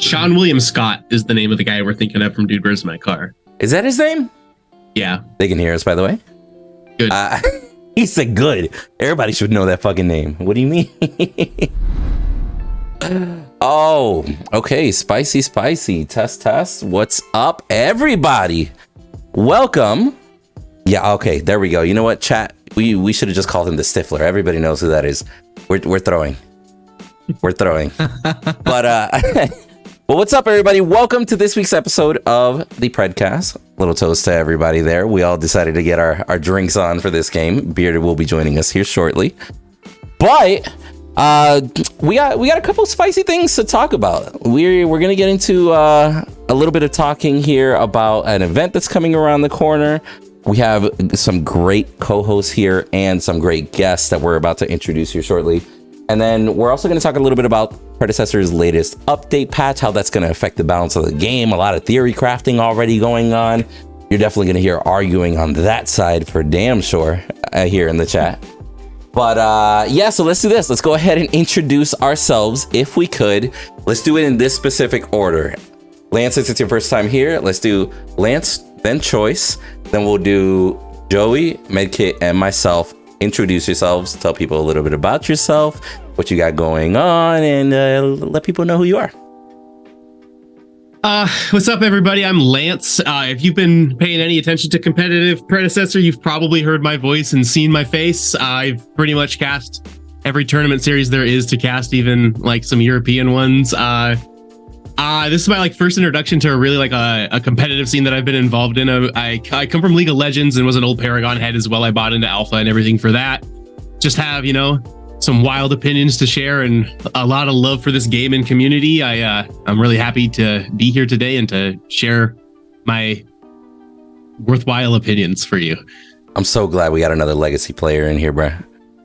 Sean William Scott is the name of the guy we're thinking of from Dude, Where's My Car? Is that his name? Yeah. They can hear us, by the way. Good. He said good. Everybody should know that fucking name. What do you mean? Oh, okay. Spicy. Test. What's up, everybody? Welcome. Yeah, okay. There we go. You know what, chat? We should have just called him the Stifler. Everybody knows who that is. We're throwing. But well, what's up, everybody? Welcome to this week's episode of the Predcast. Little toast to everybody there. We all decided to get our drinks on for this game. Bearded will be joining us here shortly. But we got a couple spicy things to talk about. We're gonna get into a little bit of talking here about an event that's coming around the corner. We have some great co-hosts here and some great guests that we're about to introduce here shortly. And then we're also going to talk a little bit about Predecessor's latest update patch, how that's going to affect the balance of the game. A lot of theory crafting already going on. You're definitely going to hear arguing on that side for damn sure here in the chat. But yeah, so let's do this. Let's go ahead and introduce ourselves if we could. Let's do it in this specific order. Lance, since it's your first time here, let's do Lance, then Choice. Then we'll do Joey, Medkit, and myself. Introduce yourselves, tell people a little bit about yourself, what you got going on, and let people know who you are. What's up, everybody? I'm Lance. If you've been paying any attention to competitive Predecessor, you've probably heard my voice and seen my face. I've pretty much cast every tournament series there is to cast, even like some European ones. This is my first introduction to really a competitive scene that I've been involved in. I come from League of Legends and was an old Paragon head as well. I bought into Alpha and everything for that. Just have, some wild opinions to share and a lot of love for this game and community. I'm really happy to be here today and to share my worthwhile opinions for you. I'm so glad we got another legacy player in here, bro.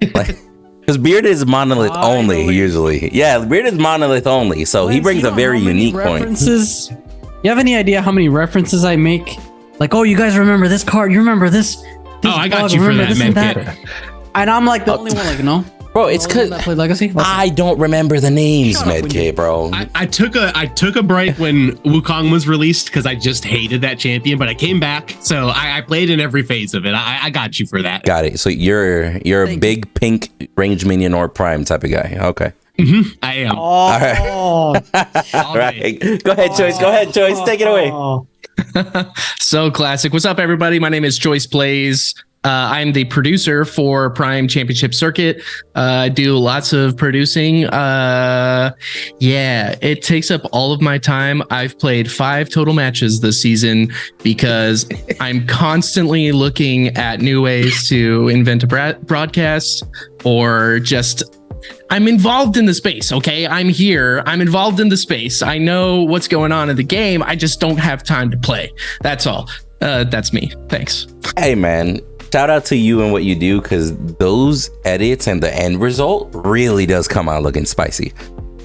Because Beard is monolith only usually. Yeah, Beard is monolith only, so Lance, he brings a very unique point. You have any idea how many references I make? Like, oh, you guys remember this card? You remember this? Oh, I got you for that, man. And I'm like the only one, no? Bro, it's because I don't remember the names, Medkit, bro. I took a break when Wukong was released because I just hated that champion, but I came back, so I played in every phase of it. I got you for that. Got it. So you're a big pink range minion or prime type of guy. Okay. Mm-hmm, I am. All right. All right. Go ahead, Choice. Take it away. So classic. What's up, everybody? My name is Choice Plays. I'm the producer for Prime Championship Circuit. I do lots of producing. It takes up all of my time. I've played 5 total matches this season because I'm constantly looking at new ways to invent a broadcast or just... I'm involved in the space, okay? I'm here. I'm involved in the space. I know what's going on in the game. I just don't have time to play. That's all. That's me. Thanks. Hey, man. Shout out to you and what you do, because those edits and the end result really does come out looking spicy.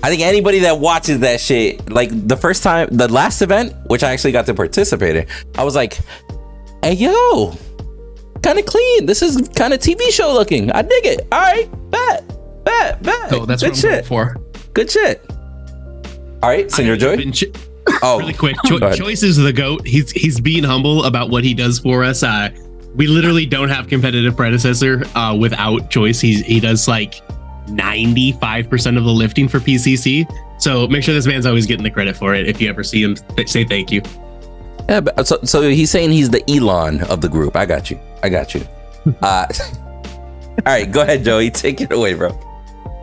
I think anybody that watches that shit, like the last event, which I actually got to participate in, I was like, hey, yo, kind of clean. This is kind of TV show looking. I dig it. All right, bet. Oh, that's good what I'm going for. Good shit. All right, Senor Joy. Really quick. Choice is the GOAT. He's being humble about what he does for us. We literally don't have competitive Predecessor without Choice. He does 95% of the lifting for PCC. So make sure this man's always getting the credit for it. If you ever see him, say thank you. Yeah, but so he's saying he's the Elon of the group. I got you. All right, go ahead, Joey. Take it away, bro.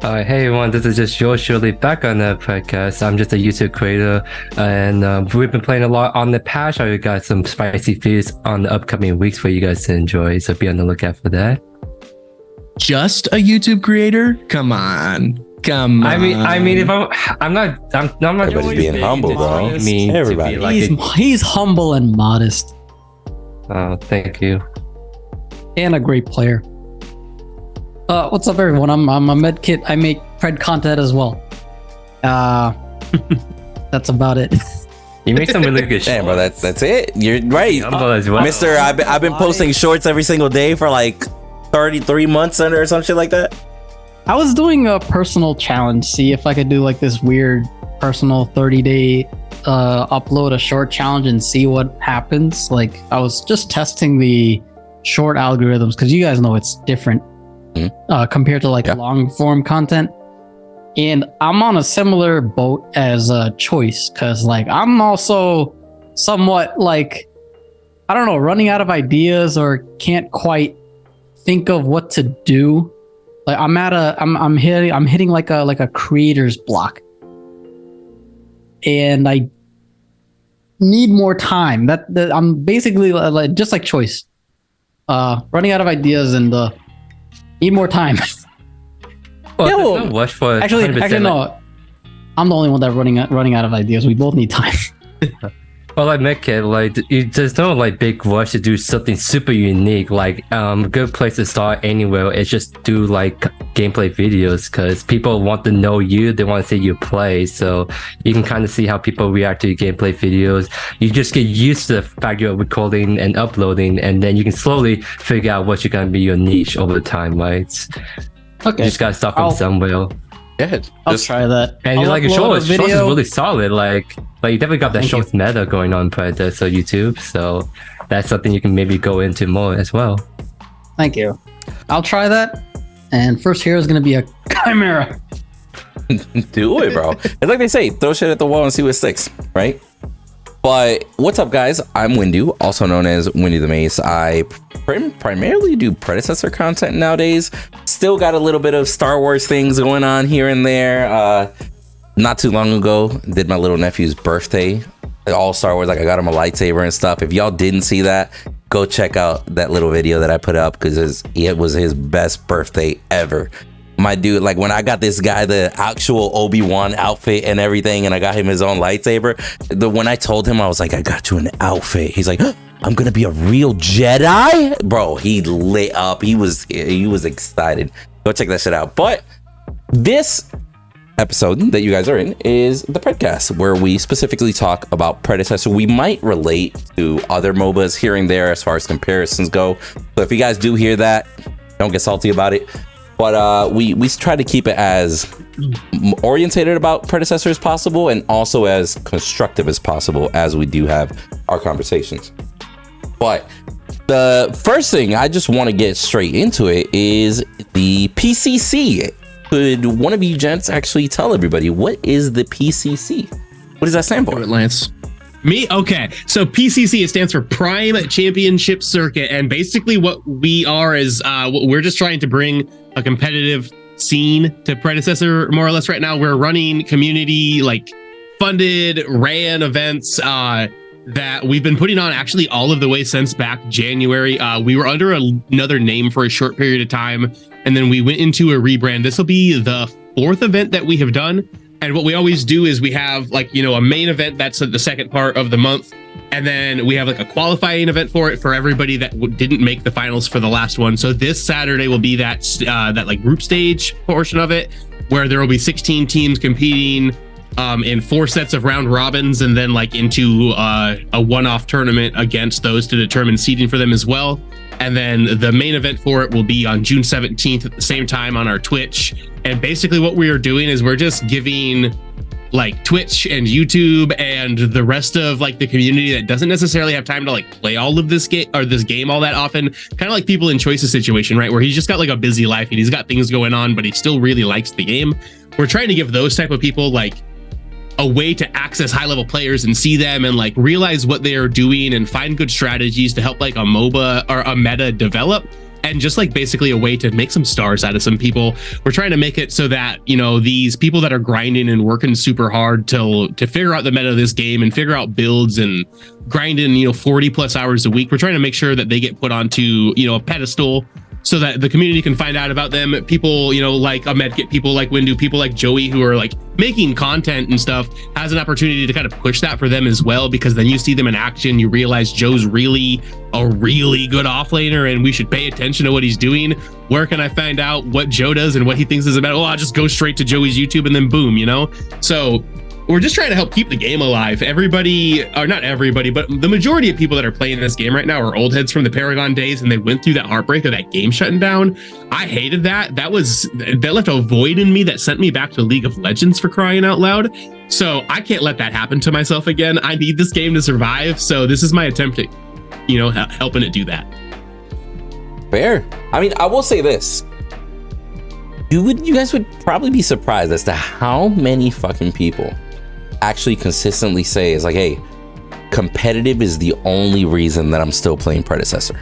Hey everyone, this is just George Shirley back on the podcast. I'm just a YouTube creator, and we've been playing a lot on the patch. I got some spicy feeds on the upcoming weeks for you guys to enjoy, so be on the lookout for that. Just a YouTube creator? Come on. I mean, if I'm not. Everybody's being humble, bro. Everybody. He's humble and modest. Oh, thank you. And a great player. What's up, everyone? I'm a Medkit. I make Pred content as well. That's about it. You make some really good shorts. Damn, bro, that's it. You're right, well. Mister. I've been posting shorts every single day for 33 months or some shit like that. I was doing a personal challenge, see if I could do this weird personal 30-day upload a short challenge and see what happens. Like I was just testing the short algorithms because you guys know it's different compared to like long form content. And I'm on a similar boat as Choice because like I'm also somewhat like, I don't know, running out of ideas or can't quite think of what to do. Like I'm hitting like a creator's block. And I need more time. That I'm basically like, just like Choice. Running out of ideas and need more time. Well, watch for actually no. I'm the only one that's running out of ideas. We both need time. Well, like Medkit, like there's no like big rush to do something super unique. Like a good place to start anywhere is just do like gameplay videos because people want to know you. They want to see you play, so you can kind of see how people react to your gameplay videos. You just get used to the fact you're recording and uploading, and then you can slowly figure out what's gonna be your niche over time, right? Okay. You just gotta start from somewhere. Yeah, I'll try that. And I'll like upload Shorts a is video. really solid. Like you definitely got that Thank Shorts meta going on Predecessor YouTube. So that's something you can maybe go into more as well. Thank you. I'll try that. And first hero is going to be a Chimera. Do it, bro. It's like they say, throw shit at the wall and see what sticks, right? But what's up, guys? I'm Windu, also known as Winduthemace. I primarily do Predecessor content nowadays. Still got a little bit of Star Wars things going on here and there. Not too long ago, did my little nephew's birthday. All Star Wars, like I got him a lightsaber and stuff. If y'all didn't see that, go check out that little video that I put up because it was his best birthday ever. My dude, like when I got this guy the actual Obi-Wan outfit and everything, and I got him his own lightsaber, when I told him, I was like, I got you an outfit. He's like, I'm gonna be a real Jedi? Bro, he lit up. He was excited. Go check that shit out. But this episode that you guys are in is the Predcast, where we specifically talk about Predecessor. We might relate to other MOBAs here and there as far as comparisons go. So if you guys do hear that, don't get salty about it. But we try to keep it as orientated about Predecessor as possible and also as constructive as possible as we do have our conversations. But the first thing I just want to get straight into it is the PCC. Could one of you gents actually tell everybody what is the PCC? What does that stand for? Do it, Lance. Me? Okay. So PCC, it stands for Prime Championship Circuit. And basically what we are is we're just trying to bring a competitive scene to Predecessor more or less right now. We're running community, like funded, ran events that we've been putting on actually all of the way since back January. We were under another name for a short period of time, and then we went into a rebrand. This will be the 4th event that we have done. And what we always do is we have like, you know, a main event that's the second part of the month. And then we have like a qualifying event for it for everybody that didn't make the finals for the last one. So this Saturday will be that like group stage portion of it, where there will be 16 teams competing in 4 sets of round robins, and then like into a one-off tournament against those to determine seeding for them as well. And then the main event for it will be on June 17th at the same time on our Twitch. And basically what we are doing is we're just giving like Twitch and YouTube and the rest of like the community that doesn't necessarily have time to like play all of this game all that often, kind of like people in Choice's situation, right? Where he's just got like a busy life and he's got things going on, but he still really likes the game. We're trying to give those type of people like a way to access high level players and see them and like realize what they are doing and find good strategies to help like a MOBA or a meta develop, and just like basically a way to make some stars out of some people. We're trying to make it so that, you know, these people that are grinding and working super hard to figure out the meta of this game and figure out builds and grinding, you know, 40 plus hours a week, we're trying to make sure that they get put onto, you know, a pedestal so that the community can find out about them. People, you know, like a Medkit, people like Windu, people like Joey, who are like making content and stuff, has an opportunity to kind of push that for them as well, because then you see them in action, you realize Joe's really a really good offlaner and we should pay attention to what he's doing. Where can I find out what Joe does and what he thinks is about? Oh, I'll just go straight to Joey's YouTube and then boom, you know? So we're just trying to help keep the game alive. Everybody, or not everybody, but the majority of people that are playing this game right now are old heads from the Paragon days, and they went through that heartbreak of that game shutting down. I hated that. That left a void in me that sent me back to League of Legends, for crying out loud. So I can't let that happen to myself again. I need this game to survive. So this is my attempt at, helping it do that. Fair. I mean, I will say this. You guys would probably be surprised as to how many fucking people actually consistently say is like, hey, competitive is the only reason that I'm still playing Predecessor.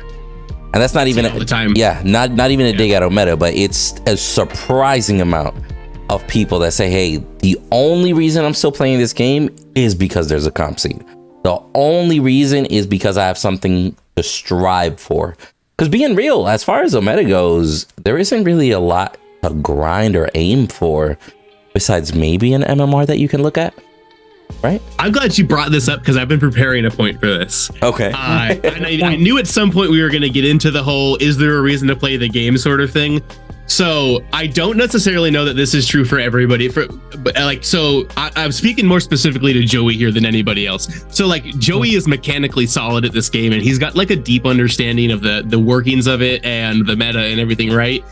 And that's not even all the time. Yeah, not even a dig out of meta, but it's a surprising amount of people that say, hey, the only reason I'm still playing this game is because there's a comp scene. The only reason is because I have something to strive for. Because being real, as far as the meta goes, there isn't really a lot to grind or aim for besides maybe an MMR that you can look at. Right? I'm glad you brought this up because I've been preparing a point for this. Okay. And I knew at some point we were going to get into the whole, is there a reason to play the game sort of thing? So I don't necessarily know that this is true for everybody. I'm speaking more specifically to Joey here than anybody else. So like Joey is mechanically solid at this game, and he's got like a deep understanding of the workings of it and the meta and everything, right?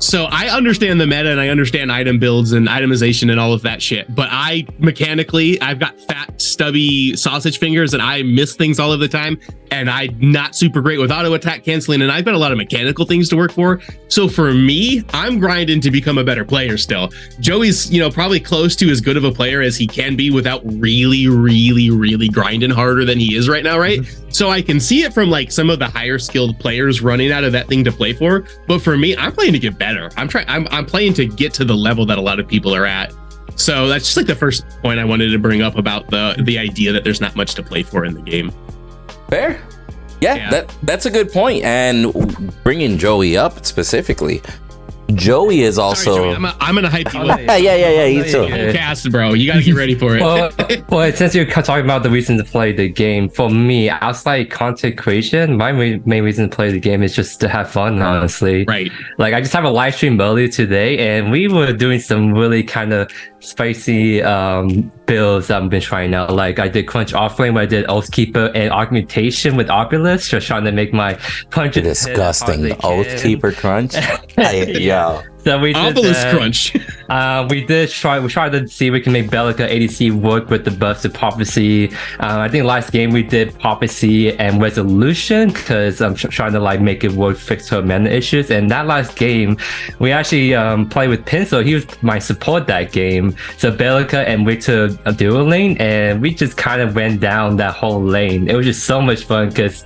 So I understand the meta and I understand item builds and itemization and all of that shit. But I've got fat, stubby sausage fingers and I miss things all of the time. And I'm not super great with auto attack canceling. And I've got a lot of mechanical things to work for. So for me, I'm grinding to become a better player still. Joey's, probably close to as good of a player as he can be without really, really, really grinding harder than he is right now, right? Mm-hmm. So I can see it from like some of the higher skilled players running out of that thing to play for. But for me, I'm playing to get better. I'm playing to get to the level that a lot of people are at. So that's just like the first point I wanted to bring up about the idea that there's not much to play for in the game. Fair. Yeah. That's a good point. And bringing Joey up specifically, Joey is also. Sorry, Joey, I'm gonna hype you up. Yeah. He's too. Cast, bro. You gotta get ready for it. Well, since you're talking about the reason to play the game, for me, outside content creation, my main reason to play the game is just to have fun. Honestly, right? Like I just have a live stream earlier today, and we were doing some really kind of spicy builds I've been trying out. Like I did Crunch Offlane, where I did Oathkeeper and Augmentation with Opulus, just trying to make my punches disgusting Oathkeeper Crunch. So we did Crunch. We tried to see if we can make Bellica ADC work with the buffs of Prophecy. I think last game we did Prophecy and Resolution because I'm trying to like make it work, fix her mana issues. And that last game, we actually played with Pencil. He was my support that game. So Bellica and Victor dual lane, and we just kind of went down that whole lane. It was just so much fun because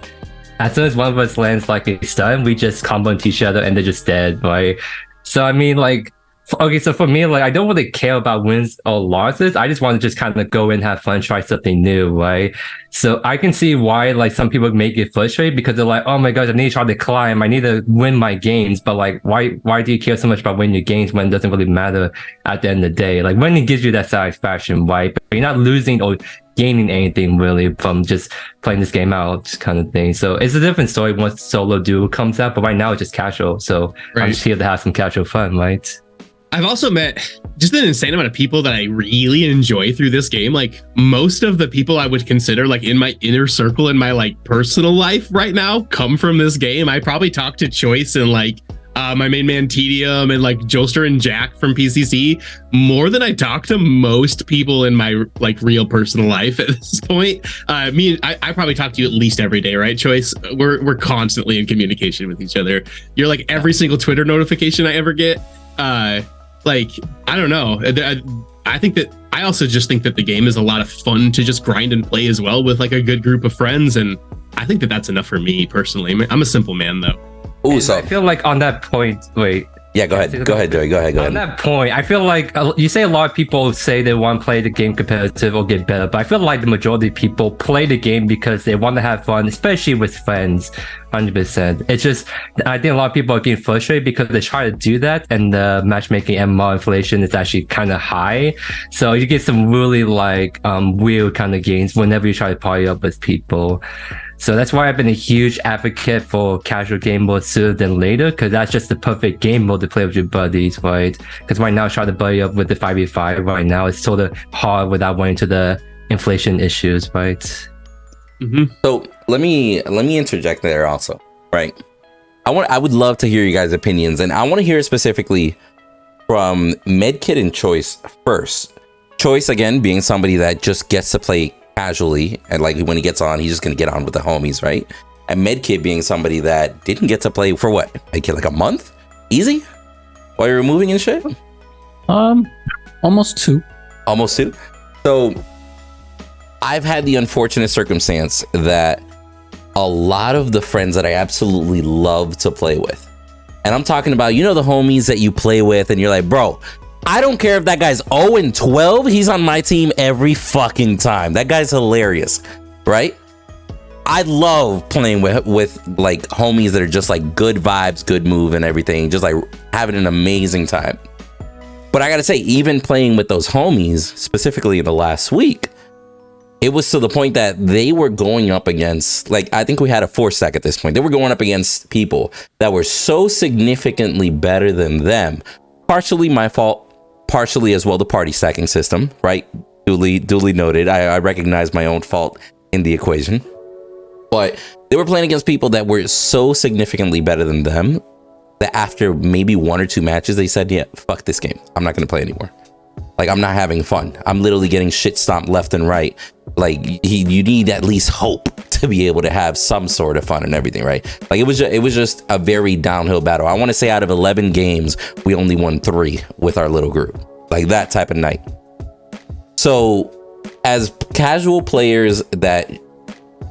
as soon as one of us lands like a stun, we just combo into each other and they're just dead, right? So I mean, like, okay, so for me, like, I don't really care about wins or losses. I just want to just kind of go in, have fun, try something new, right? So I can see why, like, some people make it frustrated because they're like, oh my gosh, I need to try to climb. I need to win my games. But like, why do you care so much about winning your games when it doesn't really matter at the end of the day? Like, winning gives you that satisfaction, right? But you're not losing or gaining anything really from just playing this game out kind of thing. So it's a different story once solo duo comes out, but right now it's just casual. So right. I'm just here to have some casual fun, right? I've also met just an insane amount of people that I really enjoy through this game. Like most of the people I would consider like in my inner circle in my like personal life right now come from this game. I probably talk to Choice and like my main man Tedium and like Jolster and Jack from PCC more than I talk to most people in my like real personal life at this point. I probably talk to you at least every day, right, Choice? We're constantly in communication with each other. You're like every single Twitter notification I ever get. Like, I don't know. I think that I also just think that the game is a lot of fun to just grind and play as well with like a good group of friends. And I think that that's enough for me personally. I'm a simple man though. Oh, so I feel like on that point, wait. Yeah, go ahead. Go ahead, Joey. Go ahead. On that point, I feel like you say a lot of people say they want to play the game competitive or get better, but I feel like the majority of people play the game because they want to have fun, especially with friends, 100%. It's just, I think a lot of people are getting frustrated because they try to do that and the matchmaking MMR inflation is actually kind of high. So you get some really like weird kind of games whenever you try to party up with people. So that's why I've been a huge advocate for casual game mode sooner than later, because that's just the perfect game mode to play with your buddies, right? Because right now, trying to buddy up with the 5v5 right now, it's sort of hard without running into the inflation issues, right? Mm-hmm. So let me interject there also, right? I would love to hear you guys' opinions, and I want to hear specifically from Medkit and Choice first. Choice, again, being somebody that just gets to play casually, and like when he gets on, he's just gonna get on with the homies, right? And Medkit being somebody that didn't get to play for what, like a month, easy, while you're moving and shit. Almost two. So I've had the unfortunate circumstance that a lot of the friends that I absolutely love to play with, and I'm talking about, you know, the homies that you play with and you're like, bro, I don't care if that guy's 0-12, he's on my team every fucking time. That guy's hilarious, right? I love playing with like homies that are just like good vibes, good move and everything, just like having an amazing time. But I gotta say, even playing with those homies, specifically in the last week, it was to the point that they were going up against, like, I think we had a 4-stack at this point. They were going up against people that were so significantly better than them. Partially my fault, partially as well the party stacking system, right? Duly noted. I recognize my own fault in the equation. But they were playing against people that were so significantly better than them that after maybe 1 or 2 matches, they said, yeah, fuck this game. I'm not going to play anymore. Like, I'm not having fun. I'm literally getting shit stomped left and right. Like, you need at least hope to be able to have some sort of fun and everything, right? Like, it was just a very downhill battle. I want to say out of 11 games, we only won 3 with our little group. Like, that type of night. So, as casual players that,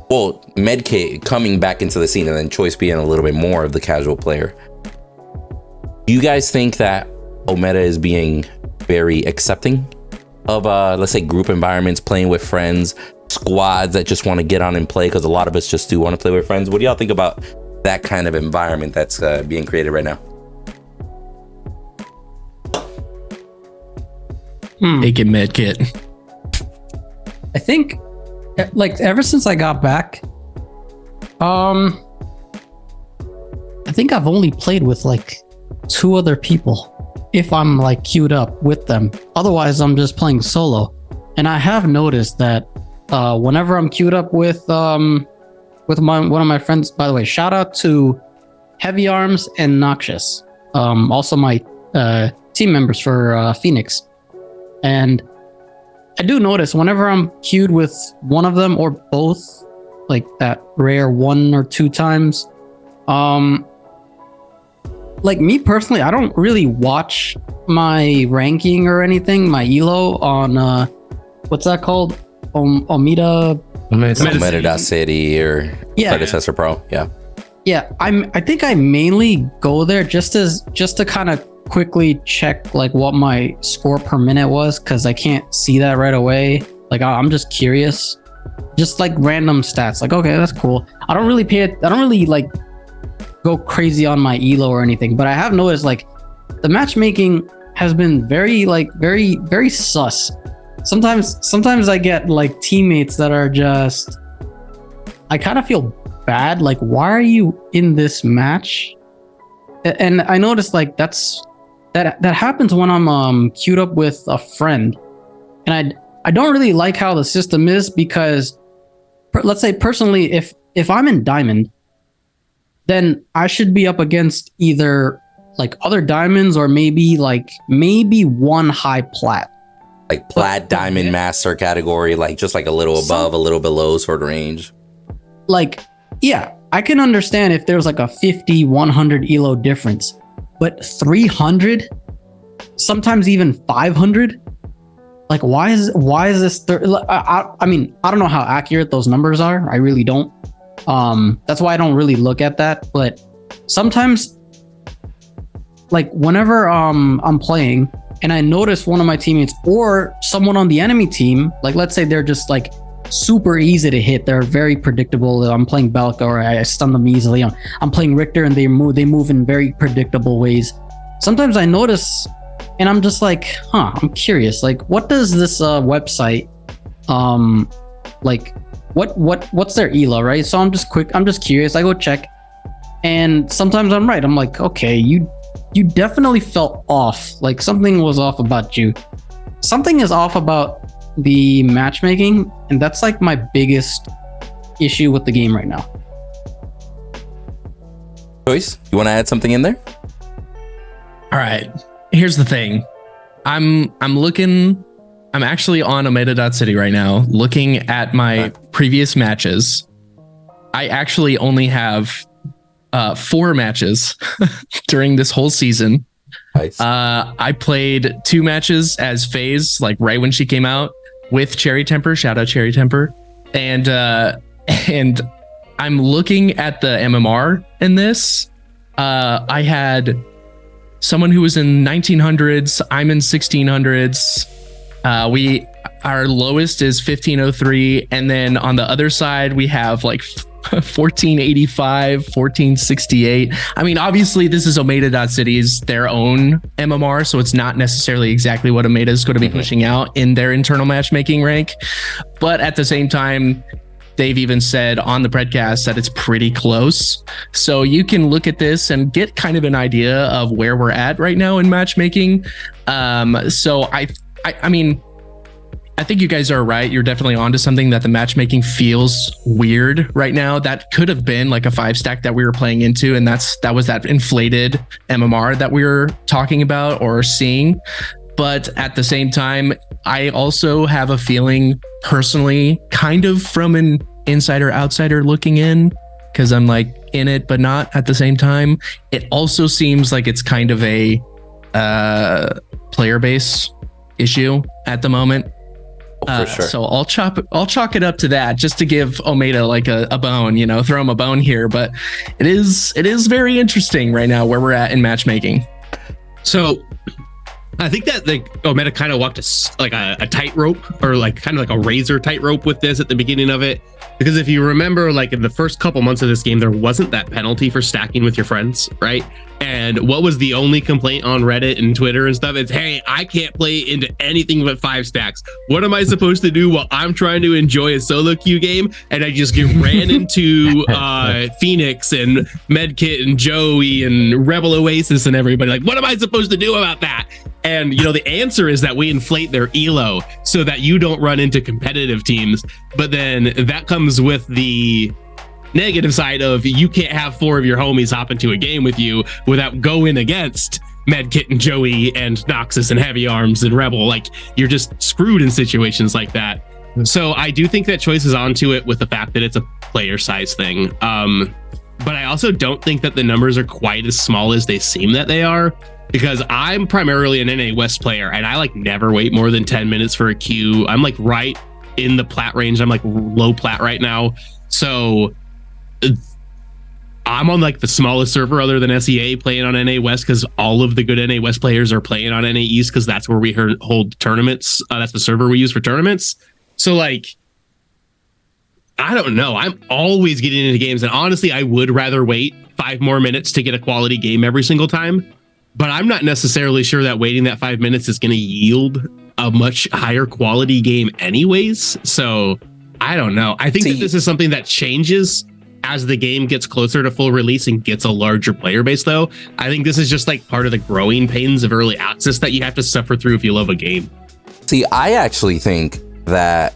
well, Medkit coming back into the scene and then Choice being a little bit more of the casual player, do you guys think that Omega is being very accepting of let's say group environments, playing with friends, squads that just want to get on and play, because a lot of us just do want to play with friends? What do y'all think about that kind of environment that's being created right now? Take it, Medkit. I think, like, ever since I got back, I think I've only played with like 2 other people if I'm like queued up with them. Otherwise, I'm just playing solo. And I have noticed that whenever I'm queued up with one of my friends, by the way, shout out to Heavy Arms and Noxious, also my team members for Phoenix. And I do notice whenever I'm queued with one of them or both, like that rare 1 or 2 times, like me personally, I don't really watch my ranking or anything, my elo on what's that called? Omega.city or Predecessor Pro. Yeah, I think I mainly go there just to kind of quickly check like what my score per minute was, because I can't see that right away. Like, I'm just curious, just like random stats. Like, okay, that's cool. I don't really like go crazy on my elo or anything, but I have noticed like the matchmaking has been very sus. Sometimes I get like teammates that are just, I kind of feel bad, like, why are you in this match? And I noticed like that happens when I'm queued up with a friend, and I don't really like how the system is, because let's say personally, if I'm in Diamond, then I should be up against either like other diamonds or maybe one high plat. Like plat, diamond, master category, like just like a little above, a little below sort of range. Like, yeah, I can understand if there's like a 50, 100 elo difference, but 300, sometimes even 500. Like, why is this? I mean, I don't know how accurate those numbers are. I really don't. That's why I don't really look at that. But sometimes, like whenever I'm playing and I notice one of my teammates or someone on the enemy team, like let's say they're just like super easy to hit, they're very predictable. I'm playing Belka or I stun them easily. I'm playing Richter and they move in very predictable ways. Sometimes I notice and I'm just like, I'm curious. Like, what does this website like what's their ELA, right? So I'm just curious. I go check, and sometimes I'm right. I'm like, okay, you definitely felt off. Like something was off about you. Something is off about the matchmaking, and that's like my biggest issue with the game right now. Joyce, you want to add something in there? All right. Here's the thing. I'm actually on omeda.city right now looking at my previous matches. I actually only have 4 matches during this whole season. Nice. I played 2 matches as FaZe, like right when she came out, with Cherry Temper. Shout out Cherry Temper. And I'm looking at the MMR in this. I had someone who was in 1900s. I'm in 1600s. Our lowest is 1503, and then on the other side we have like 1485, 1468. I mean, obviously this is omeda.city's their own MMR, so it's not necessarily exactly what Omeda is going to be pushing out in their internal matchmaking rank, but at the same time they've even said on the PREDCAST that it's pretty close. So you can look at this and get kind of an idea of where we're at right now in matchmaking. So I mean, I think you guys are right. You're definitely onto something, that the matchmaking feels weird right now. That could have been like a 5-stack that we were playing into, and that was that inflated MMR that we were talking about or seeing. But at the same time, I also have a feeling personally, kind of from an insider outsider looking in, because I'm like in it but not at the same time, it also seems like it's kind of a player base issue at the moment. For sure. So I'll chalk it up to that, just to give Omeda like a bone, throw him a bone here. But it is very interesting right now where we're at in matchmaking. So I think that Omeda kind of walked a tightrope, or like kind of like a razor tightrope with this at the beginning of it. Because if you remember, like in the first couple months of this game, there wasn't that penalty for stacking with your friends, right? And what was the only complaint on Reddit and Twitter and stuff? It's, hey, I can't play into anything but 5 stacks. What am I supposed to do while I'm trying to enjoy a solo queue game? And I just get ran into Phoenix and Medkit and Joey and Rebel Oasis and everybody. Like, what am I supposed to do about that? And, the answer is that we inflate their ELO so that you don't run into competitive teams. But then that comes with the negative side of you can't have 4 of your homies hop into a game with you without going against Medkit and Joey and Noxus and Heavy Arms and Rebel. Like, you're just screwed in situations like that. So I do think that Choice is onto it with the fact that it's a player size thing. But I also don't think that the numbers are quite as small as they seem that they are, because I'm primarily an NA West player and I like never wait more than 10 minutes for a queue. I'm like right in the plat range. I'm like low plat right now. So I'm on like the smallest server other than SEA playing on NA West, because all of the good NA West players are playing on NA East, because that's where we hold tournaments. That's the server we use for tournaments. So like, I don't know. I'm always getting into games, and honestly, I would rather wait 5 more minutes to get a quality game every single time. But I'm not necessarily sure that waiting that 5 minutes is going to yield a much higher quality game anyways. So I don't know. I think that this is something that changes as the game gets closer to full release and gets a larger player base, though. I think this is just like part of the growing pains of early access that you have to suffer through if you love a game. See, I actually think that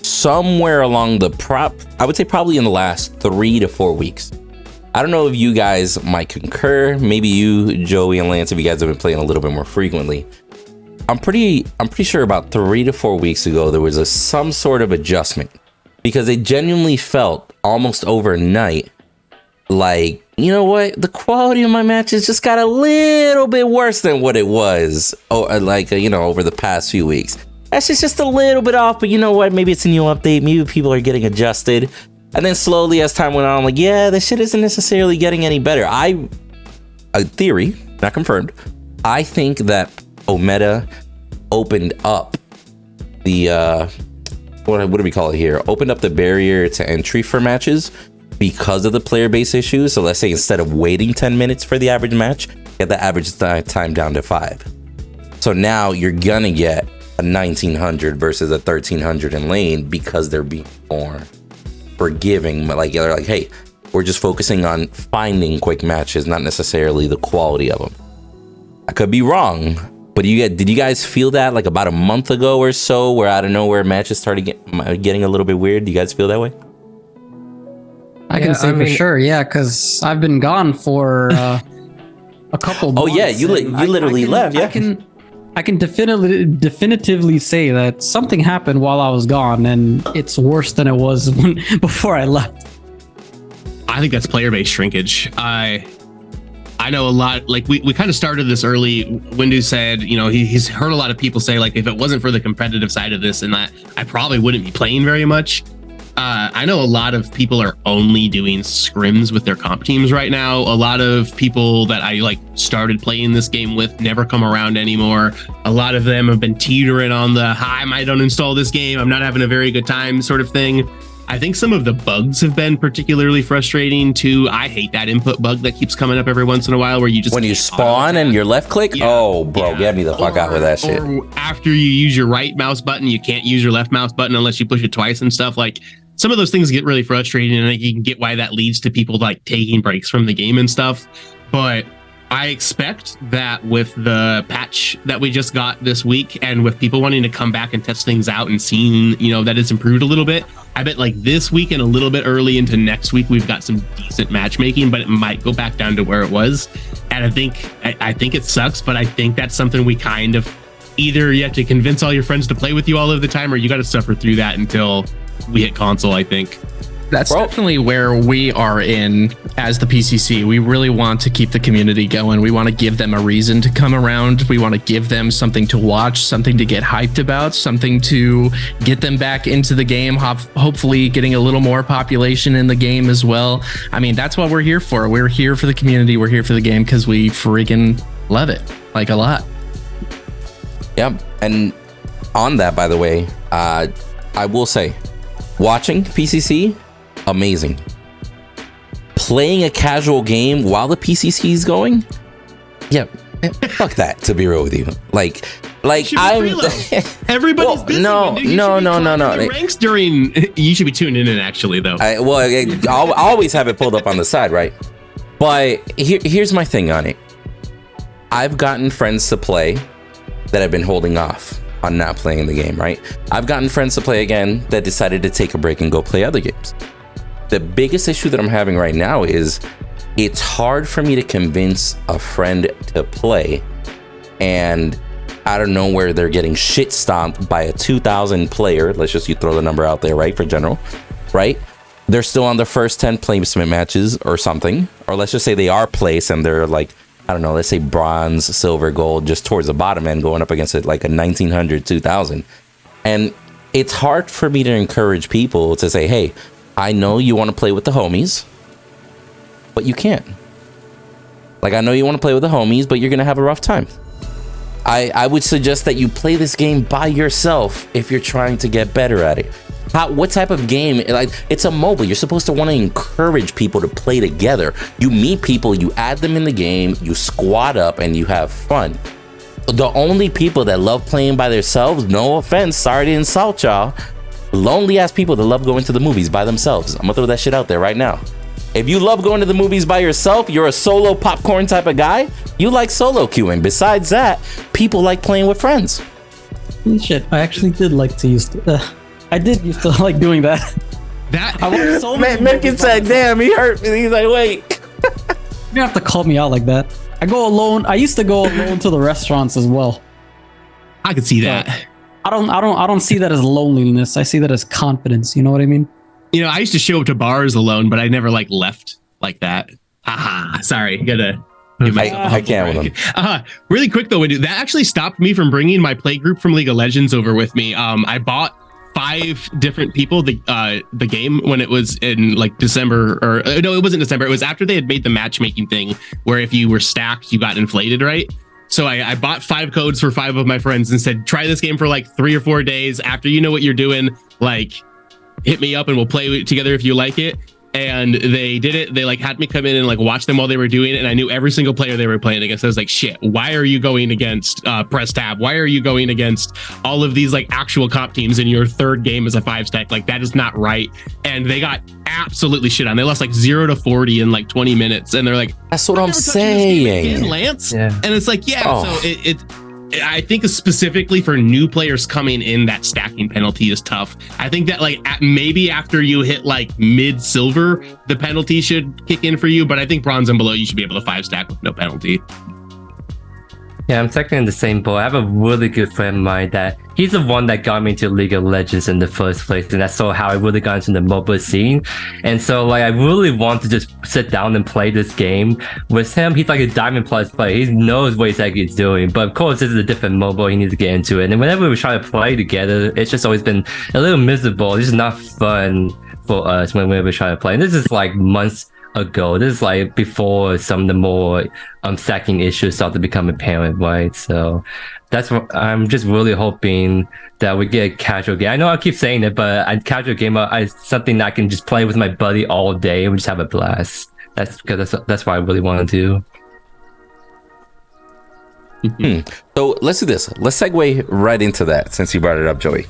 somewhere along I would say probably in the last 3 to 4 weeks, I don't know if you guys might concur. Maybe you, Joey, and Lance, if you guys have been playing a little bit more frequently. I'm pretty sure about 3 to 4 weeks ago, there was some sort of adjustment, because it genuinely felt almost overnight like, you know what, the quality of my matches just got a little bit worse than what it was, over the past few weeks. That's just a little bit off, but you know what, maybe it's a new update, maybe people are getting adjusted. And then slowly as time went on, I'm like, yeah, this shit isn't necessarily getting any better. A theory, not confirmed, I think that Omeda opened up the what do we call it here? Opened up the barrier to entry for matches because of the player base issues. So let's say instead of waiting 10 minutes for the average match, get the average time down to 5. So now you're gonna get a 1900 versus a 1300 in lane, because they're being more forgiving. Like they're like, hey, we're just focusing on finding quick matches, not necessarily the quality of them. I could be wrong, but did you guys feel that like about a month ago or so, where out of nowhere matches started getting a little bit weird? Do you guys feel that way? I can say for sure, yeah, because I've been gone for a couple months. Oh yeah, you literally left. Yeah, I can definitively say that something happened while I was gone, and it's worse than it was before I left. I think that's player-based shrinkage. I know a lot, like we kind of started this early. Windu said, you know, he's heard a lot of people say, like, if it wasn't for the competitive side of this and that, I probably wouldn't be playing very much. I know a lot of people are only doing scrims with their comp teams right now. A lot of people that I like started playing this game with never come around anymore. A lot of them have been teetering on the, I might uninstall this game, I'm not having a very good time sort of thing. I think some of the bugs have been particularly frustrating too. I hate that input bug that keeps coming up every once in a while where you just when you spawn and your left click. Yeah, oh, bro, get me the fuck out with that shit. Or after you use your right mouse button, you can't use your left mouse button unless you push it twice and stuff. Like some of those things get really frustrating, and I think you can get why that leads to people like taking breaks from the game and stuff. But I expect that with the patch that we just got this week, and with people wanting to come back and test things out and seeing, you know, that it's improved a little bit, I bet like this week and a little bit early into next week, we've got some decent matchmaking, but it might go back down to where it was. And I think it sucks, but I think that's something we kind of either you have to convince all your friends to play with you all of the time, or you got to suffer through that until we hit console, I think. That's definitely where we are in as the PCC. We really want to keep the community going. We want to give them a reason to come around. We want to give them something to watch, something to get hyped about, something to get them back into the game, hopefully getting a little more population in the game as well. I mean, that's what we're here for. We're here for the community. We're here for the game because we freaking love it, like a lot. Yep. And on that, by the way, I will say, watching PCC, amazing. Playing a casual game while the PCC is going, yeah, fuck that. To be real with you, like I'm. Everybody's busy. No. Ranks during. You should be tuning in actually, though. I'll always have it pulled up on the side, right? But here's my thing on it. I've gotten friends to play that have been holding off on not playing the game, right? I've gotten friends to play again that decided to take a break and go play other games. The biggest issue that I'm having right now is it's hard for me to convince a friend to play, and out of nowhere they're getting shit stomped by a 2,000 player. Let's just you throw the number out there, right? For general, right? They're still on their first 10 placement matches or something, or let's just say they are placed and they're like, I don't know, let's say bronze, silver, gold, just towards the bottom end, going up against it like a 1900, 2000. And it's hard for me to encourage people to say, hey, I know you want to play with the homies, but you can't. Like, I know you want to play with the homies, but you're going to have a rough time. I would suggest that you play this game by yourself if you're trying to get better at it. What type of game? Like, it's a MOBA. You're supposed to want to encourage people to play together. You meet people, you add them in the game, you squad up, and you have fun. The only people that love playing by themselves, no offense, sorry to insult y'all, lonely ass people that love going to the movies by themselves. I'm gonna throw that shit out there right now. If you love going to the movies by yourself, you're a solo popcorn type of guy, you like solo queuing. Besides that, people like playing with friends. Shit, I actually did like to used to. I did used to like doing that. I watched so many Megan said, damn, he hurt me. He's like, wait. You don't have to call me out like that. I go alone. I used to go alone to the restaurants as well. I could see that. I don't see that as loneliness. I see that as confidence. You know what I mean? You know, I used to show up to bars alone, but I never like left like that. Haha. Sorry, gotta. I can't with them. Really quick though, that actually stopped me from bringing my play group from League of Legends over with me. I bought 5 different people the game when it was in like December, or no, it wasn't December. It was after they had made the matchmaking thing where if you were stacked, you got inflated, right? So I bought 5 codes for 5 of my friends and said, try this game for like 3 or 4 days. After you know what you're doing, like hit me up and we'll play together if you like it. And they did it. They like had me come in and like watch them while they were doing it. And I knew every single player they were playing against. I was like, shit, why are you going against press tab? Why are you going against all of these like actual comp teams in your third game as a 5-stack? Like that is not right. And they got absolutely shit on. They lost like 0-40 in like 20 minutes. And they're like, that's what I'm saying. Again, Lance. Yeah. And it's like, yeah, so I think specifically for new players coming in, that stacking penalty is tough. I think that like maybe after you hit like mid silver, the penalty should kick in for you. But I think bronze and below, you should be able to 5-stack with no penalty. Yeah, I'm technically in the same boat. I have a really good friend of mine that he's the one that got me into League of Legends in the first place. And that's how I really got into the MOBA scene. And so like I really want to just sit down and play this game with him. He's like a Diamond Plus player. He knows what he's doing. But of course, this is a different MOBA. He needs to get into it. And whenever we try to play together, it's just always been a little miserable. It's just not fun for us whenever we try to play. And this is like months ago. This is like before some of the more stacking issues start to become apparent, right? So that's what I'm just really hoping that we get a casual game. I know I keep saying it, but a casual game is something that I can just play with my buddy all day and we just have a blast. That's what I really want to do. So let's do this. Let's segue right into that since you brought it up, Joey.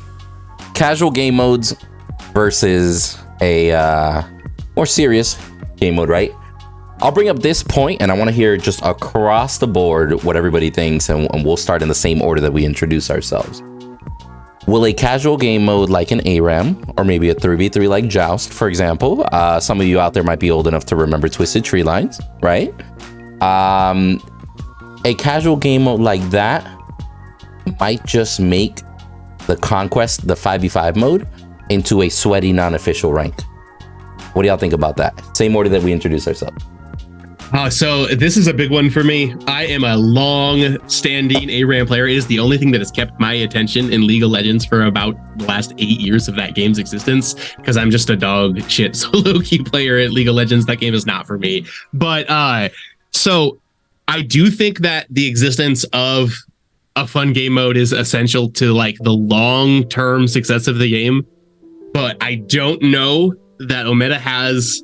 Casual game modes versus a more serious game mode, right? I'll bring up this point and I want to hear just across the board what everybody thinks, and we'll start in the same order that we introduce ourselves. Will a casual game mode like an ARAM or maybe a 3v3 like Joust, for example, some of you out there might be old enough to remember Twisted Tree Lines, right? A casual game mode like that might just make the Conquest, the 5v5 mode, into a sweaty non-official rank. What do y'all think about that? Same order that we introduce ourselves. So this is a big one for me. I am a long-standing ARAM player. It is the only thing that has kept my attention in League of Legends for about the last 8 years of that game's existence, because I'm just a dog shit solo queue player at League of Legends. That game is not for me. But so I do think that the existence of a fun game mode is essential to like the long-term success of the game. But I don't know that Omega has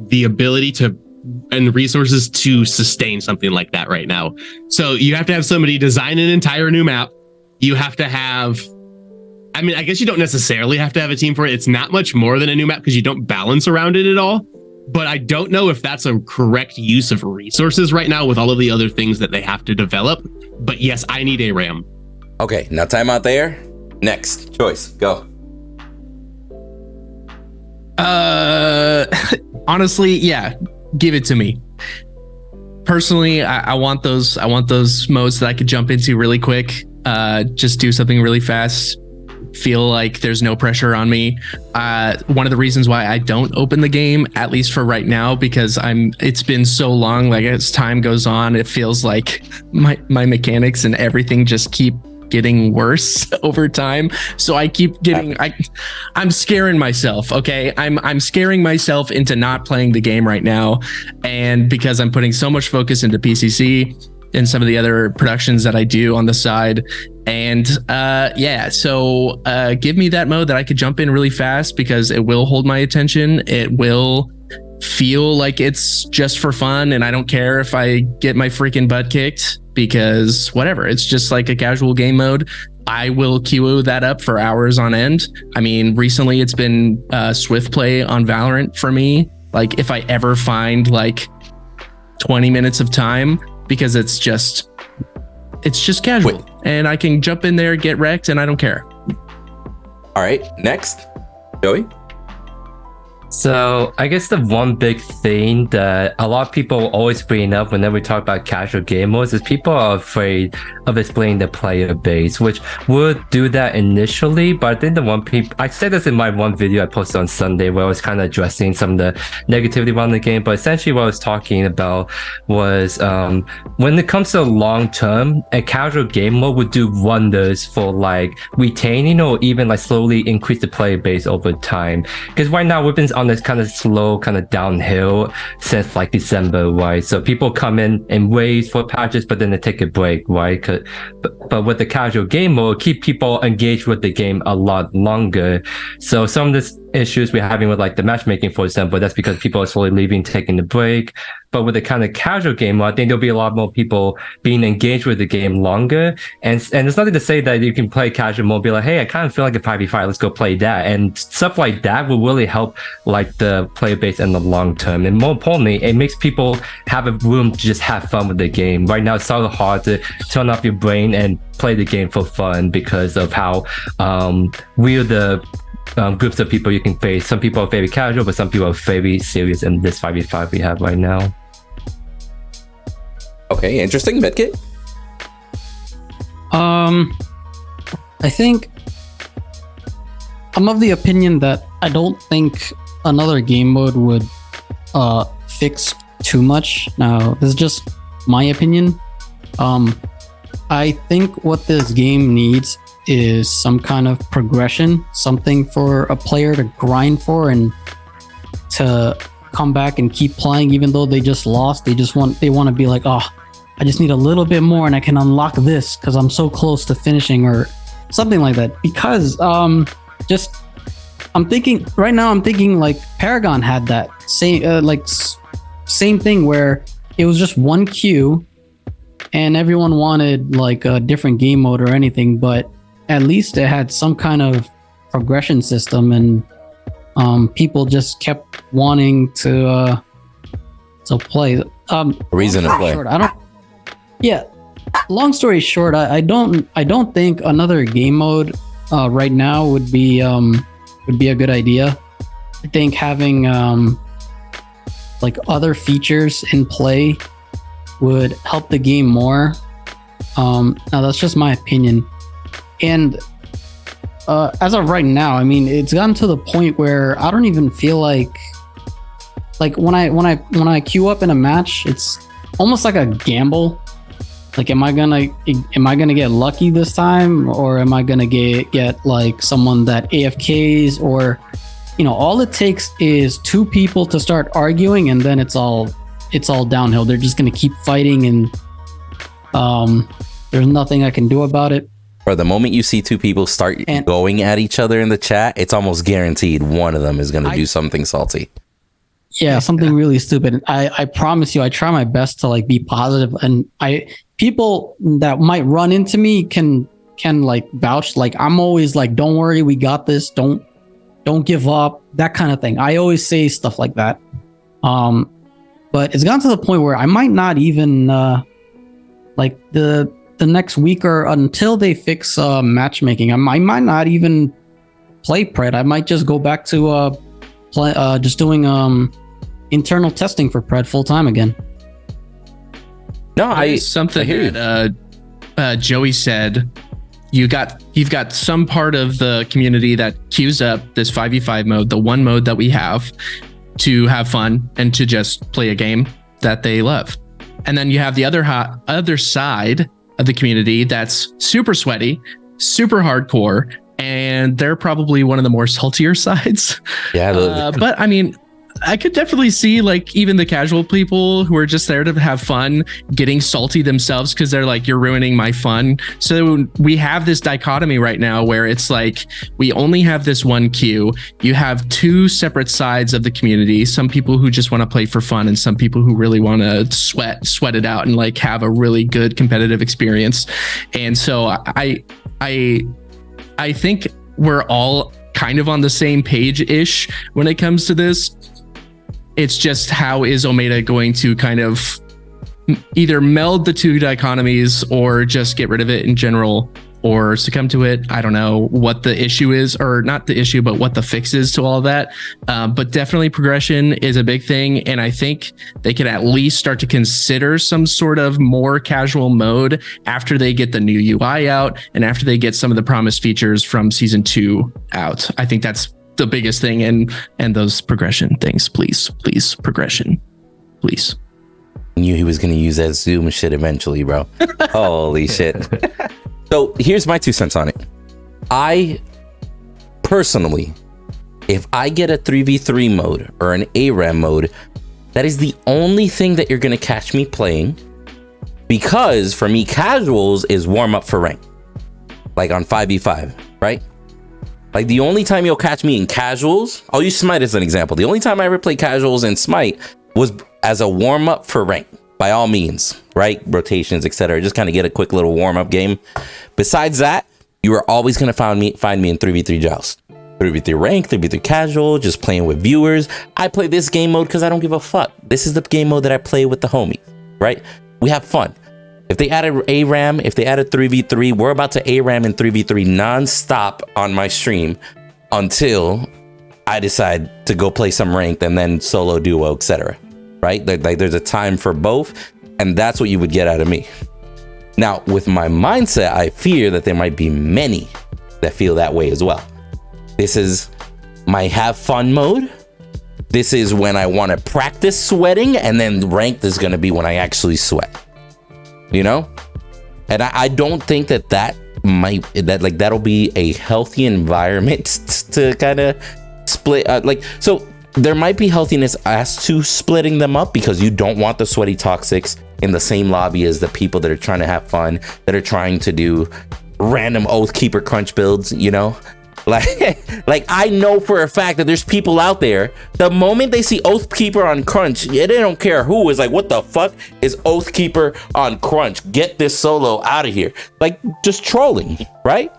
the ability to and resources to sustain something like that right now. So you have to have somebody design an entire new map. You have to have, I mean, I guess you don't necessarily have to have a team for it. It's not much more than a new map because you don't balance around it at all. But I don't know if that's a correct use of resources right now with all of the other things that they have to develop. But yes, I need a RAM. Okay, now time out there. Next choice, go. Honestly, yeah, give it to me. Personally, I want those modes that I could jump into really quick. Just do something really fast. Feel like there's no pressure on me. One of the reasons why I don't open the game, at least for right now, because it's been so long, like as time goes on, it feels like my mechanics and everything just keep getting worse over time. So I keep getting, I'm scaring myself. Okay. I'm scaring myself into not playing the game right now. And because I'm putting so much focus into PCC and some of the other productions that I do on the side. And so give me that mode that I could jump in really fast because it will hold my attention. It will feel like it's just for fun. And I don't care if I get my freaking butt kicked because whatever, it's just like a casual game mode. I will queue that up for hours on end. I mean, recently it's been Swift play on Valorant for me. Like if I ever find like 20 minutes of time, because it's just casual. Wait. And I can jump in there, get wrecked, and I don't care. All right, next, Joey. So I guess the one big thing that a lot of people always bring up whenever we talk about casual game modes is people are afraid of explaining the player base, which would do that initially. But I think I said this in my one video I posted on Sunday where I was kind of addressing some of the negativity around the game. But essentially what I was talking about was when it comes to long term, a casual game mode would do wonders for like retaining or even like slowly increase the player base over time. Because right now we've been on this kind of slow kind of downhill since like December, right? So people come in waves for patches, but then they take a break, right? But with the casual game mode, keep people engaged with the game a lot longer. So some of this issues we're having with like the matchmaking, for example. That's because people are slowly leaving, taking the break. But with the kind of casual game, I think there'll be a lot more people being engaged with the game longer. And there's nothing to say that you can play casual mode, be like, hey, I kind of feel like a 5v5, let's go play that. And stuff like that will really help like the player base in the long term. And more importantly, it makes people have a room to just have fun with the game. Right now, it's so hard to turn off your brain and play the game for fun because of how weird the groups of people you can face. Some people are very casual, but some people are very serious in this 5v5 we have right now. Okay, interesting. Medkit? I think I'm of the opinion that I don't think another game mode would fix too much. Now, this is just my opinion. I think what this game needs is some kind of progression, something for a player to grind for and to come back and keep playing even though they just lost. They want to be like, oh, I just need a little bit more and I can unlock this because I'm so close to finishing or something like that. Because I'm thinking right now like Paragon had that same thing where it was just one queue and everyone wanted like a different game mode or anything, but at least it had some kind of progression system, and people just kept wanting to play. Reason to play. Long story short, I don't think another game mode right now would be a good idea. I think having like other features in play would help the game more. Now that's just my opinion. And as of right now, I mean, it's gotten to the point where I don't even feel like when I queue up in a match, it's almost like a gamble. Like, am I gonna get lucky this time, or am I gonna get like someone that AFKs, or all it takes is two people to start arguing, and then it's all downhill. They're just gonna keep fighting, and there's nothing I can do about it. Or the moment you see two people start going at each other in the chat, it's almost guaranteed one of them is going to do something salty. Yeah, something really stupid. I promise you, I try my best to like be positive, and people that might run into me can like vouch. Like, I'm always like, don't worry, we got this. Don't give up. That kind of thing. I always say stuff like that. But it's gotten to the point where I might not even like the next week or until they fix matchmaking, I might not even play Pred. I might just go back to just doing internal testing for Pred full time again. No, something I hear that Joey said. You've got some part of the community that queues up this 5v5 mode, the one mode that we have, to have fun and to just play a game that they love. And then you have the other side of the community that's super sweaty, super hardcore, and they're probably one of the more saltier sides. Yeah, but I mean, I could definitely see like even the casual people who are just there to have fun getting salty themselves because they're like, you're ruining my fun. So we have this dichotomy right now where it's like we only have this one queue. You have two separate sides of the community. Some people who just want to play for fun, and some people who really want to sweat it out and like have a really good competitive experience. And so I think we're all kind of on the same page-ish when it comes to this. It's just how is Omega going to kind of either meld the two dichotomies or just get rid of it in general or succumb to it. I don't know what the issue is, or not the issue, but what the fix is to all of that. But definitely progression is a big thing. And I think they could at least start to consider some sort of more casual mode after they get the new UI out and after they get some of the promised features from season 2 out. I think that's the biggest thing, and those progression things, please progression, please. Knew he was going to use that Zoom shit eventually, bro. Holy shit. So here's my 2 cents on it. I personally, if I get a 3v3 mode or an ARAM mode, that is the only thing that you're going to catch me playing, because for me, casuals is warm up for rank, like on 5v5, right? Like the only time you'll catch me in casuals, I'll use Smite as an example. The only time I ever played casuals in Smite was as a warm up for rank, by all means, right? Rotations, etc. Just kind of get a quick little warm up game. Besides that, you are always going to find me in 3v3 joust. 3v3 rank, 3v3 casual, just playing with viewers. I play this game mode because I don't give a fuck. This is the game mode that I play with the homies, right? We have fun. If they added ARAM, if they added 3v3, we're about to ARAM and 3v3 non-stop on my stream until I decide to go play some ranked and then solo, duo, etc. Right? Like there's a time for both, and that's what you would get out of me. Now, with my mindset, I fear that there might be many that feel that way as well. This is my have fun mode. This is when I want to practice sweating, and then ranked is going to be when I actually sweat. You know? And I don't think that'll be a healthy environment to kind of split. So there might be healthiness as to splitting them up, because you don't want the sweaty toxics in the same lobby as the people that are trying to have fun, that are trying to do random Oathkeeper crunch builds, you know? Like I know for a fact that there's people out there, the moment they see Oathkeeper on crunch, they don't care who is like, what the fuck is Oathkeeper on crunch? Get this solo out of here. Like, just trolling, right?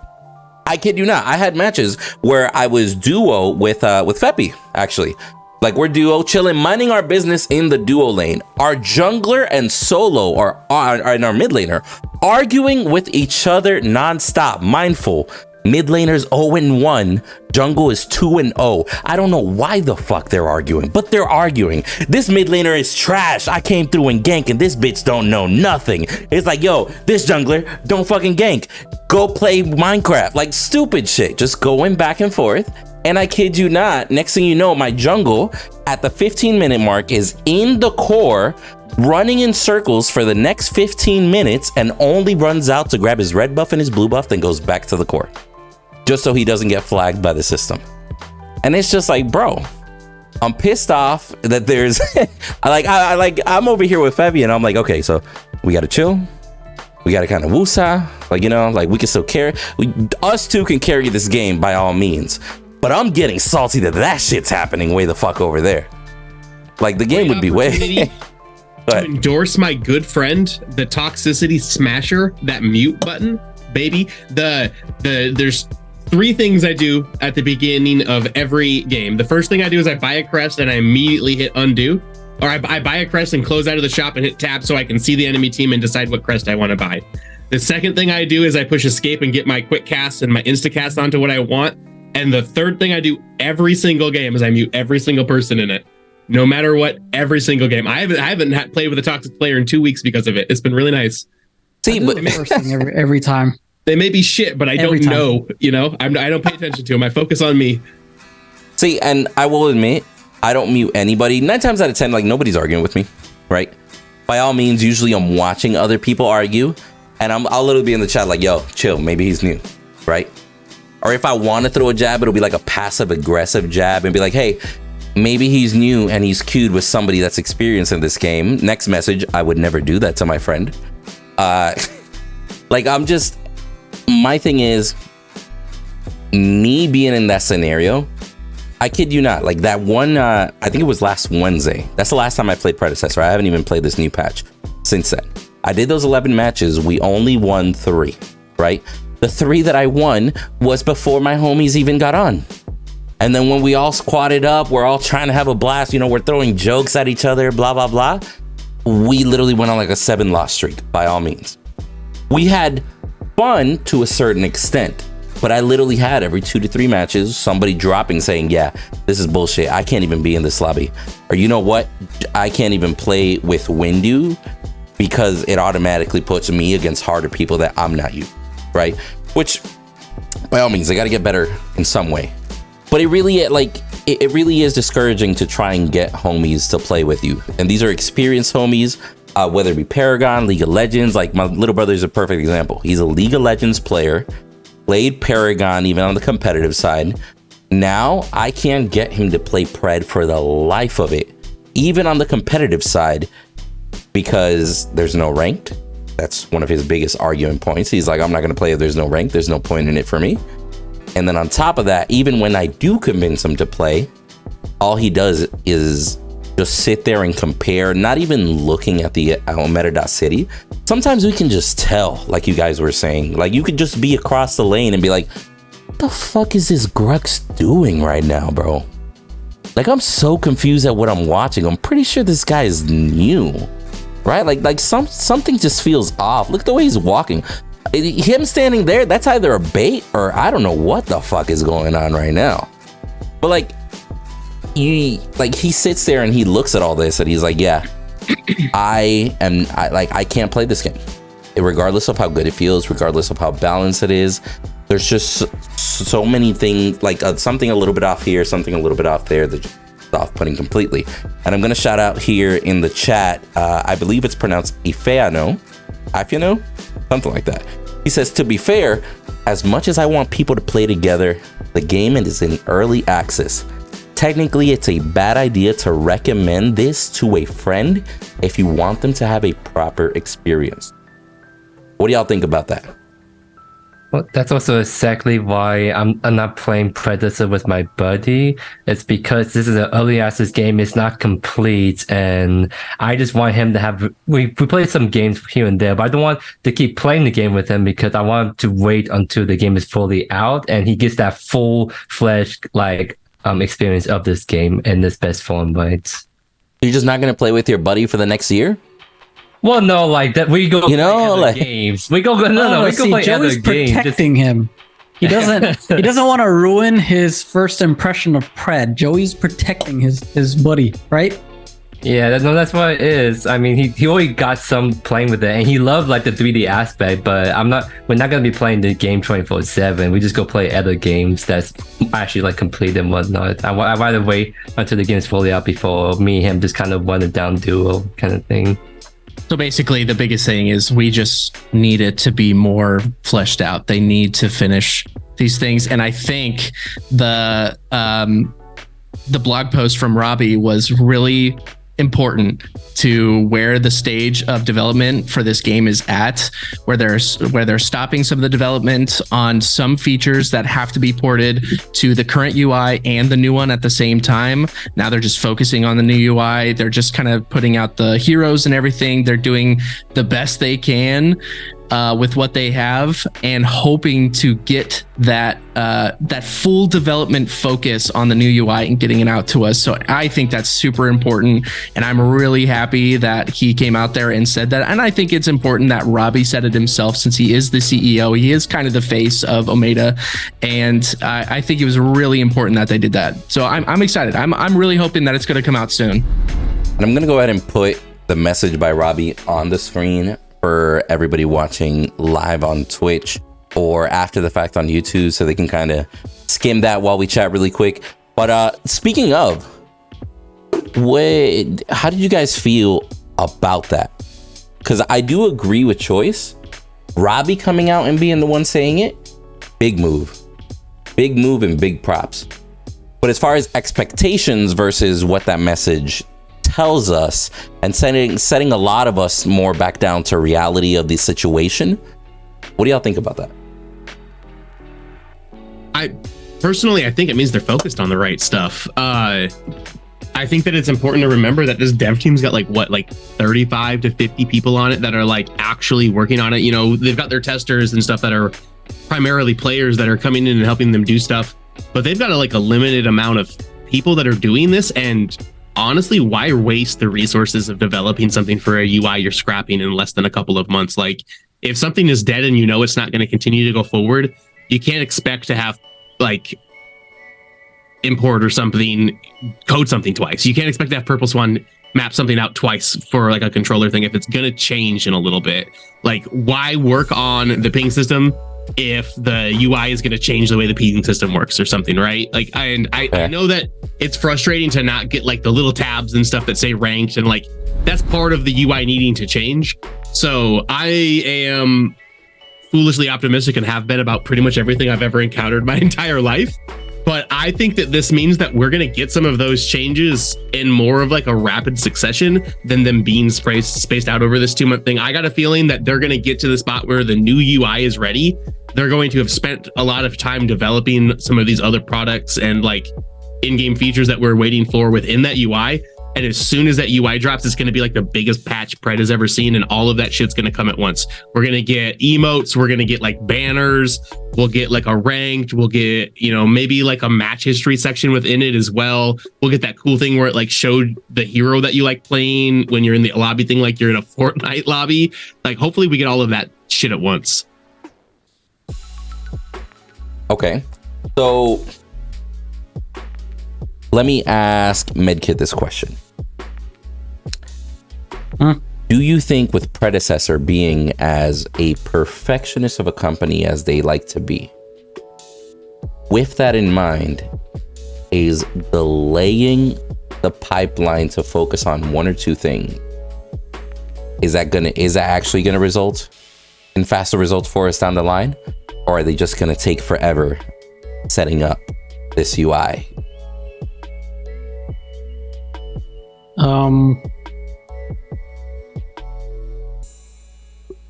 I kid you not. I had matches where I was duo with Feppy, actually. Like, we're duo chilling, minding our business in the duo lane. Our jungler and solo and our mid laner arguing with each other nonstop. Mindful. Mid laner's 0-1, jungle is 2-0. I don't know why the fuck they're arguing, but they're arguing. This mid laner is trash. I came through and gank, and this bitch don't know nothing. It's like, yo, this jungler don't fucking gank. Go play Minecraft. Like, stupid shit. Just going back and forth. And I kid you not, next thing you know, my jungle at the 15-minute mark is in the core, running in circles for the next 15 minutes, and only runs out to grab his red buff and his blue buff, then goes back to the core, just so he doesn't get flagged by the system. And it's just like, bro, I'm pissed off that there's I'm over here with Fevy, and I'm like, okay, so we gotta chill, we gotta kind of woosah, like, you know, like we can still carry, us two can carry this game by all means, but I'm getting salty that shit's happening way the fuck over there. Like, the game would be way to endorse my good friend, the toxicity smasher, that mute button, baby. There's 3 things I do at the beginning of every game. The first thing I do is I buy a crest and I immediately hit undo, or I buy a crest and close out of the shop and hit tab so I can see the enemy team and decide what crest I want to buy. The second thing I do is I push escape and get my quick cast and my insta cast onto what I want. And the third thing I do every single game is I mute every single person in it, no matter what. Every single game. I haven't played with a toxic player in 2 weeks because of it. It's been really nice. See, but first thing every time. They may be shit, but I don't know, you know? I don't pay attention to them. I focus on me. See, and I will admit, I don't mute anybody. 9 times out of 10, like, nobody's arguing with me, right? By all means, usually I'm watching other people argue, and I'll literally be in the chat like, yo, chill, maybe he's new, right? Or if I want to throw a jab, it'll be like a passive-aggressive jab and be like, hey, maybe he's new and he's queued with somebody that's experienced in this game. Next message, I would never do that to my friend. Like, my thing is, me being in that scenario, I kid you not, like that one, I think it was last Wednesday. That's the last time I played Predecessor. I haven't even played this new patch since then. I did those 11 matches. We only won 3, right? The 3 that I won was before my homies even got on. And then when we all squatted up, we're all trying to have a blast, you know, we're throwing jokes at each other, blah, blah, blah. We literally went on like a 7-loss streak, by all means. We had fun to a certain extent, but I literally had every 2 to 3 matches somebody dropping saying, yeah, this is bullshit. I can't even be in this lobby. Or you know what? I can't even play with Windu because it automatically puts me against harder people that I'm not you, right? Which, by all means, I got to get better in some way. But it really is discouraging to try and get homies to play with you. And these are experienced homies, whether it be Paragon, League of Legends. Like, my little brother is a perfect example. He's a League of Legends player, played Paragon even on the competitive side. Now I can't get him to play Pred for the life of it, even on the competitive side, because there's no ranked. That's one of his biggest argument points. He's like, I'm not going to play if there's no rank. There's no point in it for me. And then on top of that, even when I do convince him to play, all he does is just sit there and compare, not even looking at the meta.city. Sometimes we can just tell, like you guys were saying, like you could just be across the lane and be like, what the fuck is this Grux doing right now, bro? Like, I'm so confused at what I'm watching. I'm pretty sure this guy is new, right? Like something just feels off. Look at the way he's walking. Him standing there, that's either a bait or I don't know what the fuck is going on right now. But like he sits there and he looks at all this and he's like, yeah, I can't play this game. Regardless of how good it feels, regardless of how balanced it is, there's just so many things, like something a little bit off here, something a little bit off there, that just off-putting completely. And I'm gonna shout out here in the chat, I believe it's pronounced Ifeano, something like that. He says, to be fair, as much as I want people to play together, the game is in early access. Technically, it's a bad idea to recommend this to a friend if you want them to have a proper experience. What do y'all think about that? Well, that's also exactly why I'm not playing Predecessor with my buddy. It's because this is an early access game. It's not complete. And I just want him to have... We play some games here and there, but I don't want to keep playing the game with him because I want to wait until the game is fully out and he gets that full-fledged experience of this game in this best form, right? You're just not going to play with your buddy for the next year? Well, no, like that. We go, play other games. We go play other games. Protecting him. He doesn't want to ruin his first impression of Pred. Joey's protecting his buddy, right? Yeah, that's what it is. I mean, he already got some playing with it, and he loved like the 3D aspect. But we're not gonna be playing the game 24/7. We just go play other games that's actually like complete and whatnot. I'd rather wait until the game's fully out before me and him just kind of run it down duo kind of thing. So basically, the biggest thing is we just need it to be more fleshed out. They need to finish these things, and I think the blog post from Robbie was really important to where the stage of development for this game is at, where they're stopping some of the development on some features that have to be ported to the current UI and the new one at the same time. Now they're just focusing on the new UI. They're just kind of putting out the heroes and everything. They're doing the best they can with what they have and hoping to get that full development focus on the new UI and getting it out to us. So I think that's super important, and I'm really happy that he came out there and said that. And I think it's important that Robbie said it himself, since he is the CEO. He is kind of the face of Omega, and I think it was really important that they did that. So I'm excited. I'm really hoping that it's going to come out soon. And I'm going to go ahead and put the message by Robbie on the screen for everybody watching live on Twitch or after the fact on YouTube, so they can kind of skim that while we chat really quick. But speaking of, how did you guys feel about that? Because I do agree with Choice. Robbie coming out and being the one saying it, big move and big props. But as far as expectations versus what that message tells us, and setting a lot of us more back down to reality of the situation, what do y'all think about that? I think it means they're focused on the right stuff. I think that it's important to remember that this dev team's got like 35 to 50 people on it that are like actually working on it. You know, they've got their testers and stuff that are primarily players that are coming in and helping them do stuff, but they've got a limited amount of people that are doing this. And honestly, why waste the resources of developing something for a UI you're scrapping in less than a couple of months? Like, if something is dead and you know it's not going to continue to go forward, you can't expect to have import or something, code something twice. You can't expect to have Purple Swan map something out twice for a controller thing if it's going to change in a little bit. Why work on the ping system if the UI is going to change the way the ping system works or something, right? I know that it's frustrating to not get the little tabs and stuff that say ranked, and that's part of the UI needing to change. So I am foolishly optimistic and have been about pretty much everything I've ever encountered my entire life. But I think that this means that we're going to get some of those changes in more of a rapid succession than them being spaced out over this 2-month thing. I got a feeling that they're going to get to the spot where the new UI is ready they're going to have spent a lot of time developing some of these other products and like in-game features that we're waiting for within that UI. And as soon as that UI drops, it's going to be like the biggest patch Pred has ever seen. And all of that shit's going to come at once. We're going to get emotes. We're going to get like banners. We'll get like a ranked. We'll get, maybe like a match history section within it as well. We'll get that cool thing where it like showed the hero that you like playing when you're in the lobby thing, like you're in a Fortnite lobby. Like, hopefully we get all of that shit at once. Okay. So let me ask Medkit this question. Do you think with Predecessor being as a perfectionist of a company as they like to be, with that in mind, is delaying the pipeline to focus on one or two things, is that actually gonna result in faster results for us down the line? Or are they just gonna take forever setting up this UI?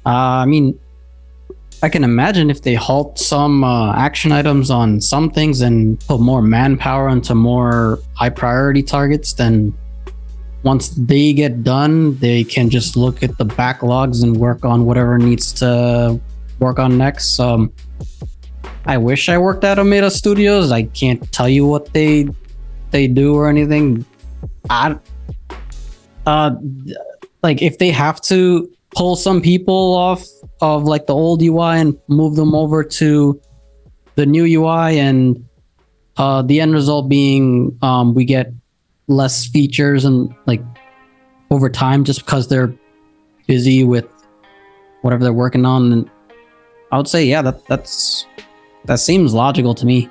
I mean, I can imagine if they halt some action items on some things and put more manpower into more high priority targets, then once they get done, they can just look at the backlogs and work on whatever needs to work on next. I wish I worked at Omega Studios. I can't tell you what they do or anything. Like if they have to pull some people off of like the old UI and move them over to the new UI, and the end result being we get less features and like over time just because they're busy with whatever they're working on, and I would say that seems logical to me.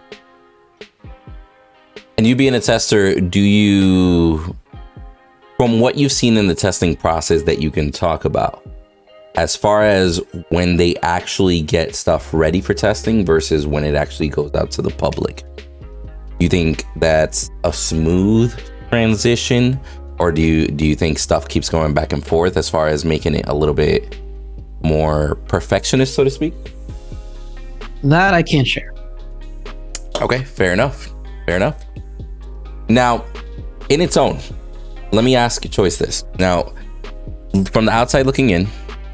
And you being a tester, do you, from what you've seen in the testing process that you can talk about, as far as when they actually get stuff ready for testing versus when it actually goes out to the public, do you think that's a smooth transition, or do you think stuff keeps going back and forth as far as making it a little bit more perfectionist, so to speak? That I can't share. Okay, fair enough. Now, in its own, let me ask you choice this. Now, from the outside looking in,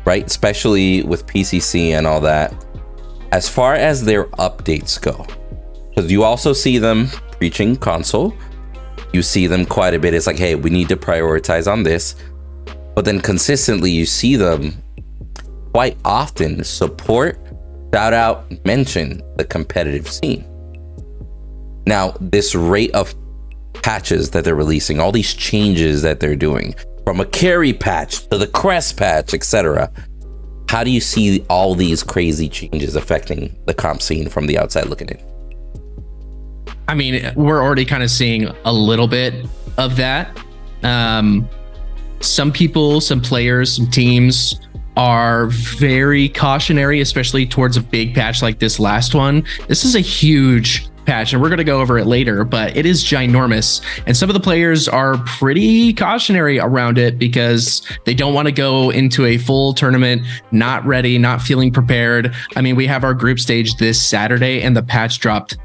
right, especially with PCC and all that, as far as their updates go, because you also see them preaching console, you see them quite a bit. It's like, hey, we need to prioritize on this, but then consistently you see them quite often support, shout out, mention the competitive scene. Now, this rate of patches that they're releasing, all these changes that they're doing, from a carry patch to the crest patch, etc. How do you see all these crazy changes affecting the comp scene from the outside looking in? I mean, we're already kind of seeing a little bit of that. Some people, some players, some teams are very cautionary, especially towards a big patch like this last one. This is a huge patch, and we're going to go over it later, but it is ginormous. And some of the players are pretty cautionary around it because they don't want to go into a full tournament not ready, not feeling prepared. I mean, we have our group stage this Saturday, and the patch dropped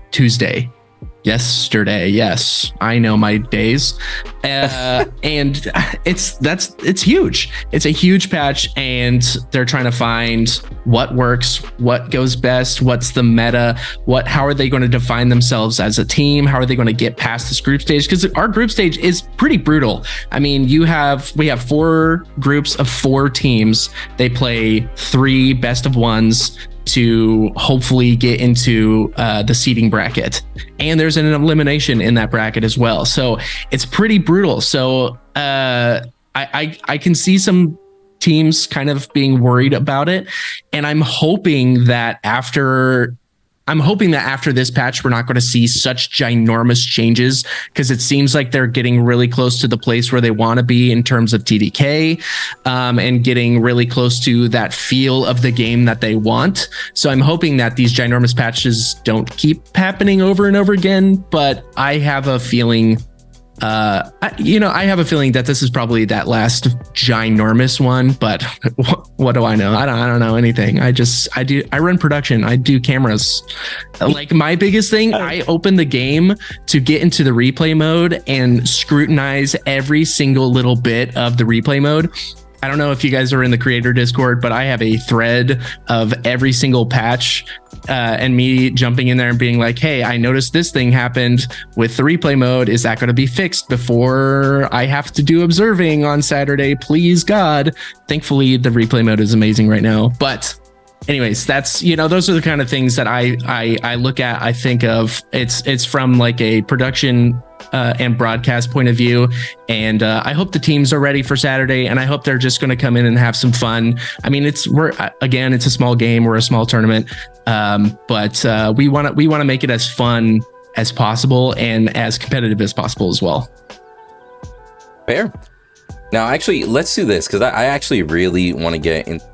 yesterday. Yes, I know my days. And it's huge. It's a huge patch, and they're trying to find what works, what goes best, what's the meta, how are they going to define themselves as a team? How are they going to get past this group stage? Because our group stage is pretty brutal. I mean, we have 4 groups of 4 teams. They play 3 best of ones to hopefully get into the seeding bracket, and there's an elimination in that bracket as well, so it's pretty brutal. So I can see some teams kind of being worried about it, and I'm hoping that after this patch we're not going to see such ginormous changes, because it seems like they're getting really close to the place where they want to be in terms of TDK, and getting really close to that feel of the game that they want. So I'm hoping that these ginormous patches don't keep happening over and over again, but I have a feeling I have a feeling that this is probably that last ginormous one, but what do I know? I don't know anything. I run production. I do cameras. Like my biggest thing, I open the game to get into the replay mode and scrutinize every single little bit of the replay mode. I don't know if you guys are in the creator Discord, but I have a thread of every single patch and me jumping in there and being like, hey, I noticed this thing happened with the replay mode. Is that going to be fixed before I have to do observing on Saturday? Please, God. Thankfully, the replay mode is amazing right now. But anyways, that's, those are the kind of things that I look at. I think of it's from like a production and broadcast point of view. And I hope the teams are ready for Saturday, and I hope they're just going to come in and have some fun. I mean, it's a small game. We're a small tournament. But we want to make it as fun as possible and as competitive as possible as well. Fair. Now, actually, let's do this, because I actually really want to get into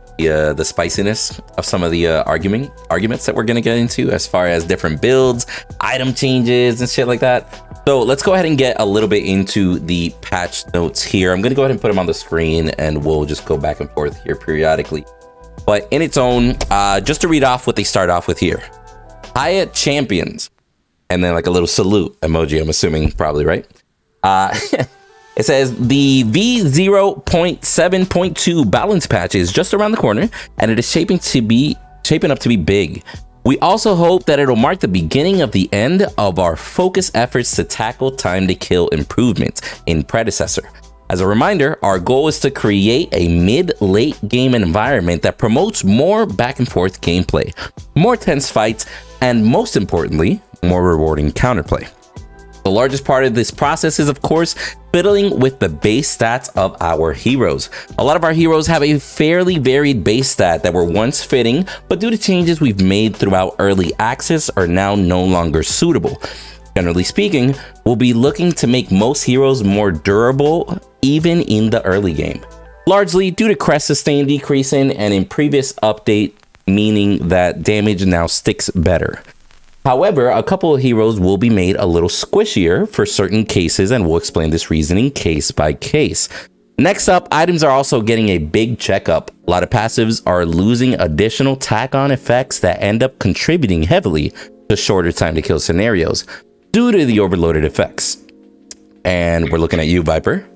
the spiciness of some of the arguments that we're going to get into as far as different builds, item changes, and shit like that. So let's go ahead and get a little bit into the patch notes here. I'm going to go ahead and put them on the screen, and we'll just go back and forth here periodically. But in its own, just to read off what they start off with here. Hyatt champions. And then like a little salute emoji, I'm assuming, probably, right? It says the V0.7.2 balance patch is just around the corner, and it is shaping up to be big. We also hope that it'll mark the beginning of the end of our focus efforts to tackle time to kill improvements in Predecessor. As a reminder, our goal is to create a mid-late game environment that promotes more back and forth gameplay, more tense fights, and most importantly, more rewarding counterplay. The largest part of this process is, of course, fiddling with the base stats of our heroes. A lot of our heroes have a fairly varied base stat that were once fitting, but due to changes we've made throughout early access are now no longer suitable. Generally speaking, we'll be looking to make most heroes more durable even in the early game, largely due to crest sustain decreasing and in previous update, meaning that damage now sticks better. However, a couple of heroes will be made a little squishier for certain cases, and we'll explain this reasoning case by case. Next up, items are also getting a big checkup. A lot of passives are losing additional tack-on effects that end up contributing heavily to shorter time to kill scenarios due to the overloaded effects. And we're looking at you, Viper.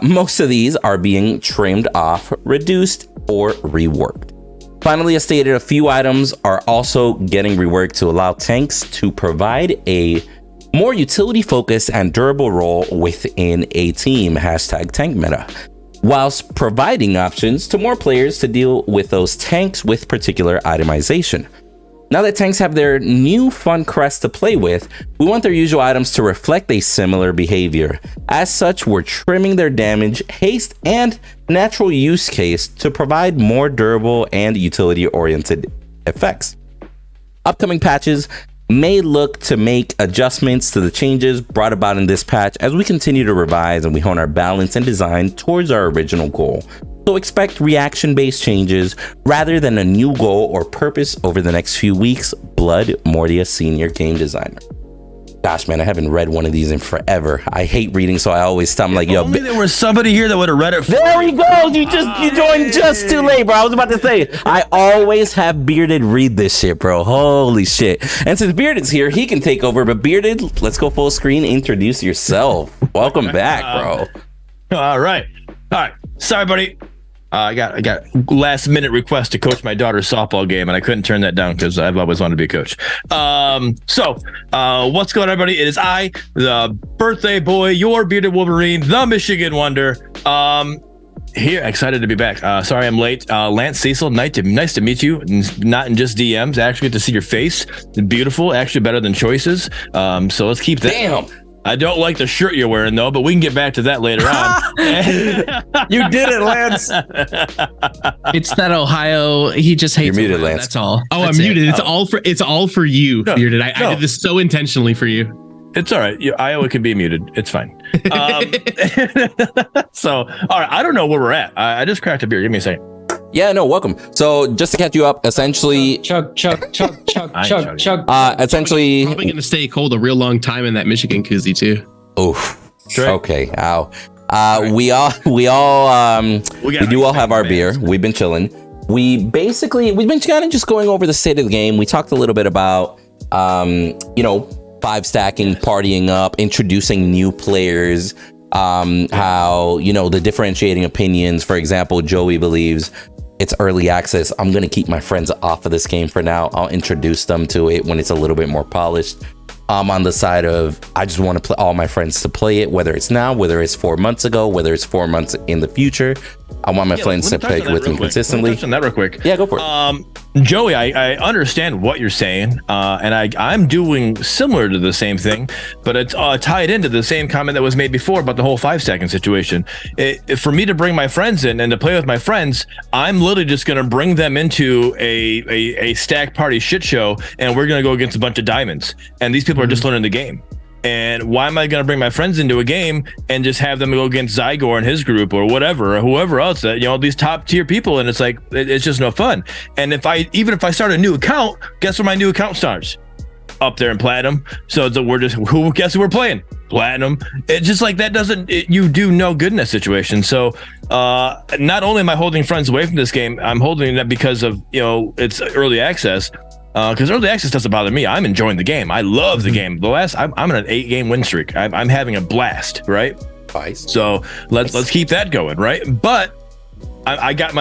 Most of these are being trimmed off, reduced, or reworked. Finally, as stated, a few items are also getting reworked to allow tanks to provide a more utility-focused and durable role within a team, #tankmeta, whilst providing options to more players to deal with those tanks with particular itemization. Now that tanks have their new fun crest to play with, we want their usual items to reflect a similar behavior. As such, we're trimming their damage, haste, and natural use case to provide more durable and utility-oriented effects. Upcoming patches may look to make adjustments to the changes brought about in this patch as we continue to revise and we hone our balance and design towards our original goal. So expect reaction-based changes rather than a new goal or purpose over the next few weeks. Blood Mordia, Senior Game Designer. Gosh, man, I haven't read one of these in forever. I hate reading, so I always stop. I'm like, yo, only there was somebody here that would have read it. There he goes. You joined just too late, bro. I was about to say, I always have Bearded read this shit, bro. Holy shit. And since Bearded's here, he can take over. But Bearded, let's go full screen. Introduce yourself. Welcome back, bro. All right. Sorry, buddy. I got last minute request to coach my daughter's softball game, and I couldn't turn that down because I've always wanted to be a coach. So what's going on, everybody? It is I, the birthday boy, your bearded Wolverine, the Michigan Wonder. Here, excited to be back. Sorry I'm late. Lance Cecil, nice to meet you. Not in just DMs. I actually get to see your face. Beautiful, actually better than choices. So let's keep that. Damn. I don't like the shirt you're wearing, though, but we can get back to that later on. You did it, Lance. It's that Ohio. He just hates. You're muted, Ohio, Lance. That's all. Oh, That's I'm muted. it. It's all for you, Bearded. I did this so intentionally for you. It's all right. Iowa can be muted. It's fine. So, all right. I don't know where we're at. I just cracked a beer. Give me a second. Yeah, no, welcome. So just to catch you up, essentially, Chug. essentially, Probably going to stay cold a real long time in that Michigan koozie too. oof. Trey? Okay. Ow. We do all have our beer. We've been chilling. We've been kind of just going over the state of the game. We talked a little bit about, five stacking, partying up, introducing new players, how, the differentiating opinions. For example, Joey believes it's early access. I'm going to keep my friends off of this game for now. I'll introduce them to it when it's a little bit more polished. I'm on the side of, I just want to play all my friends to play it, whether it's now, whether it's 4 months ago, whether it's 4 months in the future. I want my friends to play with me consistently. Touch on that real quick. Yeah, go for it. Joey, I understand what you're saying, and I'm doing similar to the same thing, but it's tied into the same comment that was made before about the whole 5-stacking situation. For me to bring my friends in and to play with my friends, I'm literally just going to bring them into a stack party shit show, and we're going to go against a bunch of diamonds. And these people are just learning the game. And why am I going to bring my friends into a game and just have them go against Zygor and his group or whatever, or whoever else that, these top tier people? And it's like, it's just no fun. And if I start a new account, guess where my new account starts? Up there in platinum. So guess who we're playing? Platinum. It's just like that you do no good in that situation. So not only am I holding friends away from this game, I'm holding that because of, it's early access. Because early access doesn't bother me. I'm enjoying the game. I love the game. I'm on an 8-game win streak. I'm having a blast, right? Nice. So let's keep that going, right? But I got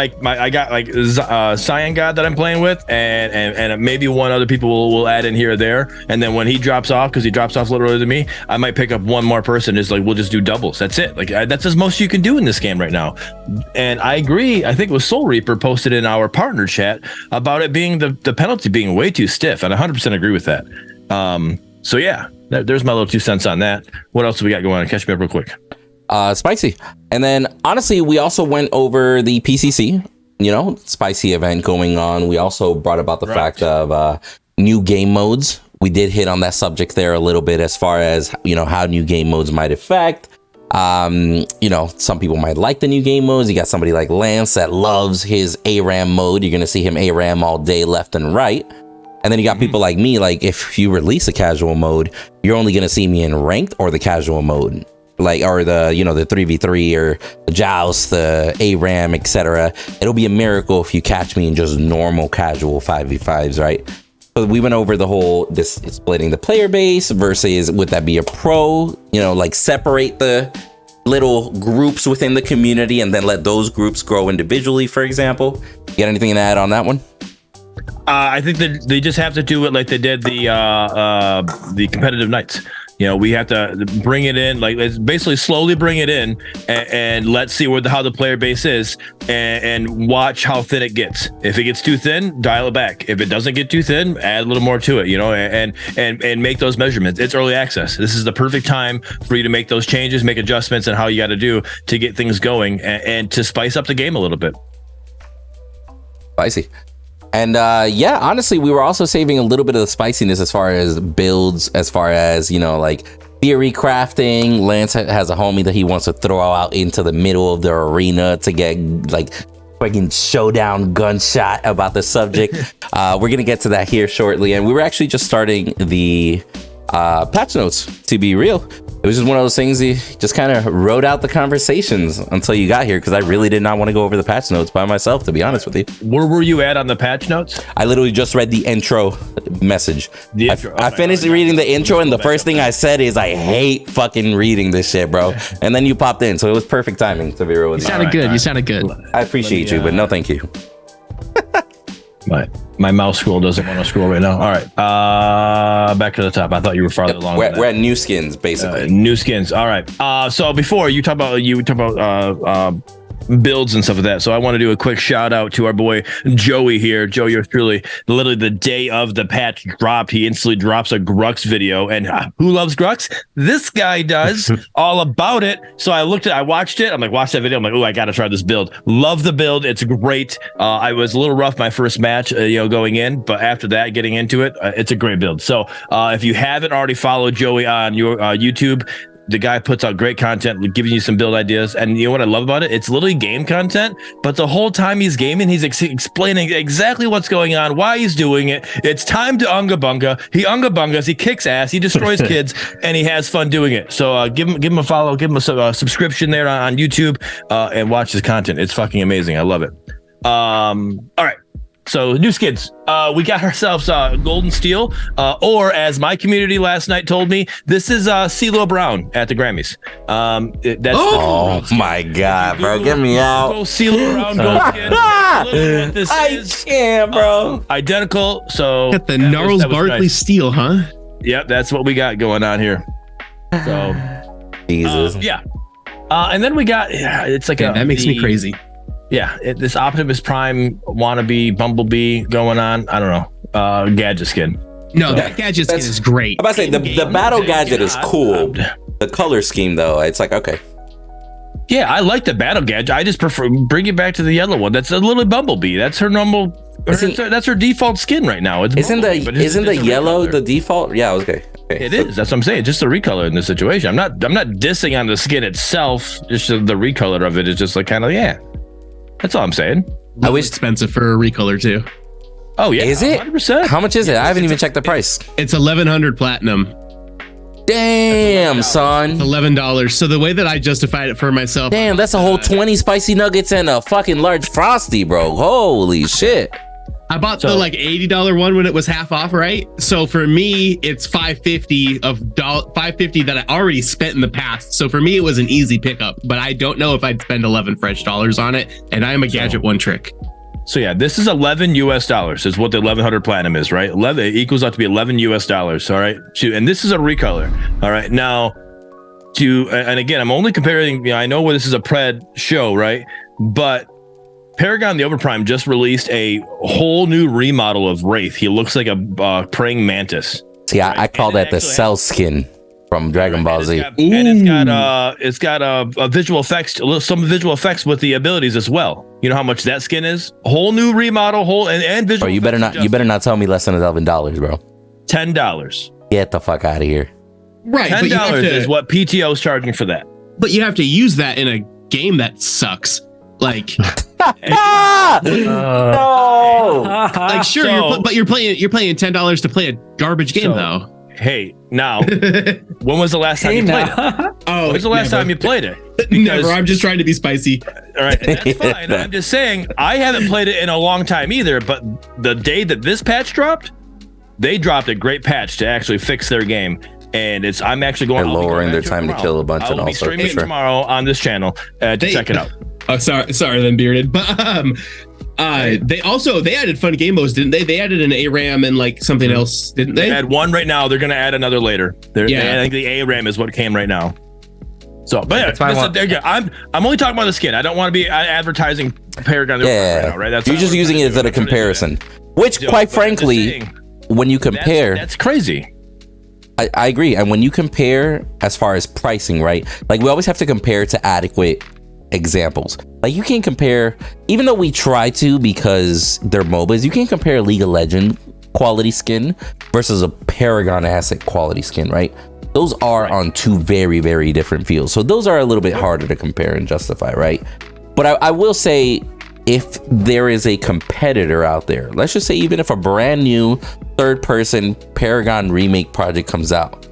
Cyan God that I'm playing with, and maybe one other people will add in here or there. And then when he drops off, because he drops off a little earlier than me, I might pick up one more person. We'll just do doubles. That's it. That's as most you can do in this game right now. And I agree. I think it was Soul Reaper posted in our partner chat about it being the penalty being way too stiff, and I 100% agree with that. So yeah, there's my little 2 cents on that. What else do we got going on? Catch me up real quick. Spicy. And then honestly, we also went over the PCC, spicy event going on. We also brought about the fact of new game modes. We did hit on that subject there a little bit as far as, how new game modes might affect. Some people might like the new game modes. You got somebody like Lance that loves his ARAM mode. You're going to see him ARAM all day left and right. And then you got people like me, like if you release a casual mode, you're only going to see me in ranked or the casual mode. Or the 3v3 or the joust, the ARAM, etc. It'll be a miracle if you catch me in just normal casual 5v5s, right? So we went over the whole splitting the player base versus would that be a pro? Separate the little groups within the community and then let those groups grow individually, for example. You got anything to add on that one? I think that they just have to do it like they did the competitive nights. We have to bring it in, let's basically slowly bring it in and let's see how the player base is and watch how thin it gets. If it gets too thin, dial it back. If it doesn't get too thin, add a little more to it, and make those measurements. It's early access. This is the perfect time for you to make those changes, make adjustments and how you got to do to get things going and to spice up the game a little bit. Spicy. And honestly, we were also saving a little bit of the spiciness as far as builds, as far as, theory crafting. Lance has a homie that he wants to throw out into the middle of the arena to get fucking showdown gunshot about the subject. We're going to get to that here shortly. And we were actually just starting the patch notes, to be real. It was just one of those things you just kind of wrote out the conversations until you got here, because I really did not want to go over the patch notes by myself, to be honest with you. Where were you at on the patch notes? I literally just read the intro message. I finished reading the intro, and the first thing I said is, I hate fucking reading this shit, bro. And then you popped in, so it was perfect timing, to be real with you. You sounded good. I appreciate you, but no thank you. My mouse scroll doesn't want to scroll right now. All right. Back to the top. I thought you were farther along. We're at new skins, basically. New skins. All right. So before you talk about builds and stuff like that. So I want to do a quick shout out to our boy Joey here. Joey, yours truly, literally the day of the patch dropped, he instantly drops a Grux video. And who loves Grux? This guy does. All about it. So I watched it. I'm like, watch that video. I'm like, oh, I got to try this build. Love the build. It's great. I was a little rough my first match, going in, but after that, getting into it, it's a great build. So if you haven't already followed Joey on your YouTube, The guy puts out great content, giving you some build ideas. And you know what I love about it? It's literally game content, but the whole time he's gaming, he's explaining exactly what's going on, why he's doing it. It's time to unga bunga. He unga bungas, he kicks ass, he destroys kids, and he has fun doing it. So give him a follow, give him a subscription there on YouTube, and watch his content. It's fucking amazing. I love it. All right. So new skins. We got ourselves Golden Steel, or as my community last night told me, this is CeeLo Brown at the Grammys. That's my God, bro, get me out. Go CeeLo Brown gold skin. This is can't, bro. Identical. So Got the Gnarls Barkley nice. Steel, huh? Yep, that's what we got going on here. So Jesus. yeah. And then we got it's like that makes me crazy. Yeah, this Optimus Prime wannabe Bumblebee going on. I don't know. Gadget skin. No, that gadget skin is great. I'm about to say the battle gadget is cool. The color scheme, though, it's like, okay. Yeah, I like the battle gadget. I just prefer bring it back to the yellow one. That's a little Bumblebee. That's her normal. That's her default skin right now. Isn't the yellow the default? Yeah, okay. It is. That's what I'm saying. Just the recolor in this situation. I'm not dissing on the skin itself. Just the recolor of it is just like kind of That's all I'm saying. I wish expensive for a recolor too. Oh yeah, is it? 100%. How much is it? I haven't even checked the price. It's 1,100 platinum. Damn, son. $11. So the way that I justified it for myself. Damn, that's a whole 20 spicy nuggets and a fucking large frosty, bro. Holy shit. I bought the like $80 one when it was half off, right? So for me, it's $550 that I already spent in the past. So for me, it was an easy pickup, but I don't know if I'd spend 11 fresh dollars on it. And I am a gadget one trick. So yeah, this is $11 US is what the 1100 platinum is, right? 11 it equals out to be $11 US. All right. And this is a recolor. All right. Now and again, I'm only comparing, I know this is a Pred show, right? But Paragon the Overprime just released a whole new remodel of Wraith. He looks like a praying mantis. See, I call that the cell skin from Dragon Ball Z. It's got a visual effects, some visual effects with the abilities as well. You know how much that skin is? Whole new remodel, and visual. Bro, you better not tell me less than $11, bro. $10. Get the fuck out of here. Right, $10 is what PTO is charging for that. But you have to use that in a game that sucks. Like, no. Like sure, you're playing $10 to play a garbage game though. Hey, now, when was the last time you played it? Oh, when was the last time you played it? Never. I'm just trying to be spicy. All right, and that's fine. I'm just saying I haven't played it in a long time either. But the day that this patch dropped, they dropped a great patch to actually fix their game. And I'm actually going. They're lowering their time to kill a bunch, and I'll be also streaming it tomorrow on this channel to check it out. Oh, sorry, then Bearded. But they added fun game modes, didn't they? They added an ARAM and like something else, didn't they? They had one right now. They're going to add another later. I think the ARAM is what came right now. So, but yeah, there you go. I'm only talking about the skin. I don't want to be advertising Paragon. Yeah, right now, right? That's you're just using it as a comparison. Which, quite frankly, when you compare, that's crazy. I agree. And when you compare as far as pricing, right? Like we always have to compare to adequate examples. Like you can't compare, even though we try to because they're MOBAs, you can't compare League of Legends quality skin versus a Paragon asset quality skin, right? Those are on two very, very different fields. So those are a little bit harder to compare and justify, right? But I will say, if there is a competitor out there, let's just say even if a brand new third-person Paragon remake project comes out,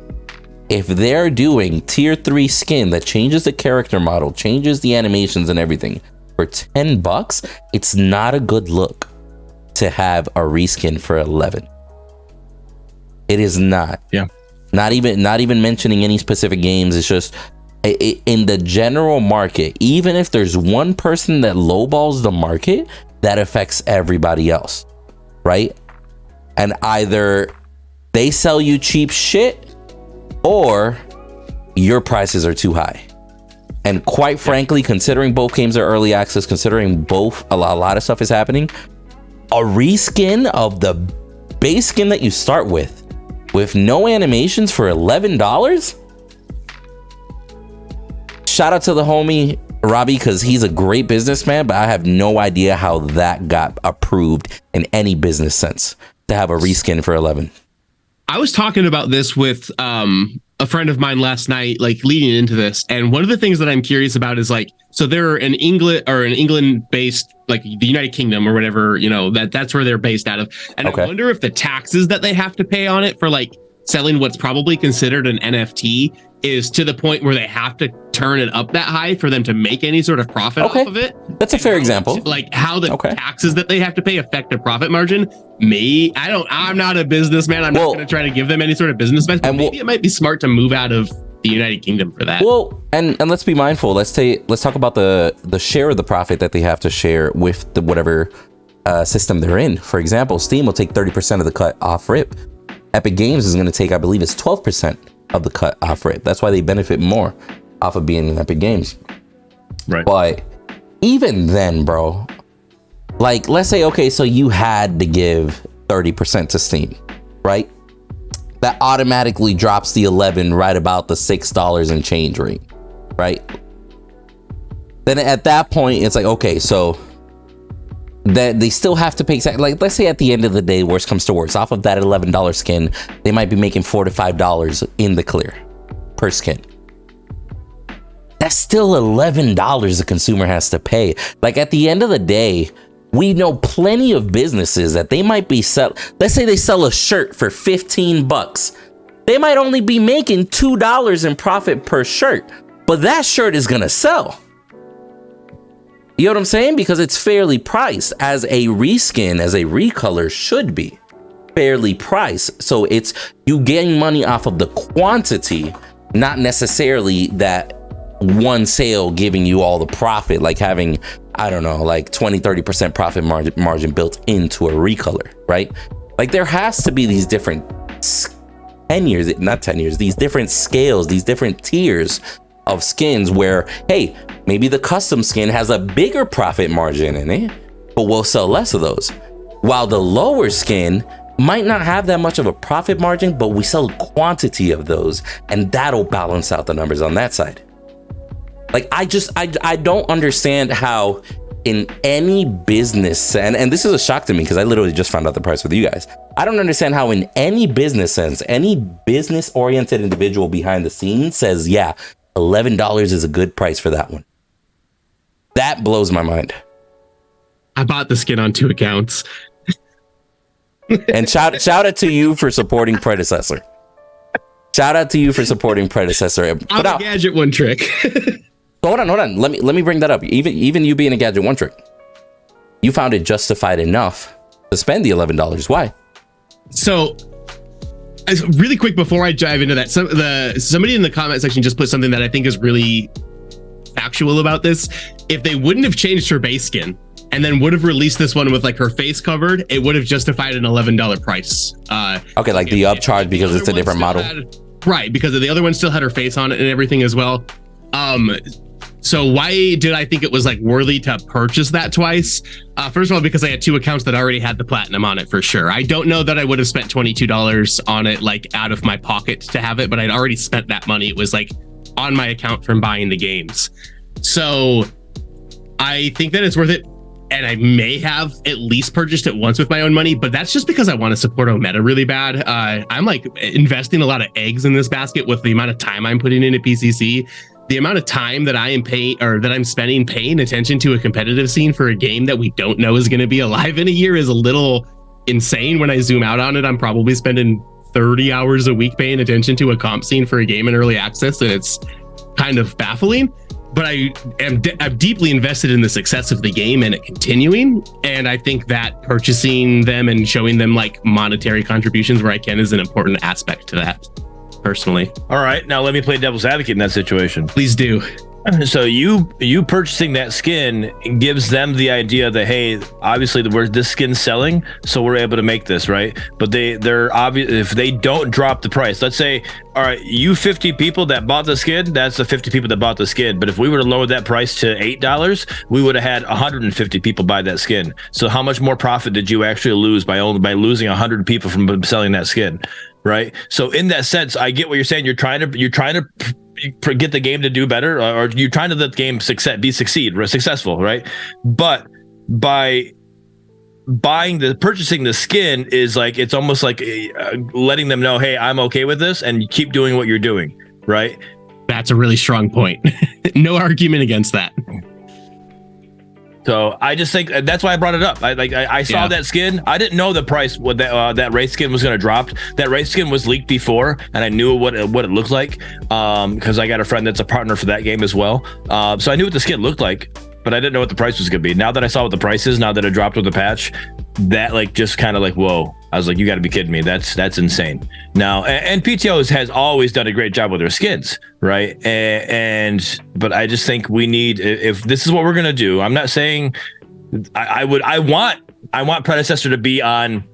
if they're doing tier 3 skin that changes the character model, changes the animations and everything for $10, it's not a good look to have a reskin for 11. It is not. Yeah. Not even mentioning any specific games. It's just in the general market, even if there's one person that lowballs the market, that affects everybody else, right? And either they sell you cheap shit or your prices are too high. And quite frankly, considering both games are early access, considering both a lot of stuff is happening, a reskin of the base skin that you start with no animations for $11? Shout out to the homie Robbie, because he's a great businessman, but I have no idea how that got approved in any business sense to have a reskin for 11. I was talking about this with a friend of mine last night, like leading into this. And one of the things that I'm curious about is like, so they're an England based, like the United Kingdom or whatever, that's where they're based out of. And I wonder if the taxes that they have to pay on it for like selling what's probably considered an NFT is to the point where they have to turn it up that high for them to make any sort of profit off of it. That's a fair example. Like how the taxes that they have to pay affect the profit margin. I'm not a businessman. I'm not going to try to give them any sort of business advice. But maybe it might be smart to move out of the United Kingdom for that. Well, and let's be mindful. Let's talk about the share of the profit that they have to share with the whatever system they're in. For example, Steam will take 30% of the cut off rip. Epic Games is going to take, I believe, it's 12% of the cut off rip. That's why they benefit more off of being in Epic Games. Right. But even then, bro, like, let's say, okay, so you had to give 30% to Steam, right? That automatically drops the 11 right about the $6 and change rate, right? Then at that point, it's like, okay, so that they still have to pay, like, let's say at the end of the day, worst comes to worst, off of that $11 skin, they might be making $4 to $5 in the clear per skin. That's still $11 the consumer has to pay. Like, at the end of the day, we know plenty of businesses that they might be let's say they sell a shirt for $15. They might only be making $2 in profit per shirt, but that shirt is gonna sell. You know what I'm saying? Because it's fairly priced, as a reskin, as a recolor should be fairly priced. So it's you getting money off of the quantity, not necessarily that one sale giving you all the profit, like having, I don't know, like 20-30% profit margin built into a recolor, right? Like, there has to be these different these different scales, these different tiers of skins where, hey, maybe the custom skin has a bigger profit margin in it, but we'll sell less of those, while the lower skin might not have that much of a profit margin, but we sell quantity of those, and that'll balance out the numbers on that side. Like, I don't understand how in any business, and this is a shock to me because I literally just found out the price with you guys. I don't understand how in any business sense, any business oriented individual behind the scenes says, yeah, $11 is a good price for that one. That blows my mind. I bought the skin on 2 accounts. And shout out to you for supporting Predecessor. Shout out to you for supporting Predecessor. I'm a gadget one trick. Hold on. Let me bring that up. Even you being a gadget one trick, you found it justified enough to spend the $11. Why? So, really quick before I dive into that, somebody in the comment section just put something that I think is really factual about this. If they wouldn't have changed her base skin and then would have released this one with like her face covered, it would have justified an $11 price. Okay, like the upcharge because it's a different model. Right, because the other one still had her face on it and everything as well. So why did I think it was like worthy to purchase that twice? First of all, because I had 2 accounts that already had the platinum on it for sure. I don't know that I would have spent $22 on it like out of my pocket to have it, but I'd already spent that money. It was like on my account from buying the games. So I think that it's worth it. And I may have at least purchased it once with my own money, but that's just because I want to support Ometa really bad. I'm like investing a lot of eggs in this basket with the amount of time I'm putting into PCC. The amount of time that I am spending paying attention to a competitive scene for a game that we don't know is going to be alive in a year is a little insane. When I zoom out on it, I'm probably spending 30 hours a week paying attention to a comp scene for a game in early access, and it's kind of baffling. But I'm deeply invested in the success of the game and it continuing. And I think that purchasing them and showing them like monetary contributions where I can is an important aspect to that, personally. All right, now let me play devil's advocate in that situation. Please do. So you purchasing that skin gives them the idea that, hey, obviously this skin's selling, so we're able to make this, right? But they're obvious if they don't drop the price. Let's say, all right, you 50 people that bought the skin, that's the 50 people that bought the skin. But if we were to lower that price to $8, we would have had 150 people buy that skin. So how much more profit did you actually lose by losing 100 people from selling that skin, right? So in that sense, I get what you're saying. You're trying to get the game to do better, or you're trying to let the game succeed, right? But by purchasing the skin is like, it's almost like letting them know, hey, I'm okay with this, and you keep doing what you're doing, right? That's a really strong point. No argument against that. So I just think that's why I brought it up. I saw that skin. I didn't know the price what that race skin was going to drop. That race skin was leaked before, and I knew what it looked like because I got a friend that's a partner for that game as well. So I knew what the skin looked like, but I didn't know what the price was going to be. Now that I saw what the price is, now that it dropped with the patch, that like just kind of like, whoa. I was like, you got to be kidding me. That's insane. Now, and PTO has always done a great job with their skins, right? But I just think we need, if this is what we're gonna do, I'm not saying I want Predecessor to be on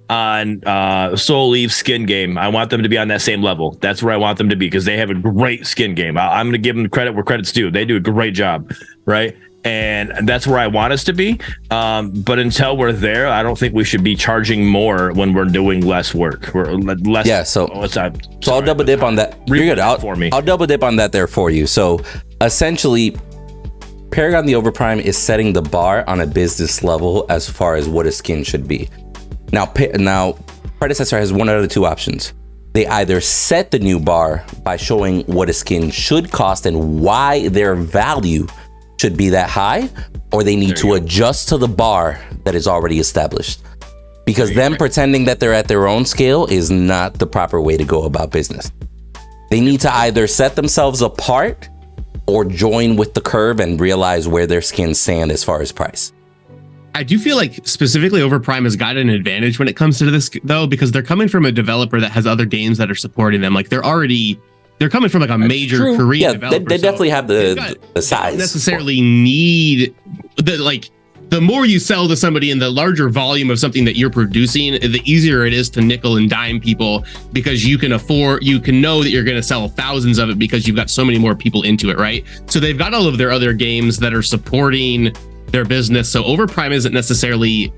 Soul Leaf skin game. I want them to be on that same level. That's where I want them to be because they have a great skin game. I'm gonna give them credit where credit's due. They do a great job, right? And that's where I want us to be. But until we're there, I don't think we should be charging more when we're doing less work. We're less. Yeah. So I'll double dip on that. You're good. I'll double dip on that there for you. So essentially, Paragon the Overprime is setting the bar on a business level as far as what a skin should be. Now Predecessor has one out of the two options. They either set the new bar by showing what a skin should cost and why their value should be that high, or they need to adjust to the bar that is already established. Because them pretending that they're at their own scale is not the proper way to go about business. They need to either set themselves apart or join with the curve and realize where their skins stand as far as price. I do feel like specifically Overprime has got an advantage when it comes to this, though, because they're coming from a developer that has other games that are supporting them. Like they're coming from like a major Korean developer. They definitely have the size. Don't necessarily need the more you sell to somebody in the larger volume of something that you're producing, the easier it is to nickel and dime people because you can know that you're going to sell thousands of it because you've got so many more people into it, right? So they've got all of their other games that are supporting their business. So Overprime isn't necessarily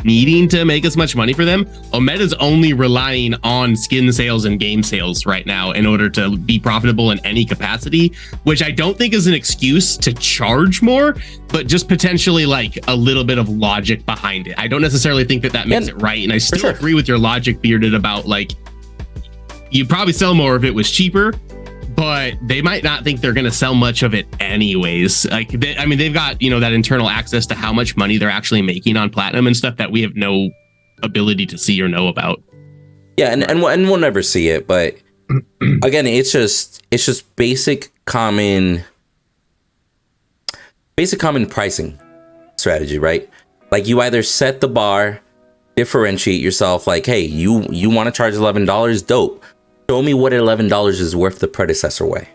needing to make as much money for them. Omeda's only relying on skin sales and game sales right now in order to be profitable in any capacity, which I don't think is an excuse to charge more, but just potentially like a little bit of logic behind it. I don't necessarily think that makes it right. And I still agree with your logic, Bearded, about like, you'd probably sell more if it was cheaper, but they might not think they're going to sell much of it anyways. Like, they've got, that internal access to how much money they're actually making on Platinum and stuff that we have no ability to see or know about. Yeah, and we'll never see it. But again, it's just basic common pricing strategy, right? Like you either set the bar, differentiate yourself. Like, hey, you want to charge $11? Dope. Show me what $11 is worth the Predecessor way.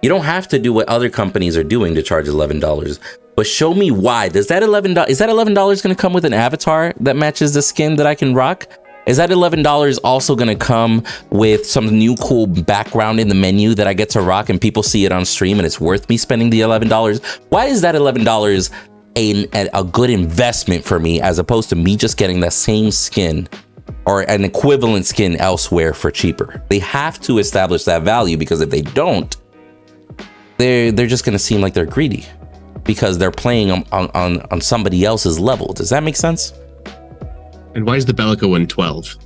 You don't have to do what other companies are doing to charge $11, but show me why. Is that $11 going to come with an avatar that matches the skin that I can rock? Is that $11 also going to come with some new cool background in the menu that I get to rock and people see it on stream and it's worth me spending the $11? Why is that $11 a good investment for me as opposed to me just getting that same skin or an equivalent skin elsewhere for cheaper? They have to establish that value, because if they don't, they're just going to seem like they're greedy because they're playing on somebody else's level. Does that make sense? And why is the Bellica one 12?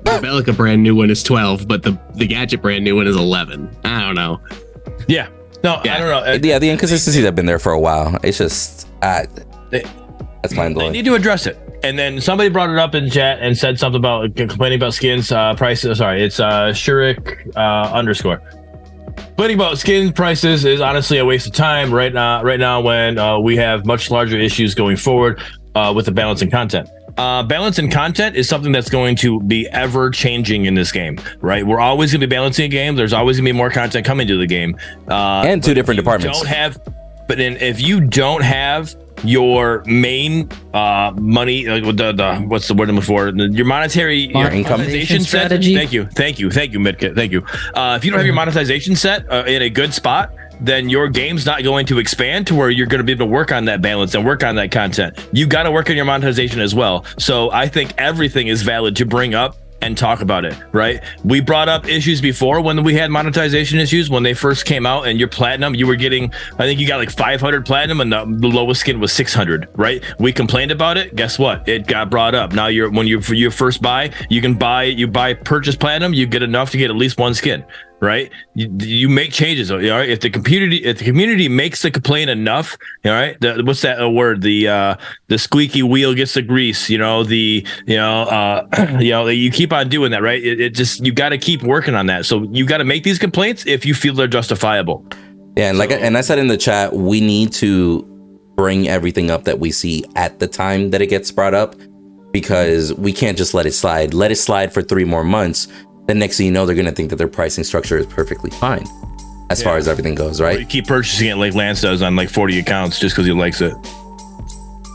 The Bellica brand new one is 12, but the Gadget brand new one is 11. I don't know. Yeah. No, yeah. I don't know. Yeah, the inconsistencies have been there for a while. It's just that's mind blowing. They need to address it. And then somebody brought it up in chat and said something about complaining about skins prices. Sorry, it's Shurik _ complaining about skin prices is honestly a waste of time right now when we have much larger issues going forward with the balance in content. Balance in content is something that's going to be ever changing in this game, right? We're always going to be balancing a game. There's always going to be more content coming to the game. And two different departments. If you don't have your main money, what's the word I'm looking for? Your monetization strategy. Thank you, Midkit. Thank you. If you don't have your monetization set in a good spot, then your game's not going to expand to where you're going to be able to work on that balance and work on that content. You got to work on your monetization as well. So I think everything is valid to bring up and talk about it, right? We brought up issues before when we had monetization issues when they first came out, and your platinum, you were getting, I think you got like 500 platinum and the lowest skin was 600, right? We complained about it. Guess what? It got brought up. Now for your first buy, you buy purchase platinum, you get enough to get at least one skin. Right, you make changes. All right, if the community makes the complaint enough, all right. What's that word? The squeaky wheel gets the grease. You keep on doing that, right? It just, you got to keep working on that. So you got to make these complaints if you feel they're justifiable. Yeah, and I said in the chat, we need to bring everything up that we see at the time that it gets brought up, because we can't just let it slide. Let it slide for 3 more months. Then next thing you know, they're going to think that their pricing structure is perfectly fine as far as everything goes, right? Or you keep purchasing it like Lance does on like 40 accounts just because he likes it.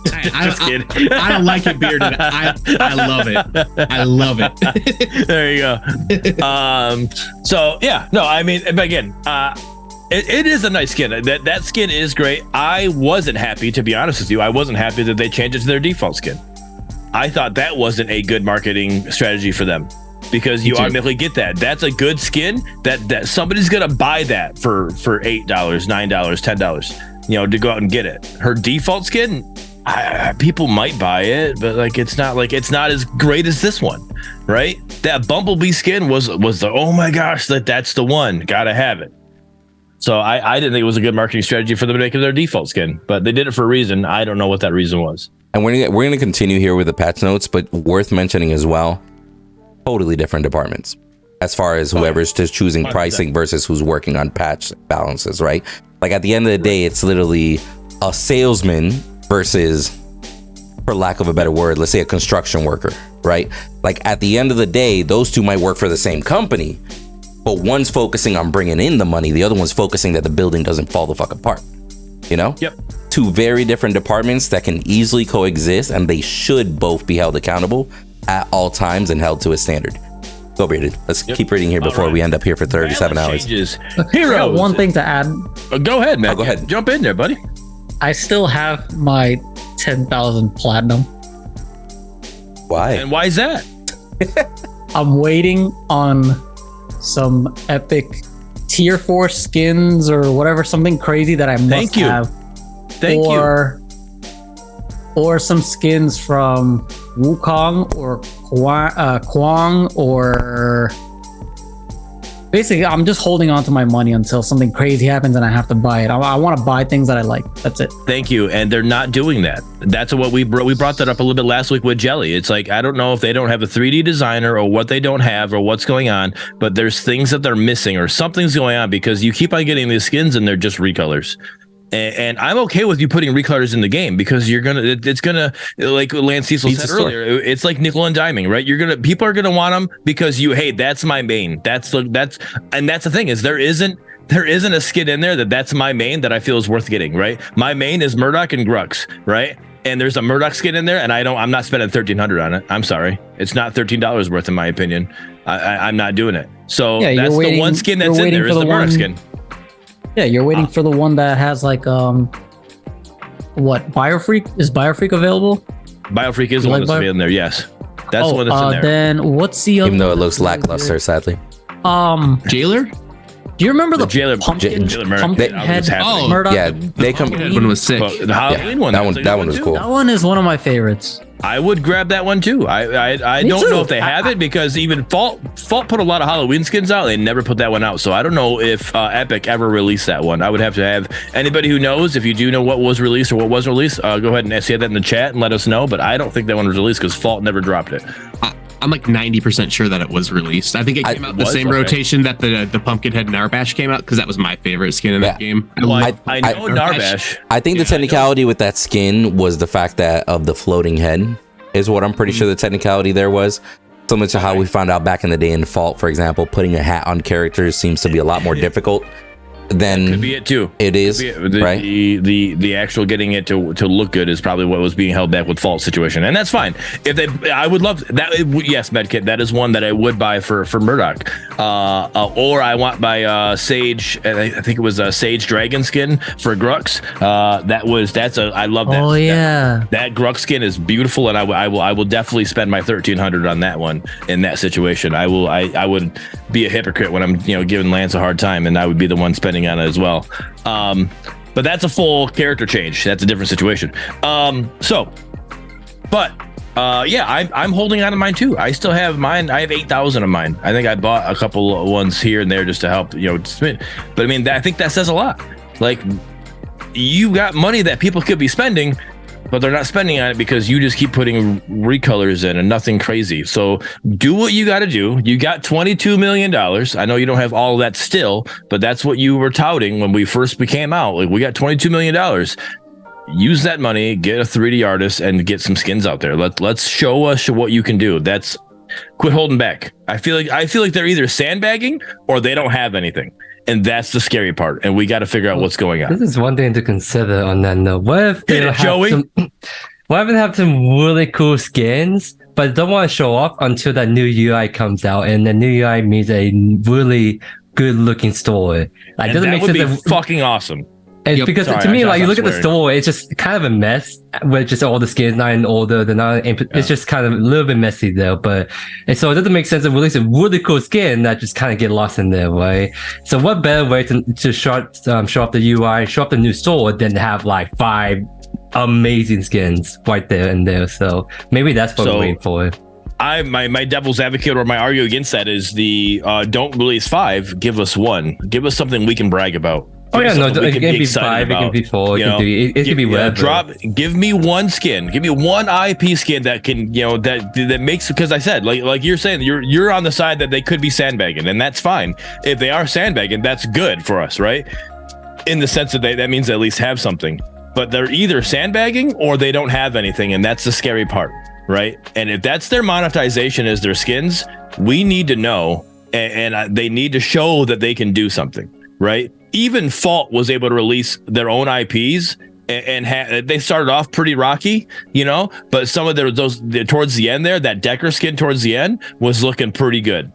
I don't like it, Bearded. I love it. I love it. There you go. So yeah, no, I mean, again, it is a nice skin. That skin is great. I wasn't happy, to be honest with you. I wasn't happy that they changed it to their default skin. I thought that wasn't a good marketing strategy for them, because you automatically get that. That's a good skin that somebody's gonna buy that for $8, $9, $10, to go out and get it. Her default skin, people might buy it, but it's not as great as this one, right? That Bumblebee skin was the, oh my gosh, that's the one, gotta have it. So I didn't think it was a good marketing strategy for them to make it their default skin, but they did it for a reason. I don't know what that reason was. And we're gonna continue here with the patch notes, but worth mentioning as well, totally different departments as far as whoever's just choosing pricing versus who's working on patch balances, right? Like at the end of the day, it's literally a salesman versus, for lack of a better word, let's say a construction worker, right? Like at the end of the day, those two might work for the same company, but one's focusing on bringing in the money, the other one's focusing that the building doesn't fall the fuck apart, Yep. 2 very different departments that can easily coexist, and they should both be held accountable at all times and held to a standard. Go, Bearded. Let's keep reading here before we end up here for 37 hours. Heroes. One thing to add. Go ahead, man. Go ahead. Jump in there, buddy. I still have my 10,000 platinum. Why? And why is that? I'm waiting on some epic tier 4 skins or whatever, something crazy that I must have. Thank you. Or some skins from Wukong or Kwang, or basically I'm just holding on to my money until something crazy happens and I have to buy it. I want to buy things that I like. That's it. Thank you. And they're not doing that. That's what we brought that up a little bit last week with Jelly. It's like, I don't know if they don't have a 3D designer or what they don't have or what's going on, but there's things that they're missing or something's going on, because you keep on getting these skins and they're just recolors. And I'm okay with you putting recolors in the game, because it's gonna, like Lance Cecil said earlier, it's like nickel and diming, right? People are gonna want them because hey, that's my main. That's the thing, is there isn't a skin in there that's my main that I feel is worth getting, right? My main is Murdoch and Grux, right? And there's a Murdoch skin in there, and I'm not spending $1,300 on it. I'm sorry, it's not $13 worth in my opinion. I'm not doing it. So that's the one skin that's in there, is the Murdoch skin. Yeah, you're waiting for the one that has what, Biofreak? Is Biofreak available? Biofreak is the one that's in there, yes. That's the one that's in there. Then what's the other? Even though it looks lackluster, sadly. Jailer? Do you remember the Jailer pumpkin head? Oh, Murdoch? Yeah, they come. One was sick. The Halloween one. That one was cool. That one is one of my favorites. I would grab that one too. I don't know if they have it, because even Fault put a lot of Halloween skins out. They never put that one out. So I don't know if Epic ever released that one. I would have to have anybody who knows, if you do know what was released or what wasn't released, go ahead and say that in the chat and let us know. But I don't think that one was released, because Fault never dropped it. I'm like 90% sure that it was released. I think it came out the same rotation that the Pumpkinhead Narbash came out, because that was my favorite skin in that game. I know Narbash. I think the technicality with that skin was the fact that of the floating head is what I'm pretty sure the technicality there was. Similar to how we found out back in the day in Fault, for example, putting a hat on characters seems to be a lot more difficult. then could be it too. It is right. The actual getting it to look good is probably what was being held back with fault situation, and that's fine. I would love that. Yes, Medkit. That is one that I would buy for Murdoch, or I want by Sage. I think it was a Sage Dragon skin for Grux. I love that. Oh yeah, that Grux skin is beautiful, and I will definitely spend my 1,300 on that one in that situation. I would be a hypocrite when I'm giving Lance a hard time, and I would be the one spending on it as well. But that's a full character change. That's a different situation. I'm holding on to mine too. I still have mine. I have 8,000 of mine. I think I bought a couple of ones here and there just to help, but I mean, I think that says a lot. Like, you got money that people could be spending, but they're not spending on it because you just keep putting recolors in and nothing crazy. So do what you got to do. You got $22 million. I know you don't have all of that still, but that's what you were touting when we first came out. Like, we got $22 million. Use that money, get a 3D artist, and get some skins out there. Let's show us what you can do. Quit holding back. I feel like they're either sandbagging or they don't have anything. And that's the scary part. And we got to figure out what's going on. This is one thing to consider on that note. What if they have some really cool skins, but don't want to show off until that new UI comes out, and the new UI means a really good looking store. Like, and that would be fucking awesome. And because to me, like, you look at the store, it's just kind of a mess with just all the skins not in order. It's just kind of a little bit messy there. And so it doesn't make sense to release a really cool skin that just kind of get lost in there, right? So what better way to show off the UI, show off the new store than to have like 5 amazing skins right there and there. So maybe that's what we're waiting for. My devil's advocate, or my argument against that, is don't release 5, give us 1. Give us something we can brag about. It can be 5, it can be 4, it can be whatever. Give me one skin, give me one IP skin that can, that makes, because I said, like you're saying, you're on the side that they could be sandbagging, and that's fine. If they are sandbagging, that's good for us, right? In the sense that that means they at least have something. But they're either sandbagging or they don't have anything, and that's the scary part, right? And if that's their monetization is their skins, we need to know, and they need to show that they can do something, right? Even Fault was able to release their own IPs, and they started off pretty rocky, but some of those towards the end there, that Decker skin towards the end was looking pretty good.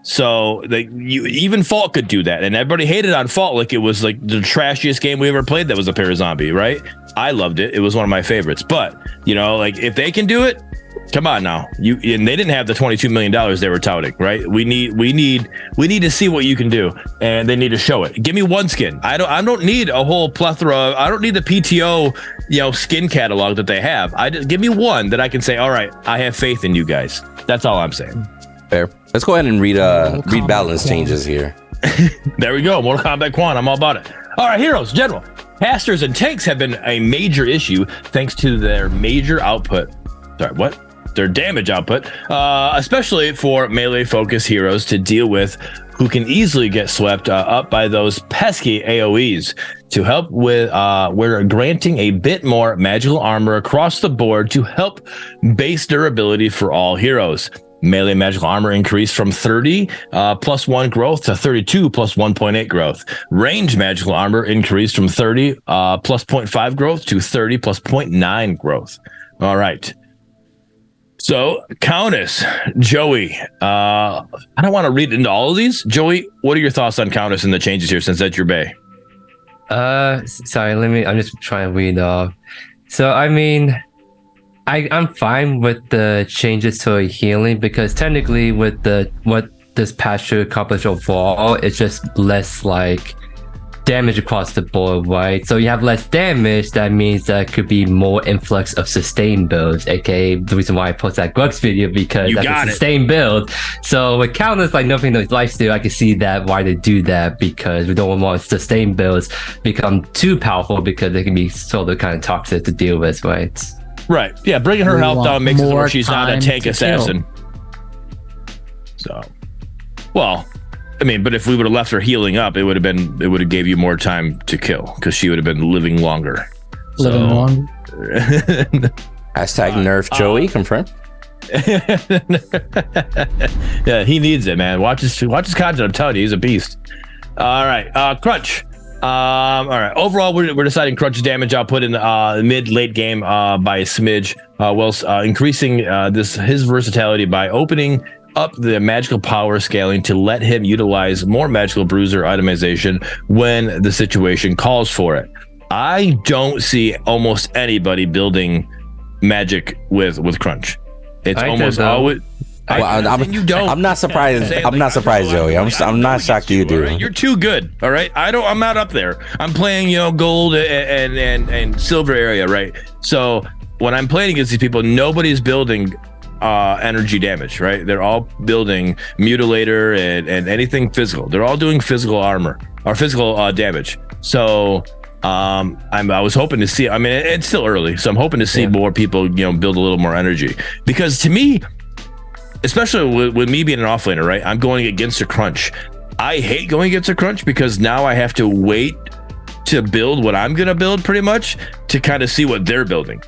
So even Fault could do that, and everybody hated on Fault like it was like the trashiest game we ever played that was a Parazombie, right? I loved it. It was one of my favorites. But like, if they can do it, come on now. And they didn't have the $22 million they were touting, right? We need to see what you can do, and they need to show it. Give me one skin. I don't need a whole plethora. I don't need the PTO, skin catalog that they have. Give me one that I can say, all right, I have faith in you guys. That's all I'm saying. Fair. Let's go ahead and read balance changes here. There we go. Mortal Kombat Quan. I'm all about it. All right, heroes, general. Casters and tanks have been a major issue thanks to their major output. Sorry, what? Their damage output, especially for melee focused heroes to deal with, who can easily get swept up by those pesky AoEs. To help with, we're granting a bit more magical armor across the board to help base durability for all heroes. Melee magical armor increased from 30 plus 1 growth to 32 plus 1.8 growth. Range magical armor increased from 30 plus 0.5 growth to 30 plus 0.9 growth. All right. So, Countess, Joey, I don't want to read into all of these. Joey, what are your thoughts on Countess and the changes here, since that's your bay? Sorry, I'm just trying to read off. So, I mean, I'm fine with the changes to healing, because technically with what this patch should accomplish overall, it's just less like damage across the board, right? So you have less damage, that means that could be more influx of sustained builds, aka the reason why I posted that Grux video, because that's a sustained build. So with counters like Nothing No Lifesteal, I can see that why they do that, because we don't want sustained builds become too powerful, because they can be sort of kind of toxic to deal with, right? Right. Yeah, bringing her health down makes it where she's not a tank assassin. So, well, I mean, but if we would have left her healing up, it would have gave you more time to kill, because she would have been living longer. Hashtag nerf Joey, confirm. Yeah, he needs it, man. Watch his content. I'm telling you, he's a beast. All right. Crunch. All right. Overall, we're deciding Crunch's damage output in the mid-late game by a smidge, whilst increasing his versatility by opening up the magical power scaling to let him utilize more magical bruiser itemization when the situation calls for it. I don't see almost anybody building magic with Crunch. It's almost always. I'm not surprised. I'm not surprised, Joey. I'm not shocked you do. Right? You're too good. All right. I'm not up there. I'm playing, gold and silver area, right? So when I'm playing against these people, nobody's building energy damage, right? They're all building mutilator and anything physical. They're all doing physical armor or physical damage. So I was hoping to see. I mean, it's still early, so I'm hoping to see more people, build a little more energy, because to me, especially with me being an offlaner, right? I'm going against a Crunch. I hate going against a Crunch because now I have to wait to build what I'm gonna build, pretty much, to kind of see what they're building.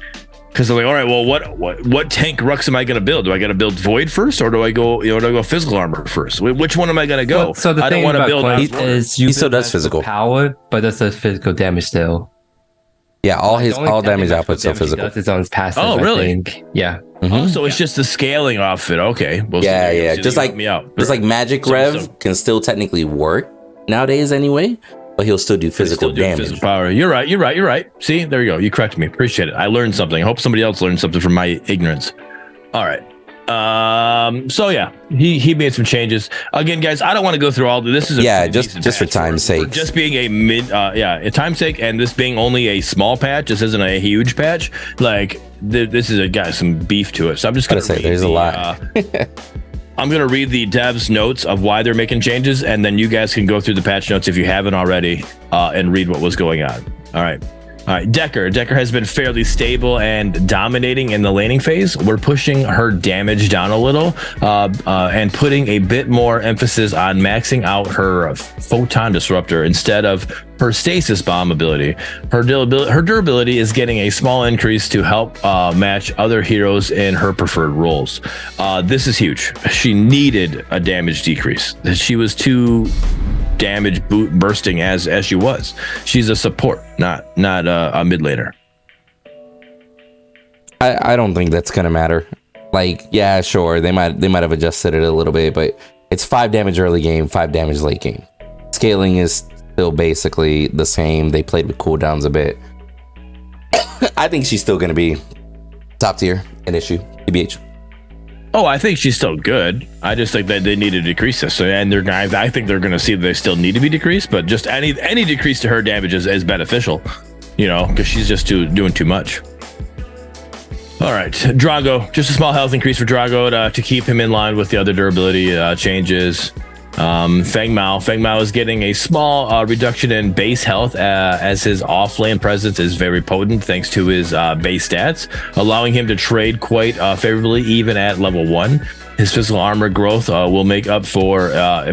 Because I'm like, all right, well, what tank rucks am I gonna build? Do I gotta build Void first, or do I go physical armor first? Which one am I gonna go? Well, so the I thing don't want to build. He still does physical power, but does the physical damage still. Yeah, all damage outputs are physical. It's on his passive. Oh, really? I think. Yeah. Mm-hmm. Oh, so it's just the scaling off it. Okay. Well, yeah. Just like Magic Rev can still technically work nowadays anyway, but he'll still do physical damage. Physical power. You're right. See, there you go. You corrected me. Appreciate it. I learned something. I hope somebody else learned something from my ignorance. All right. So yeah, he made some changes. Again, guys, I don't want to go through all this. Is just for time's sake. For just being a time's sake, and this being only a small patch. This isn't a huge patch. Like this is got some beef to it. So I'm just gonna say there's a lot. I'm gonna read the devs' notes of why they're making changes, and then you guys can go through the patch notes if you haven't already, and read what was going on. All right. Decker has been fairly stable and dominating in the laning phase. We're pushing her damage down a little and putting a bit more emphasis on maxing out her photon disruptor instead of her stasis bomb ability. Her durability is getting a small increase to help match other heroes in her preferred roles. This is huge. She needed a damage decrease. She was too damage bursting as she was. She's a support, not a mid laner. I don't think that's gonna matter. Like, yeah, sure, they might have adjusted it a little bit, but it's 5 damage early game, 5 damage late game. Scaling is still basically the same. They played with cooldowns a bit. I think she's still gonna be top tier in issue, TBH. Oh, I think she's still good. I just think that they need to decrease this, and I think they're going to see that they still need to be decreased. But just any decrease to her damage is beneficial, because she's just doing too much. All right, Drago, just a small health increase for Drago to keep him in line with the other durability changes. Feng Mao is getting a small reduction in base health as his off-lane presence is very potent thanks to his base stats, allowing him to trade quite favorably even at level 1. His physical armor growth will make up for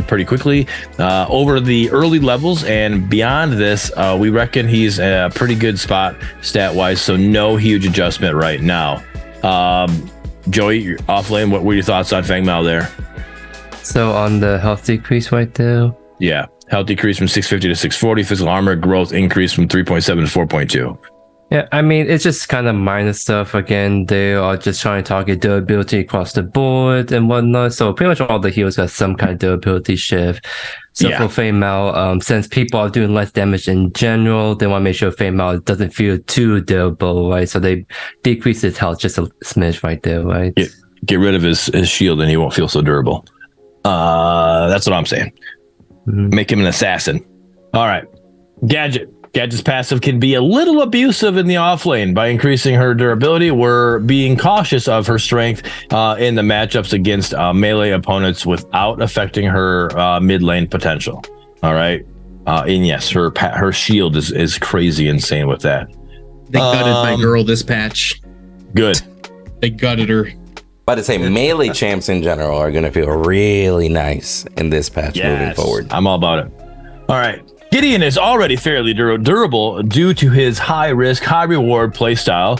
pretty quickly over the early levels, and beyond this, we reckon he's a pretty good spot stat-wise, so no huge adjustment right now. Joey, off-lane, what were your thoughts on Feng Mao there? So on the health decrease right there? Yeah, health decrease from 650 to 640. Physical armor growth increase from 3.7 to 4.2. Yeah, I mean, it's just kind of minor stuff. Again, they are just trying to target durability across the board and whatnot. So pretty much all the heroes got some kind of durability shift. So for Feng Mao, since people are doing less damage in general, they want to make sure Feng Mao doesn't feel too durable, right? So they decrease his health just a smidge right there, right? Get rid of his shield and he won't feel so durable. That's what I'm saying. Mm-hmm. Make him an assassin. All right. Gadget's passive can be a little abusive in the off lane by increasing her durability. We're being cautious of her strength in the matchups against melee opponents without affecting her mid lane potential. All right. And yes, her shield is crazy insane with that. They gutted my girl this patch. Good. They gutted her. But to say melee champs in general are going to feel really nice in this patch moving forward. I'm all about it. All right. Gideon is already fairly durable due to his high risk, high reward playstyle,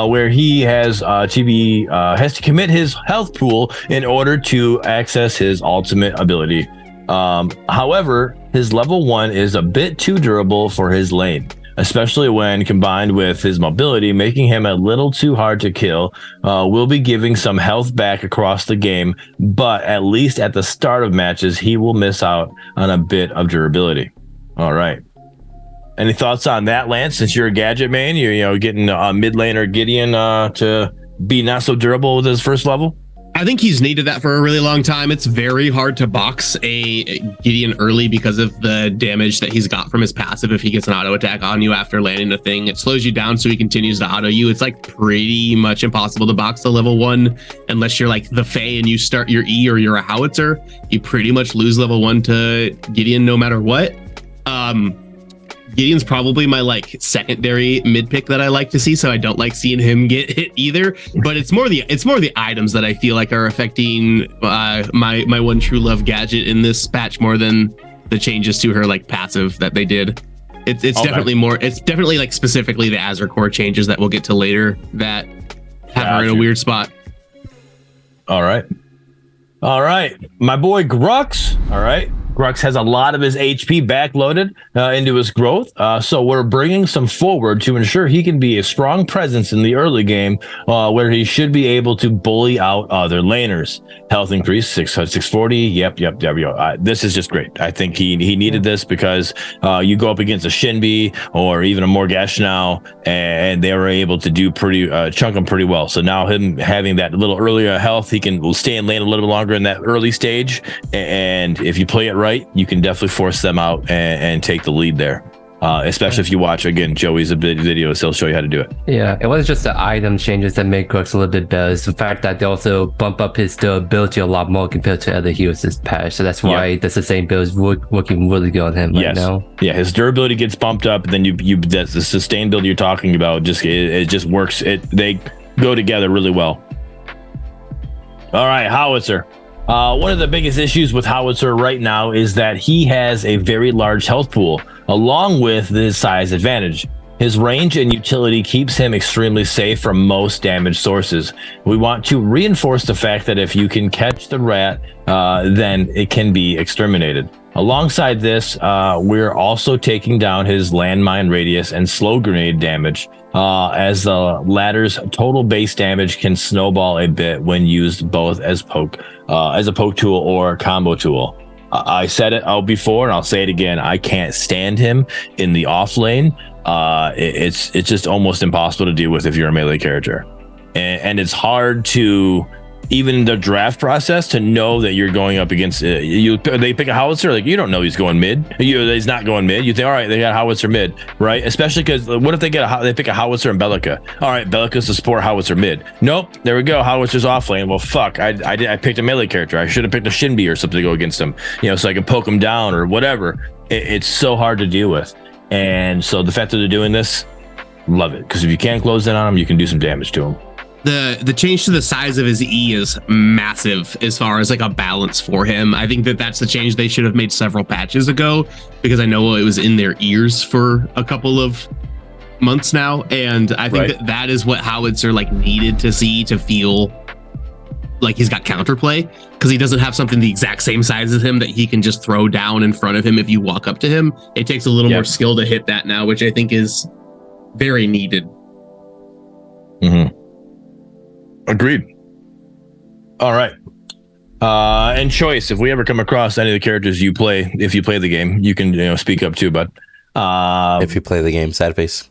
where he has to commit his health pool in order to access his ultimate ability. However, his level 1 is a bit too durable for his lane, especially when combined with his mobility, making him a little too hard to kill. Will be giving some health back across the game, but at least at the start of matches, he will miss out on a bit of durability. All right. Any thoughts on that, Lance? Since you're a gadget main, you're getting mid laner Gideon to be not so durable with his first level. I think he's needed that for a really long time. It's very hard to box a Gideon early because of the damage that he's got from his passive. If he gets an auto attack on you after landing a thing, it slows you down so he continues to auto you. It's like pretty much impossible to box the level 1 unless you're like the Fae and you start your E or you're a howitzer. You pretty much lose level 1 to Gideon no matter what. Gideon's probably my like secondary mid pick that I like to see, so I don't like seeing him get hit either. But it's more the items that I feel like are affecting my one true love gadget in this patch more than the changes to her like passive that they did. It's okay. Definitely like specifically the Azure core changes that we'll get to later that have her in a weird spot. All right, my boy Grux. All right. Grux has a lot of his HP backloaded into his growth, so we're bringing some forward to ensure he can be a strong presence in the early game where he should be able to bully out other laners. Health increase 640. Yep. This is just great. I think he needed this because you go up against a Shinbi or even a Morgash now, and they were able to do chunk him pretty well. So now him having that little earlier health, he will stay in lane a little bit longer in that early stage, and if you play it right, you can definitely force them out and take the lead there. Especially if you watch, again, Joey's videos, he'll show you how to do it. Yeah, it wasn't just the item changes that make Grux a little bit better. It's the fact that they also bump up his durability a lot more compared to other heroes this patch. So that's why the sustained build is working really good on him right now. Yeah, his durability gets bumped up, and then that's the sustained build you're talking about. It just works. They go together really well. All right, Howitzer. One of the biggest issues with Howitzer right now is that he has a very large health pool, along with his size advantage. His range and utility keeps him extremely safe from most damage sources. We want to reinforce the fact that if you can catch the rat, then it can be exterminated. Alongside this, we're also taking down his landmine radius and slow grenade damage, as the latter's total base damage can snowball a bit when used both as a poke tool or combo tool. I said it out before, and I'll say it again. I can't stand him in the off lane. It's just almost impossible to deal with if you're a melee character, and it's hard to, even in the draft process, to know that you're going up against they pick a howitzer, like you don't know he's going mid. He's not going mid. You think, all right, they got howitzer mid, right? Especially because what if they pick a howitzer and Bellica? All right, Bellica's the support howitzer mid. Nope, there we go. Howitzer's off lane. Well, fuck, I picked a melee character. I should have picked a Shinbi or something to go against him, so I can poke him down or whatever. It's so hard to deal with, and so the fact that they're doing this, love it, because if you can't close in on him, you can do some damage to him. The change to the size of his E is massive as far as like a balance for him. I think that's the change they should have made several patches ago, because I know it was in their ears for a couple of months now, and I think that is what Howitzer like needed to see to feel like he's got counterplay, because he doesn't have something the exact same size as him that he can just throw down in front of him if you walk up to him. It takes a little more skill to hit that now, which I think is very needed. Mm-hmm. Agreed. All right. And Choice, if we ever come across any of the characters you play, if you play the game, you can speak up too, bud. If you play the game, sad face.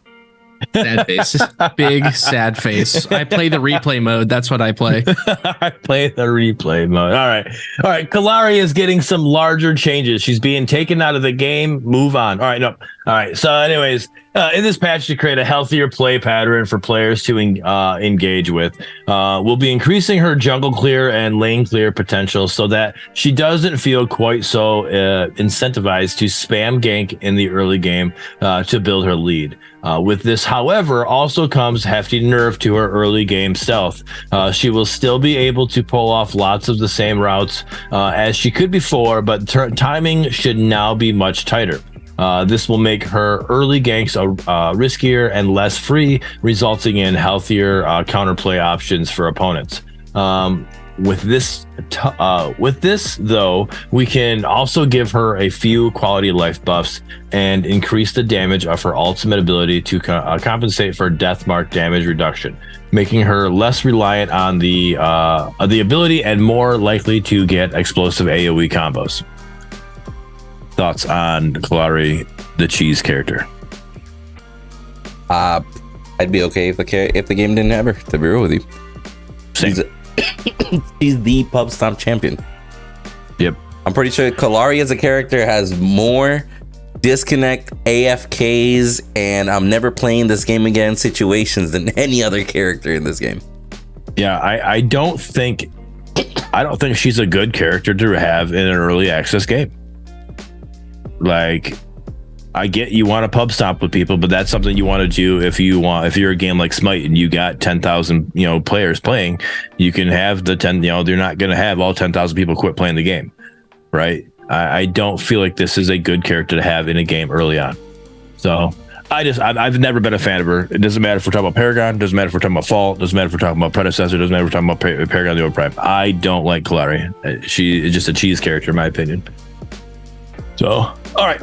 Sad face. Big sad face. I play the replay mode. That's what I play. I play the replay mode. All right. Kalari is getting some larger changes. She's being taken out of the game. Move on. All right. So anyways, in this patch to create a healthier play pattern for players to engage with, we'll be increasing her jungle clear and lane clear potential so that she doesn't feel quite so incentivized to spam gank in the early game to build her lead. With this, however, also comes hefty nerf to her early game stealth. She will still be able to pull off lots of the same routes as she could before, but timing should now be much tighter. This will make her early ganks riskier and less free, resulting in healthier counterplay options for opponents. with this though, we can also give her a few quality of life buffs and increase the damage of her ultimate ability to compensate for death mark damage reduction, making her less reliant on the ability and more likely to get explosive AoE combos. Thoughts on Kalari, the cheese character? I'd be okay if the game didn't have her, to be real with you. Same. She's the pub stomp champion. Yep. I'm pretty sure Kalari as a character has more disconnect AFKs and I'm never playing this game again situations than any other character in this game. Yeah, I don't think she's a good character to have in an early access game. Like, I get you want to pub stomp with people, but that's something you want to do if you're a game like Smite and you got 10,000 players playing. You can have the 10. They're not going to have all 10,000 people quit playing the game, right? I don't feel like this is a good character to have in a game early on. So I've never been a fan of her. It doesn't matter if we're talking about Paragon, doesn't matter if we're talking about Fault, doesn't matter if we're talking about Predecessor, doesn't matter if we're talking about Paragon the Overprime. I don't like Kalari. She is just a cheese character in my opinion. So, all right.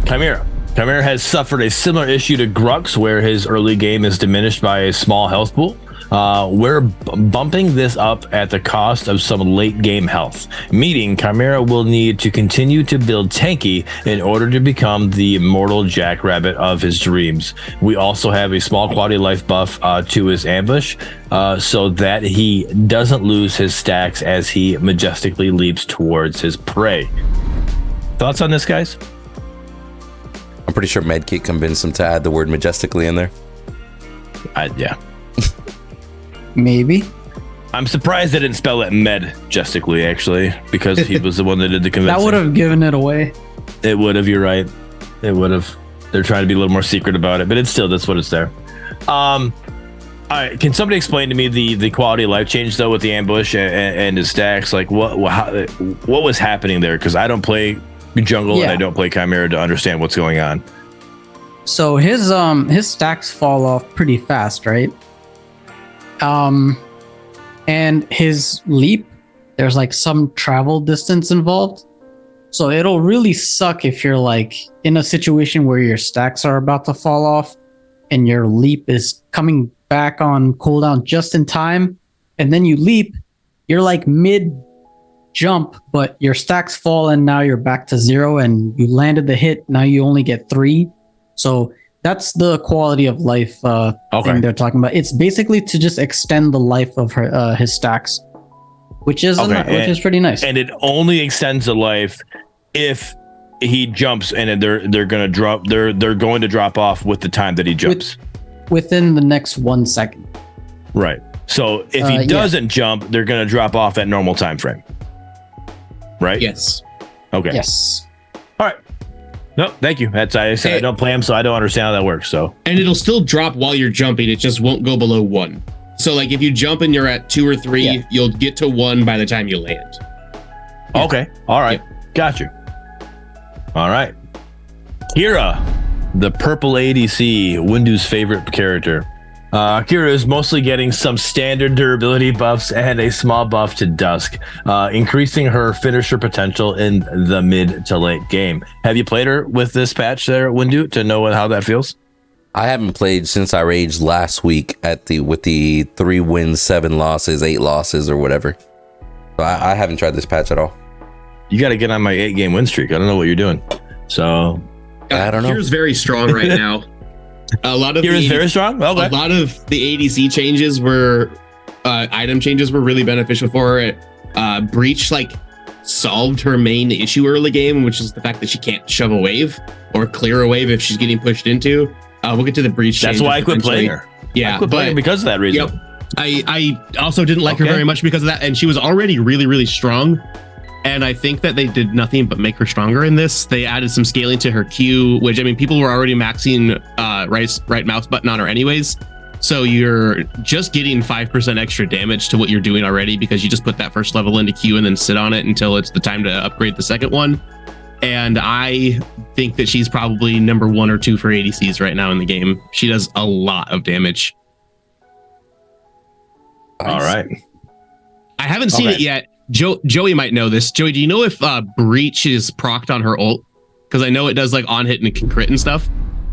Chimera has suffered a similar issue to Grux, where his early game is diminished by a small health pool. We're bumping this up at the cost of some late game health, meaning Chimera will need to continue to build tanky in order to become the immortal jackrabbit of his dreams. We also have a small quality of life buff to his ambush, so that he doesn't lose his stacks as he majestically leaps towards his prey. Thoughts on this, guys? I'm pretty sure Medkit convinced him to add the word majestically in there. Yeah. Maybe. I'm surprised they didn't spell it majestically, actually, because he was the one that did the convincing. That would have given it away. It would have, you're right. It would have. They're trying to be a little more secret about it, but it's still, that's what it's there. All right, can somebody explain to me the quality of life change, though, with the ambush and his stacks? Like, what was happening there? Because I don't play jungle and I don't play Chimera to understand what's going on. So his stacks fall off pretty fast, right? And his leap, there's like some travel distance involved. So it'll really suck if you're like in a situation where your stacks are about to fall off and your leap is coming back on cooldown just in time. And then you leap, you're like mid jump, but your stacks fall and now you're back to 0 and you landed the hit. Now you only get 3. So that's the quality of life thing they're talking about. It's basically to just extend the life of his stacks, which is pretty nice. And it only extends the life if he jumps, and they're going to drop. They're going to drop off with the time that he jumps. Within the next 1 second. Right. So if he doesn't jump, they're going to drop off at normal time frame. Right. Yes. Okay. Yes. All right. No, thank you. That's I said I don't play them, so I don't understand how that works. So, and it'll still drop while you're jumping. It just won't go below 1. So, like if you jump and you're at 2 or 3, you'll get to 1 by the time you land. Okay. All right. Got you. All right. Kira, the purple ADC, Windu's favorite character. Kira is mostly getting some standard durability buffs and a small buff to Dusk, increasing her finisher potential in the mid to late game. Have you played her with this patch there, Windu, to know how that feels? I haven't played since I raged last week with the 3 wins, 7 losses, 8 losses, or whatever. So I haven't tried this patch at all. You got to get on my 8-game win streak. I don't know what you're doing. So I don't know. Kira's very strong right now. A lot of very strong. Okay. A lot of the ADC changes were item changes were really beneficial for her. Breach solved her main issue early game, which is the fact that she can't shove a wave or clear a wave if she's getting pushed into. We'll get to the breach. That's why I quit playing her. Yeah, I quit playing her because of that reason. Yep. I also didn't like her very much because of that, and she was already really, really strong. And I think that they did nothing but make her stronger in this. They added some scaling to her Q, which, I mean, people were already maxing right mouse button on her anyways. So you're just getting 5% extra damage to what you're doing already because you just put that first level into Q and then sit on it until it's the time to upgrade the second one. And I think that she's probably number 1 or 2 for ADCs right now in the game. She does a lot of damage. All right. I haven't seen it yet. Joey might know this. Joey, do you know if Breach is procced on her ult? Because I know it does like on hit and can crit and stuff.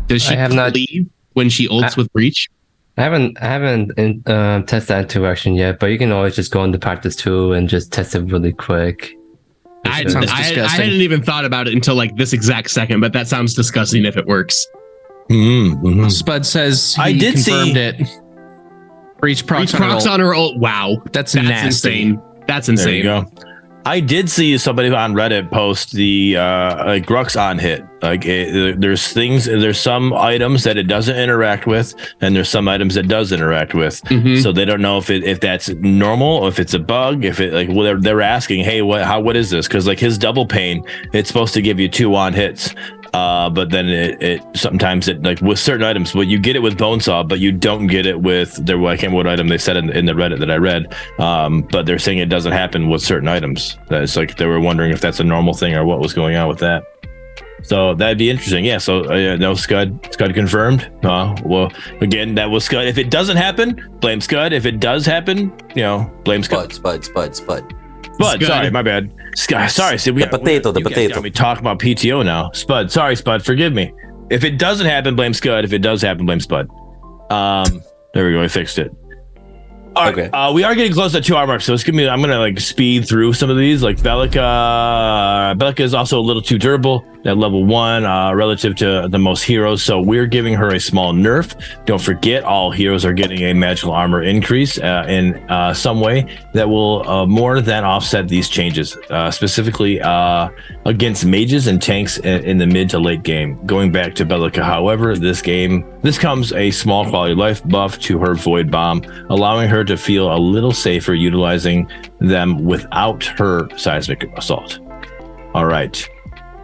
Does she leave when she ults with Breach? I haven't tested that interaction yet, but you can always just go into practice 2 and just test it really quick. I hadn't even thought about it until like this exact second, but that sounds disgusting if it works. Mm-hmm. Spud says he confirmed it. Breach procs on her ult. Wow, that's nasty. Insane. That's insane. There you go. I did see somebody on Reddit post the like Grux on hit. Like there's some items that it doesn't interact with, and there's some items that does interact with. Mm-hmm. So they don't know if that's normal or if it's a bug. If it like they're asking, hey, what is this? Because like his double pane, it's supposed to give you 2 on hits. But then it sometimes it like with certain items, but you get it with Bonesaw, but you don't get it with I can't remember what item they said in the Reddit that I read. But they're saying it doesn't happen with certain items. It's like they were wondering if that's a normal thing or what was going on with that. So that'd be interesting. Yeah. So no Scud confirmed. Well, again, that was Scud. If it doesn't happen, blame Scud. If it does happen, blame Scud. Spud. Spud, sorry, my bad. Sorry, see, the potato. Got me talking about PTO now. Spud, sorry, Spud, forgive me. If it doesn't happen, blame Scud. If it does happen, blame Spud. There we go. I fixed it. All right. Okay. We are getting close to 2 hour mark, so I'm gonna like speed through some of these. Like Bellica is also a little too durable at level 1 relative to the most heroes, so we're giving her a small nerf. Don't forget, all heroes are getting a magical armor increase in some way that will more than offset these changes, specifically against mages and tanks in the mid to late game. Going back to Bellica, however, this comes a small quality of life buff to her Void Bomb, allowing her to feel a little safer utilizing them without her Seismic Assault. All right.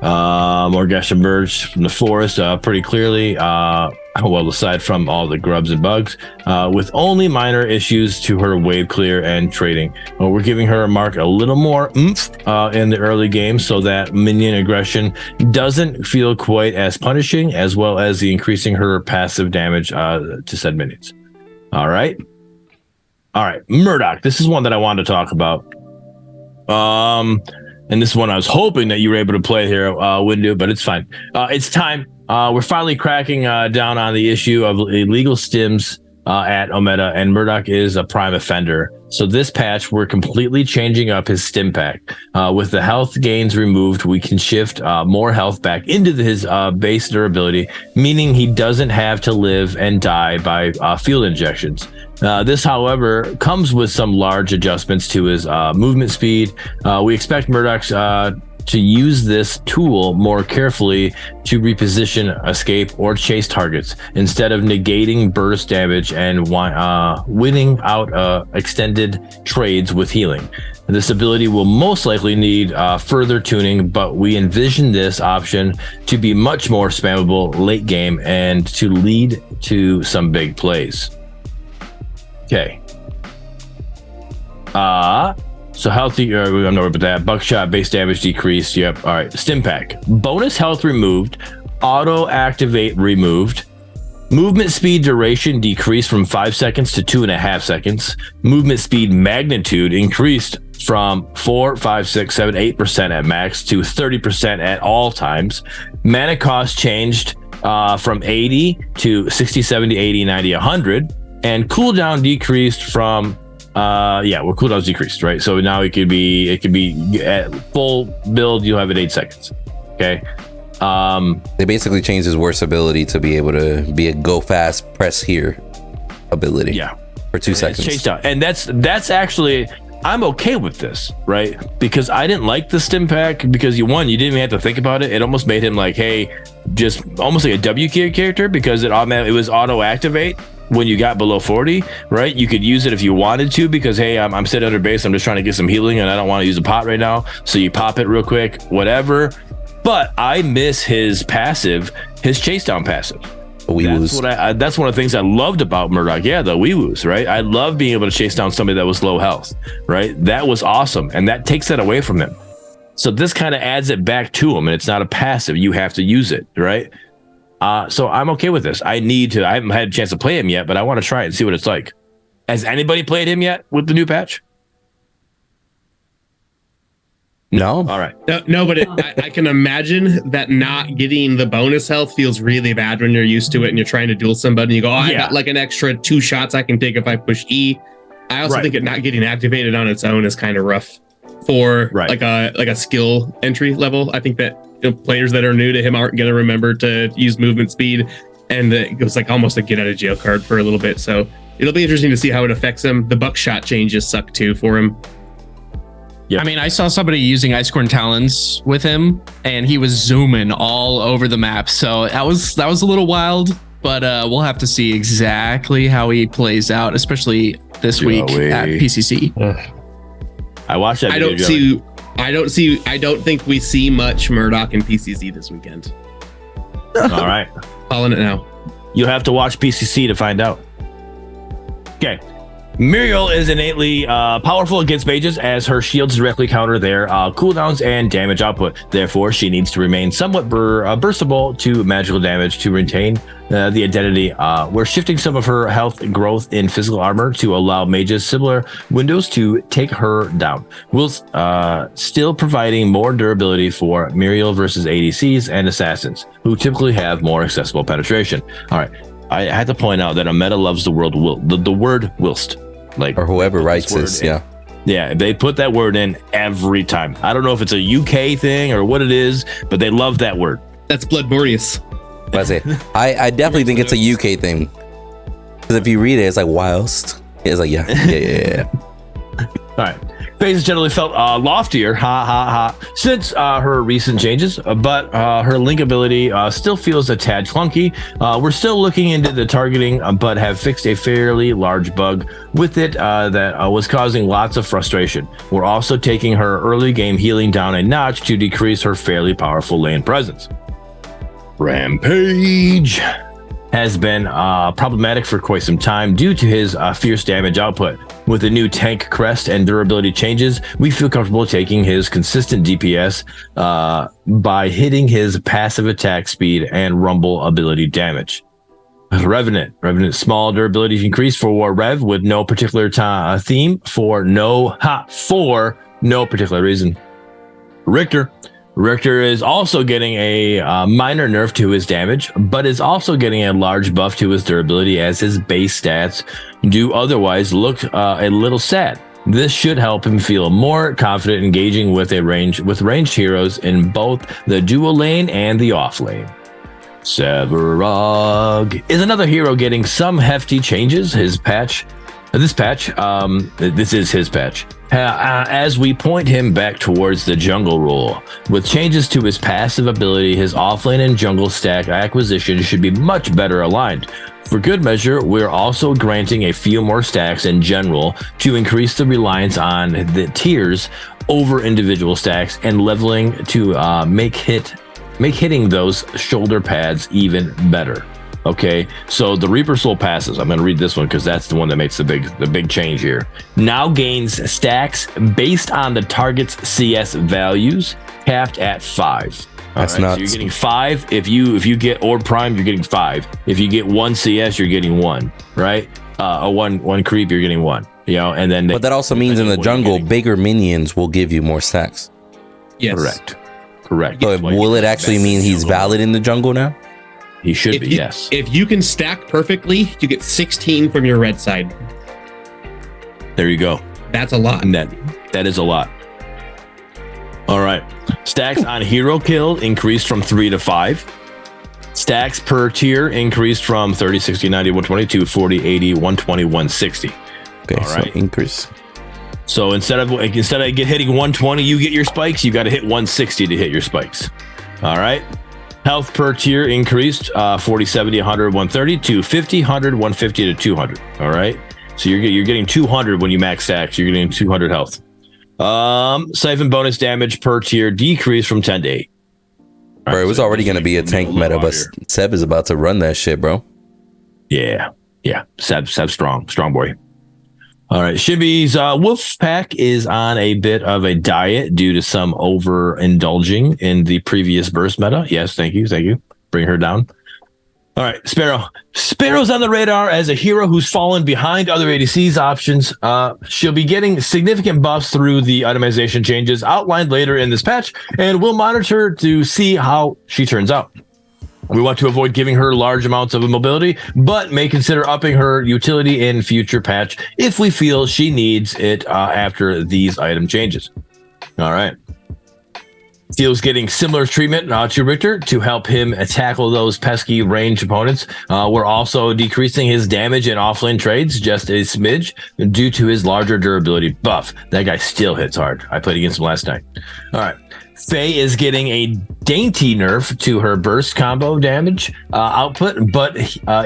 Morgash emerged from the forest pretty clearly, well, aside from all the grubs and bugs, with only minor issues to her wave clear and trading. We're giving her a mark a little more oomph in the early game so that minion aggression doesn't feel quite as punishing, as well as the increasing her passive damage to said minions. All right, Murdoch. This is one that I wanted to talk about. And this is one I was hoping that you were able to play here, Windu, but it's fine. It's time. We're finally cracking down on the issue of illegal stims at Omega, and Murdoch is a prime offender. So this patch, we're completely changing up his stim pack. With the health gains removed, we can shift more health back into his base durability, meaning he doesn't have to live and die by field injections. This, however, comes with some large adjustments to his movement speed. We expect Murdoch to use this tool more carefully to reposition, escape, or chase targets instead of negating burst damage and winning out extended trades with healing. This ability will most likely need further tuning, but we envision this option to be much more spammable late game and to lead to some big plays. Okay. So healthy, I'm not worried about that. Buckshot, base damage decreased. Yep. All right. Stim pack. Bonus health removed. Auto activate removed. Movement speed duration decreased from 5 seconds to 2.5 seconds. Movement speed magnitude increased from 4, 5, 6, 7, 8% at max to 30% at all times. Mana cost changed from 80 to 60, 70, 80, 90, 100. And cooldown decreased from cooldown's decreased, right? So now it could be at full build, you'll have it 8 seconds. Okay. They basically changed his worst ability to be able to be a go fast, press here ability. Yeah. For 2 seconds. It's chased out. And that's actually, I'm okay with this, right? Because I didn't like the stim pack because you didn't even have to think about it. It almost made him like, hey, just almost like a W character because it was auto activate. When you got below 40, right? You could use it if you wanted to because, hey, I'm sitting under base. I'm just trying to get some healing and I don't want to use a pot right now. So you pop it real quick, whatever. But I miss his passive, his chase down passive. That's one of the things I loved about Murdoch. Yeah, the wee-woos, right? I love being able to chase down somebody that was low health, right? That was awesome. And that takes that away from him. So this kind of adds it back to him and it's not a passive. You have to use it, right? So I'm okay with this. I haven't had a chance to play him yet, but I want to try it and see what it's like. Has anybody played him yet with the new patch? No. All right. No, but I can imagine that not getting the bonus health feels really bad when you're used to it and you're trying to duel somebody and you go, I got like an extra 2 shots I can take if I push E. I also think it not getting activated on its own is kind of rough for like a skill entry level. I think that players that are new to him aren't going to remember to use movement speed, and it was like almost a get out of jail card for a little bit. So it'll be interesting to see how it affects him. The buckshot changes suck too for him. Yep. I mean, I saw somebody using Icecorn Talons with him, and he was zooming all over the map. So that was a little wild, but we'll have to see exactly how he plays out, especially this week at PCC. I watched that. I don't think we see much Murdoch in PCC this weekend. All right, calling it now. You'll have to watch PCC to find out. Okay. Muriel is innately powerful against mages, as her shields directly counter their cooldowns and damage output. Therefore, she needs to remain somewhat burstable to magical damage to retain the identity. We're shifting some of her health growth in physical armor to allow mages similar windows to take her down, whilst still providing more durability for Muriel versus ADCs and assassins, who typically have more accessible penetration. All right. I had to point out that a meta loves the word the word whilst, like, or whoever writes this. Yeah, they put that word in every time. I don't know if it's a UK thing or what it is, but they love that word. That's Bloodborneous. I definitely think it's a UK thing, because if you read it, it's like whilst. It's like yeah. All right. Faces generally felt loftier, since her recent changes, but her link ability still feels a tad clunky. We're still looking into the targeting, but have fixed a fairly large bug with it that was causing lots of frustration. We're also taking her early game healing down a notch to decrease her fairly powerful lane presence. Rampage has been problematic for quite some time due to his fierce damage output. With the new tank crest and durability changes, we feel comfortable taking his consistent DPS by hitting his passive attack speed and rumble ability damage. Revenant small durability increase for Rev with no particular theme for no particular reason. Richter is also getting a minor nerf to his damage, but is also getting a large buff to his durability, as his base stats do otherwise look a little sad. This should help him feel more confident engaging with ranged heroes in both the dual lane and the off lane. Severog is another hero getting some hefty changes. This is his patch. As we point him back towards the jungle role. With changes to his passive ability, his offlane and jungle stack acquisition should be much better aligned. For good measure, we're also granting a few more stacks in general to increase the reliance on the tiers over individual stacks, and leveling to make hitting those shoulder pads even better. Okay, so the Reaper Soul passes. I'm going to read this one because that's the one that makes the big change here. Now gains stacks based on the target's CS values, capped at 5. That's nuts. So you're getting 5. If you get Orb Prime, you're getting 5. If you get 1 CS, you're getting 1. Right? One creep, you're getting 1. You know, and then. But that also means in the jungle, bigger minions will give you more stacks. Yes. Correct. So will it actually mean he's valid in the jungle now? He should be, yes. If you can stack perfectly, you get 16 from your red side. There you go. That's a lot. And that is a lot. All right. Stacks on hero kill increased from 3 to 5. Stacks per tier increased from 30, 60, 90, 120 to 40, 80, 120, 160. Okay, all right. So increase. So instead of hitting 120, you get your spikes, you got to hit 160 to hit your spikes. All right. Health per tier increased 40, 70, 100, 130 to 50, 100, 150 to 200. All right. So you're getting 200 when you max stacks. You're getting 200 health. Siphon bonus damage per tier decreased from 10 to 8. Bro, it was already going to be a tank meta, but Seb is about to run that shit, bro. Yeah. Seb strong boy. All right, Shibby's Wolf Pack is on a bit of a diet due to some overindulging in the previous burst meta. Yes, thank you. Bring her down. All right, Sparrow. Sparrow's on the radar as a hero who's fallen behind other ADC's options. She'll be getting significant buffs through the itemization changes outlined later in this patch, and we'll monitor to see how she turns out. We want to avoid giving her large amounts of mobility, but may consider upping her utility in future patch if we feel she needs it after these item changes. All right. Steel's getting similar treatment to Richter to help him tackle those pesky range opponents. We're also decreasing his damage in offlane trades just a smidge due to his larger durability buff. That guy still hits hard. I played against him last night. All right. Faye is getting a dainty nerf to her burst combo damage output, but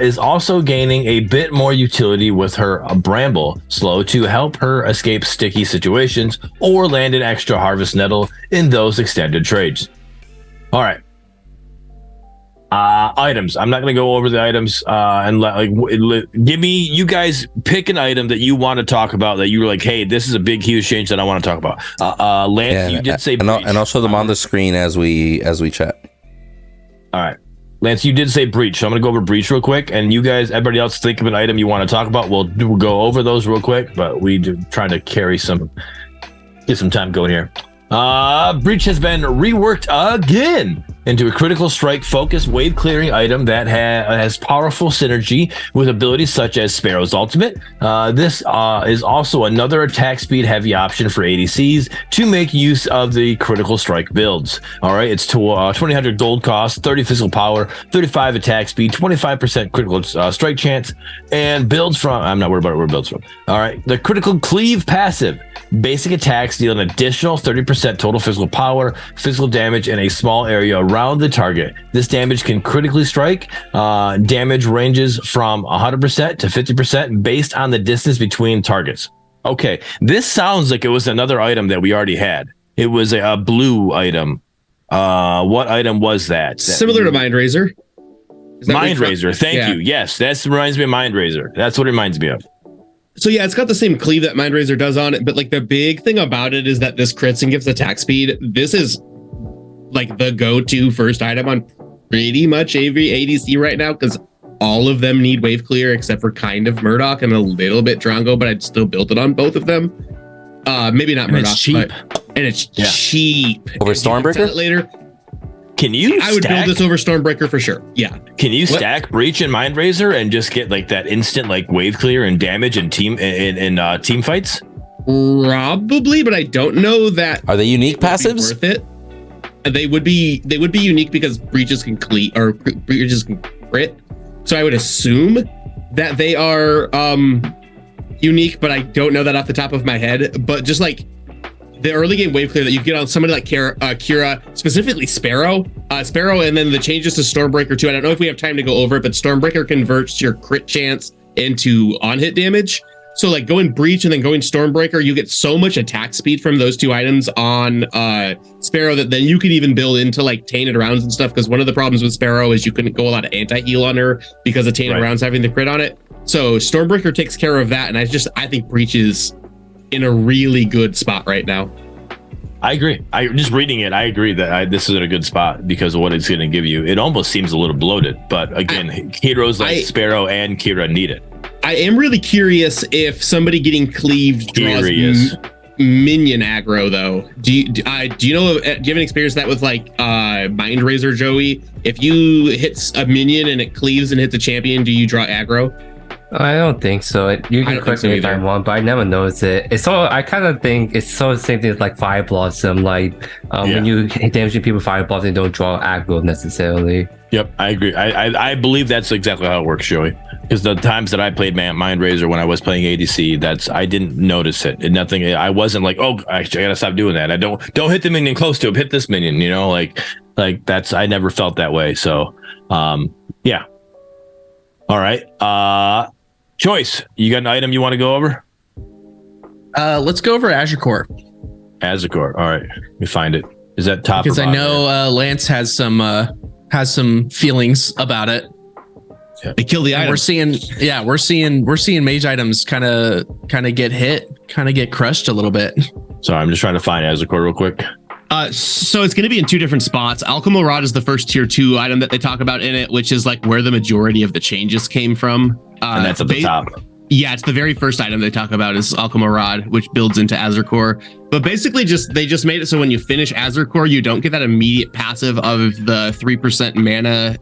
is also gaining a bit more utility with her Bramble slow to help her escape sticky situations or land an extra Harvest Nettle in those extended trades. All right. Items. I'm not going to go over the items give me, you guys pick an item that you want to talk about that you were like, hey, this is a big, huge change that I want to talk about. Lance, you did say, and I'll show them on the screen as we chat. All right. Lance, you did say breach, so I'm going to go over breach real quick, and you guys, everybody else, think of an item you want to talk about. We'll go over those real quick, but we do trying to get some time going here. Breach has been reworked again into a critical strike focused wave clearing item that has powerful synergy with abilities such as Sparrow's ultimate. This is also another attack speed heavy option for ADCs to make use of the critical strike builds. All right, it's 2000 gold cost, 30 physical power, 35 attack speed, 25% critical strike chance, and builds from, I'm not worried about where it builds from. All right, the critical cleave passive. Basic attacks deal an additional 30% total physical power, physical damage in a small area around the target. This damage can critically strike. Damage ranges from 100% to 50% based on the distance between targets. Okay, this sounds like it was another item that we already had. It was a blue item. What item was that? Similar to Mind Razor. Mind Razor, thank you. Yes, that reminds me of Mind Razor. That's what it reminds me of. So yeah, it's got the same cleave that Mind Razor does on it, but like the big thing about it is that this crits and gives attack speed. This is like the go-to first item on pretty much every ADC right now, because all of them need wave clear except for kind of Murdoch and a little bit Drongo, but I'd still build it on both of them. Maybe not Murdoch. It's cheap. And it's cheap. Over Stormbreaker? Later. I would build this over Stormbreaker for sure. Yeah. Can you stack Breach and Mind Razor and just get like that instant like wave clear and damage and team fights? Probably, but I don't know that. Are they unique passives? Worth it. They would be unique because breaches can breaches can crit. So I would assume that they are unique, but I don't know that off the top of my head. But just like the early game wave clear that you get on somebody like Kira, specifically Sparrow, and then the changes to Stormbreaker too. I don't know if we have time to go over it, but Stormbreaker converts your crit chance into on-hit damage. So like going Breach and then going Stormbreaker, you get so much attack speed from those two items on Sparrow that then you could even build into like tainted rounds and stuff. Because one of the problems with Sparrow is you couldn't go a lot of anti-heal on her because of tainted rounds having the crit on it. So Stormbreaker takes care of that, and I think Breach is in a really good spot right now. I agree. Just reading it, I agree that this is in a good spot because of what it's going to give you. It almost seems a little bloated, but again, heroes like Sparrow and Kira need it. I am really curious if somebody getting cleaved draws minion aggro though. Do you have an experience that with like Mind Razor, Joey? If you hit a minion and it cleaves and hits a champion, do you draw aggro? I don't think so. You can correct me if I'm wrong, but I never noticed it. It's so I kind of think it's so the same thing as like Fire Blossom. Like when you damaging people with Fire Blossom, they don't draw aggro necessarily. Yep, I agree. I believe that's exactly how it works, Joey. Because the times that I played Mind Razor when I was playing ADC, I didn't notice it. And nothing. I wasn't like, oh, I gotta stop doing that. I don't hit the minion close to him. Hit this minion. You know, like that's. I never felt that way. So, yeah. All right. Choice, you got an item you want to go over? Let's go over Azure Core. Azure Core. All right, let me find it. Is that top? Because I know Lance has some feelings about it. Yeah. They kill the item. We're seeing mage items kind of get hit, kind of get crushed a little bit. Sorry, I'm just trying to find Azure Core real quick. So it's going to be in two different spots. Alchemy Rod is the first tier 2 item that they talk about in it, which is like where the majority of the changes came from. And that's at the top. Yeah, it's the very first item they talk about is Alchemy Rod, which builds into Azure Core. But basically, they just made it so when you finish Azure Core, you don't get that immediate passive of the 3% mana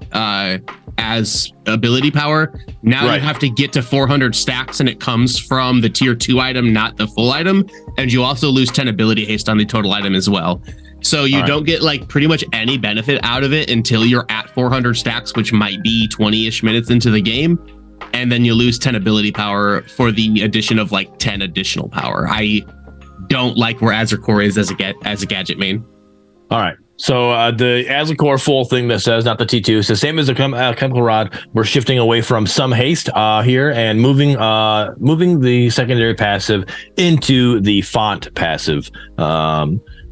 as ability power. Now you have to get to 400 stacks, and it comes from the tier 2 item, not the full item. And you also lose 10 ability haste on the total item as well. So you don't get like pretty much any benefit out of it until you're at 400 stacks, which might be 20-ish minutes into the game. And then you lose 10 ability power for the addition of like 10 additional power. I don't like where Azure Core is as a gadget main. All right. So the Azure Core full thing that says, not the T2, it's the same as the Chemical Rod. We're shifting away from some haste here and moving the secondary passive into the font passive.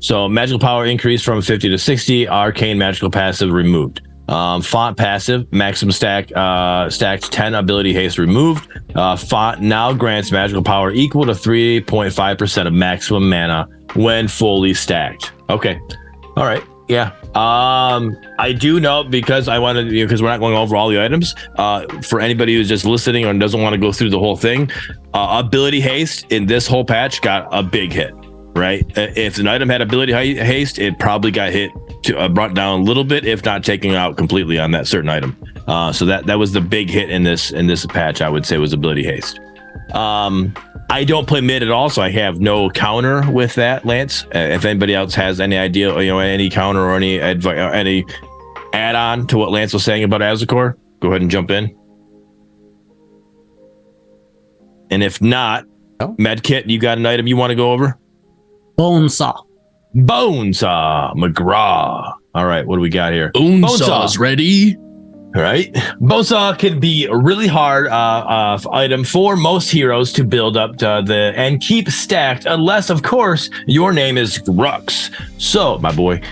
So magical power increased from 50 to 60, arcane magical passive removed. Font passive, maximum stacked 10 ability haste removed. Font now grants magical power equal to 3.5% of maximum mana when fully stacked. Okay. All right. Yeah. I do know because I wanted, because we're not going over all the items. For anybody who's just listening or doesn't want to go through the whole thing, ability haste in this whole patch got a big hit. Right. If an item had ability haste, it probably got hit brought down a little bit, if not taken out completely on that certain item. So that was the big hit in this patch. I would say was ability haste. I don't play mid at all, so I have no counter with that, Lance. If anybody else has any idea, any counter or any add-on to what Lance was saying about Azure Core, go ahead and jump in. And if not, Medkit, you got an item you want to go over? Bonesaw, McGraw. All right, what do we got here? Bonesaw's ready. All right. Bonesaw can be a really hard item for most heroes to build up to and keep stacked, unless, of course, your name is Grux. So, my boy,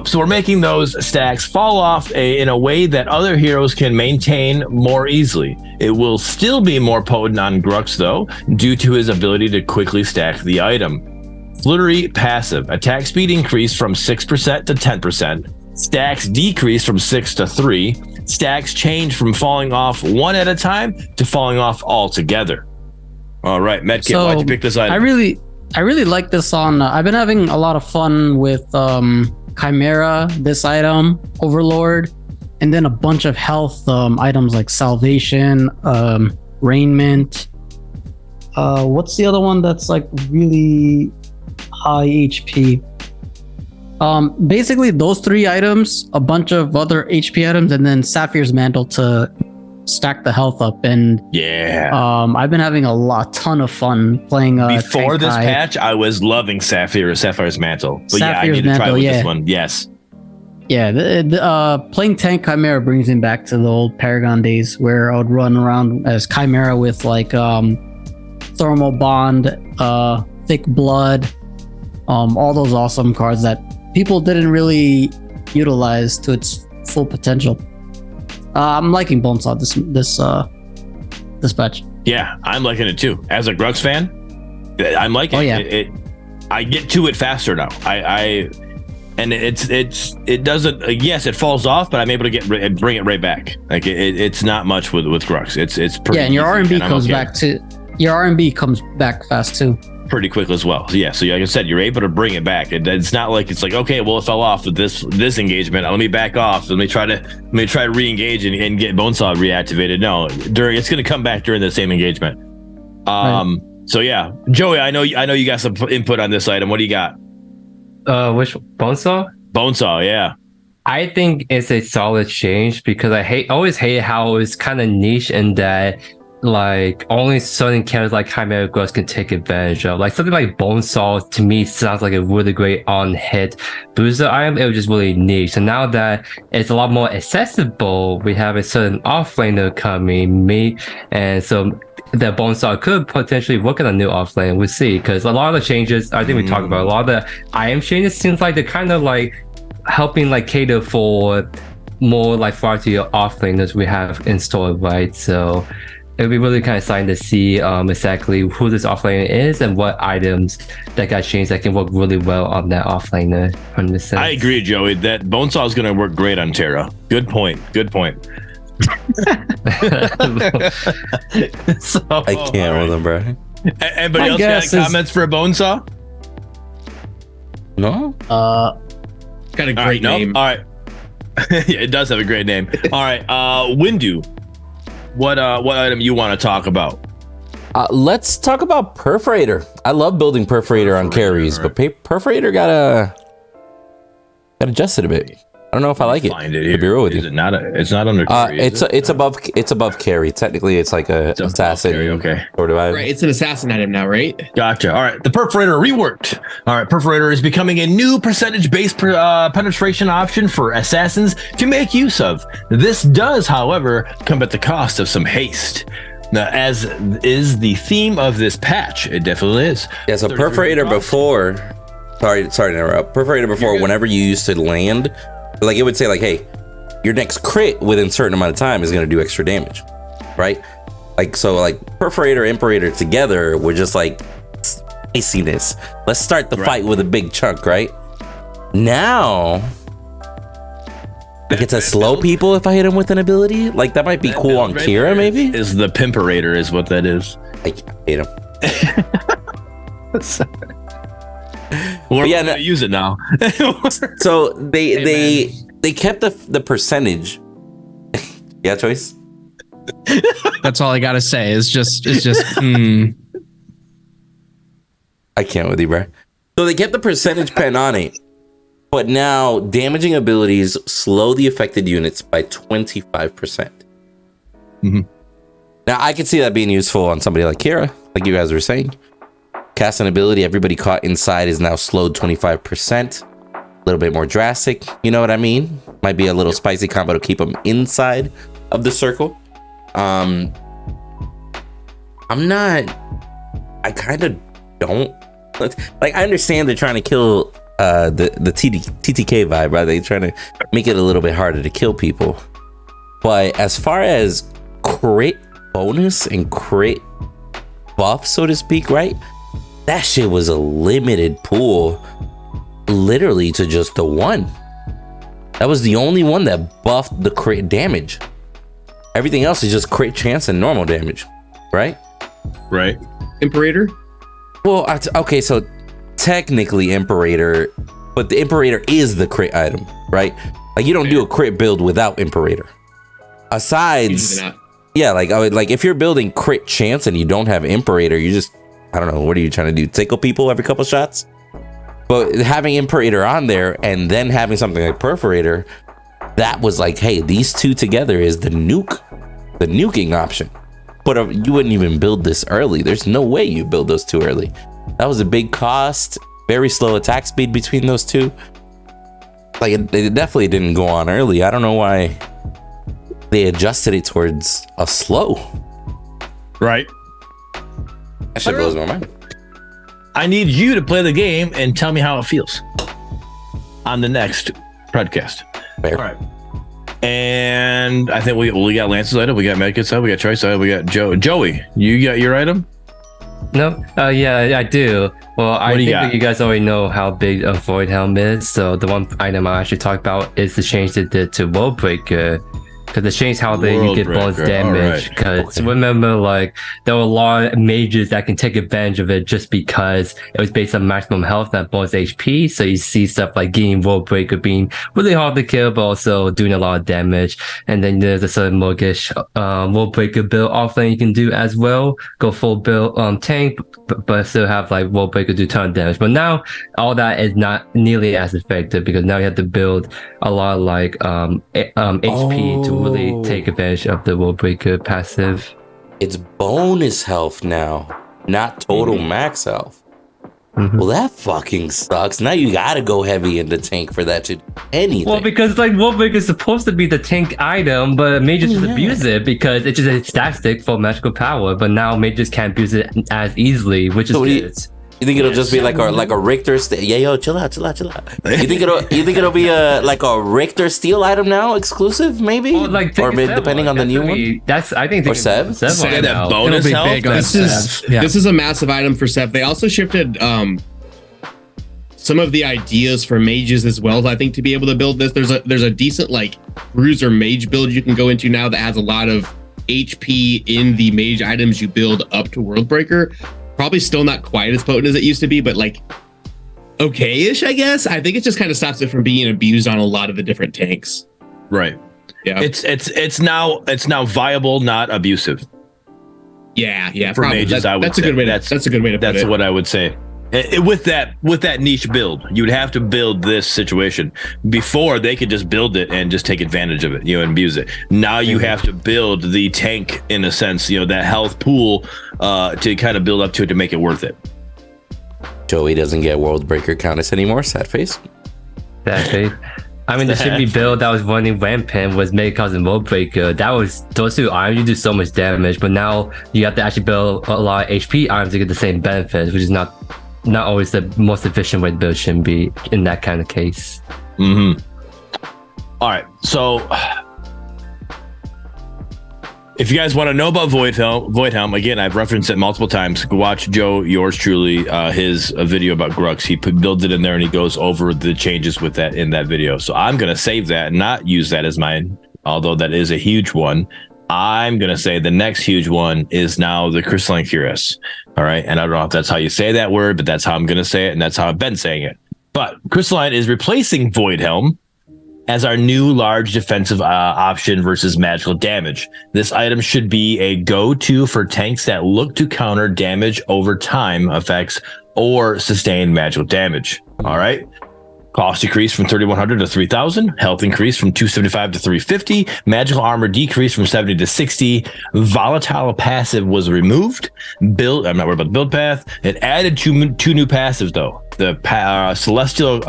so we're making those stacks fall off in a way that other heroes can maintain more easily. It will still be more potent on Grux, though, due to his ability to quickly stack the item. Flurry passive. Attack speed increased from 6% to 10%. Stacks decreased from 6 to 3. Stacks change from falling off one at a time to falling off altogether. All right, Medkit, So, why'd you pick this item? I really like this on. I've been having a lot of fun with Chimera, this item, Overlord, and then a bunch of health items like Salvation, Raiment. What's the other one that's like really high HP? Basically those 3 items, a bunch of other HP items, and then Sapphire's Mantle to stack the health up. And I've been having a ton of fun playing before this patch. I was loving Sapphire's Mantle, but I need to try with this one. Yes. Playing tank Chimera brings me back to the old Paragon days where I would run around as Chimera with like Thermal Bond, Thick Blood, all those awesome cards that people didn't really utilize to its full potential. I'm liking Bonesaw this patch. Yeah, I'm liking it too. As a Grux fan, I'm liking it. I get to it faster now. It doesn't. Yes, it falls off, but I'm able to bring it right back. Like it's not much with Grux. It's pretty. Yeah, and your R&B comes back too. Your R&B comes back fast too. Pretty quick as well. So like I said, you're able to bring it back. It's not like it's like, okay, well, it fell off with this engagement. Let me back off. Let me try to re-engage and get Bonesaw reactivated. No, it's going to come back during the same engagement. Right. So yeah, Joey, I know you got some input on this item. What do you got? Which Bonesaw? Bonesaw, yeah. I think it's a solid change because I always hate how it's kind of niche in that like only certain characters like Chimera Grux can take advantage of. Like something like Bonesaw to me sounds like a really great on-hit booster item. It was just really niche. So now that it's a lot more accessible, we have a certain offlaner coming, and so the Bonesaw could potentially work on a new offlane. We'll see, because a lot of the changes I think we talked about, a lot of the item changes seems like they're kind of like helping like cater for more like variety of offlaners we have installed, right? So it'll be really kind of exciting to see exactly who this offlaner is and what items that got changed that can work really well on that offlaner. 100%. I agree, Joey. That Bonesaw is going to work great on Terra. Good point. Good point. So, I can't with him, bro. Anybody else got comments for a Bonesaw? No. Got a great name. All right. Yeah, it does have a great name. All right. Windu. What item you want to talk about? Let's talk about Perforator. I love building Perforator on carries, but Perforator got adjusted a bit. I don't know if I like it. Find it To here. be real with Is you. it not? It's not under. Carry, It's above carry. Technically, it's like a It's above assassin carry, okay. sort of item. Right, it's an assassin item now, right? Gotcha. All right. The Perforator reworked. All right. Perforator is becoming a new percentage-based penetration option for assassins to make use of. This does, however, come at the cost of some haste. Now, as is the theme of this patch, it definitely is. Yeah, so 33 Perforator cost. before. Sorry to interrupt. Perforator before, whenever you used to land, like it would say, like, hey, your next crit within a certain amount of time is going to do extra damage, right? Like, so, like, Perforator, Imperator together were just like spiciness. Let's start the fight with a big chunk, right? Now, I get to slow people if I hit them with an ability. Like, that might be cool on Right Kira, there maybe. is the Pimperator is what that is. I hate him. We're yeah, gonna use it now. So they kept the percentage. Yeah, choice. That's all I gotta say. It's just. I can't with you, bro. So they kept the percentage pen on it, but now damaging abilities slow the affected units by 25%. Mm-hmm. Now I could see that being useful on somebody like Kira, like you guys were saying. Cast an ability, everybody caught inside is now slowed 25%. A little bit more drastic, you know what I mean? Might be a little spicy combo to keep them inside of the circle. I kind of don't like. I understand they're trying to kill the TTK vibe, right? They're trying to make it a little bit harder to kill people. But as far as crit bonus and crit buff, so to speak, right? That shit was a limited pool, literally to just the one. That was the only one that buffed the crit damage. Everything else is just crit chance and normal damage, right? Right. Imperator? Well, okay, so technically Imperator, but the Imperator is the crit item, right? Like you don't do a crit build without Imperator. Asides, yeah, like I would like if you're building crit chance and you don't have Imperator, you just, I don't know, what are you trying to do? Tickle people every couple shots? But having Imperator on there and then having something like Perforator, that was like, hey, these two together is the nuking option. But you wouldn't even build this early. There's no way you build those two early. That was a big cost, very slow attack speed between those two. Like it definitely didn't go on early. I don't know why they adjusted it towards a slow. Right. That shit blows my mind. I need you to play the game and tell me how it feels on the next podcast. Fair. All right. And I think we got Lance's item, we got Medkit's item, we got Troy's item, we got Joey. You got your item? No, yeah, I do. Well, I do you think got? that you guys already know how big a Void Helm is. So the one item I actually talked about is the change they did to World Breaker. Because it changed how you get bonus damage. Because remember, like, there were a lot of mages that can take advantage of it just because it was based on maximum health, not bonus HP. So you see stuff like getting World Breaker being really hard to kill, but also doing a lot of damage. And then there's a certain Mortgage World Breaker build offlane you can do as well. Go full build tank, but still have like World Breaker do ton of damage. But now all that is not nearly as effective because now you have to build a lot of like HP to really take advantage of the World Breaker passive. It's bonus health now, not total max health. Well, that fucking sucks. Now you gotta go heavy into tank for that to do anything. Well, because like World Breaker is supposed to be the tank item, but mages just abuse it because it's just a static for magical power. But now mages can't abuse it as easily, which is So good. You think it'll just be like a Richter? Chill out. You think it'll be like a Richter steel item now, exclusive maybe, Well, like, or take a depending on the new one. That's I think Or Sev? Yeah, that bonus It'll be health. big on This is a massive item for Seth. They also shifted some of the ideas for mages as well. I think to be able to build this, there's a decent like bruiser mage build you can go into now that has a lot of HP in the mage items you build up to Worldbreaker. Probably still not quite as potent as it used to be, but like okay-ish, I guess. I think it just kind of stops it from being abused on a lot of the different tanks. Right. Yeah. It's now viable, not abusive. Yeah. For probably. mages, I would that's a say. good way. That's a good way to put That's it. what I would say. With that niche build, you would have to build this situation. Before, they could just build it and just take advantage of it, and abuse it. Now you have to build the tank in a sense, that health pool to kind of build up to it to make it worth it. Joey doesn't get Worldbreaker Countess anymore. Sad face. Exactly. I mean, the Shinbi build that was running Rampant was Mega Cousin Worldbreaker. That was those two items, you do so much damage, but now you have to actually build a lot of HP items to get the same benefits, which is not always the most efficient way to build Shinbi in that kind of case. Mm-hmm. All right, so if you guys want to know about Voidhelm, again, I've referenced it multiple times. Go watch Joe, yours truly, his video about Grux. He builds it in there and he goes over the changes with that in that video. So I'm going to save that and not use that as mine, although that is a huge one. I'm going to say the next huge one is now the Crystalline Cuirass. All right. And I don't know if that's how you say that word, but that's how I'm going to say it. And that's how I've been saying it. But Crystalline is replacing Voidhelm as our new large defensive option versus magical damage. This item should be a go-to for tanks that look to counter damage over time effects or sustain magical damage. All right. Cost decreased from 3,100 to 3,000. Health increased from 275 to 350. Magical armor decreased from 70 to 60. Volatile passive was removed. I'm not worried about the build path. It added two new passives though. The Celestial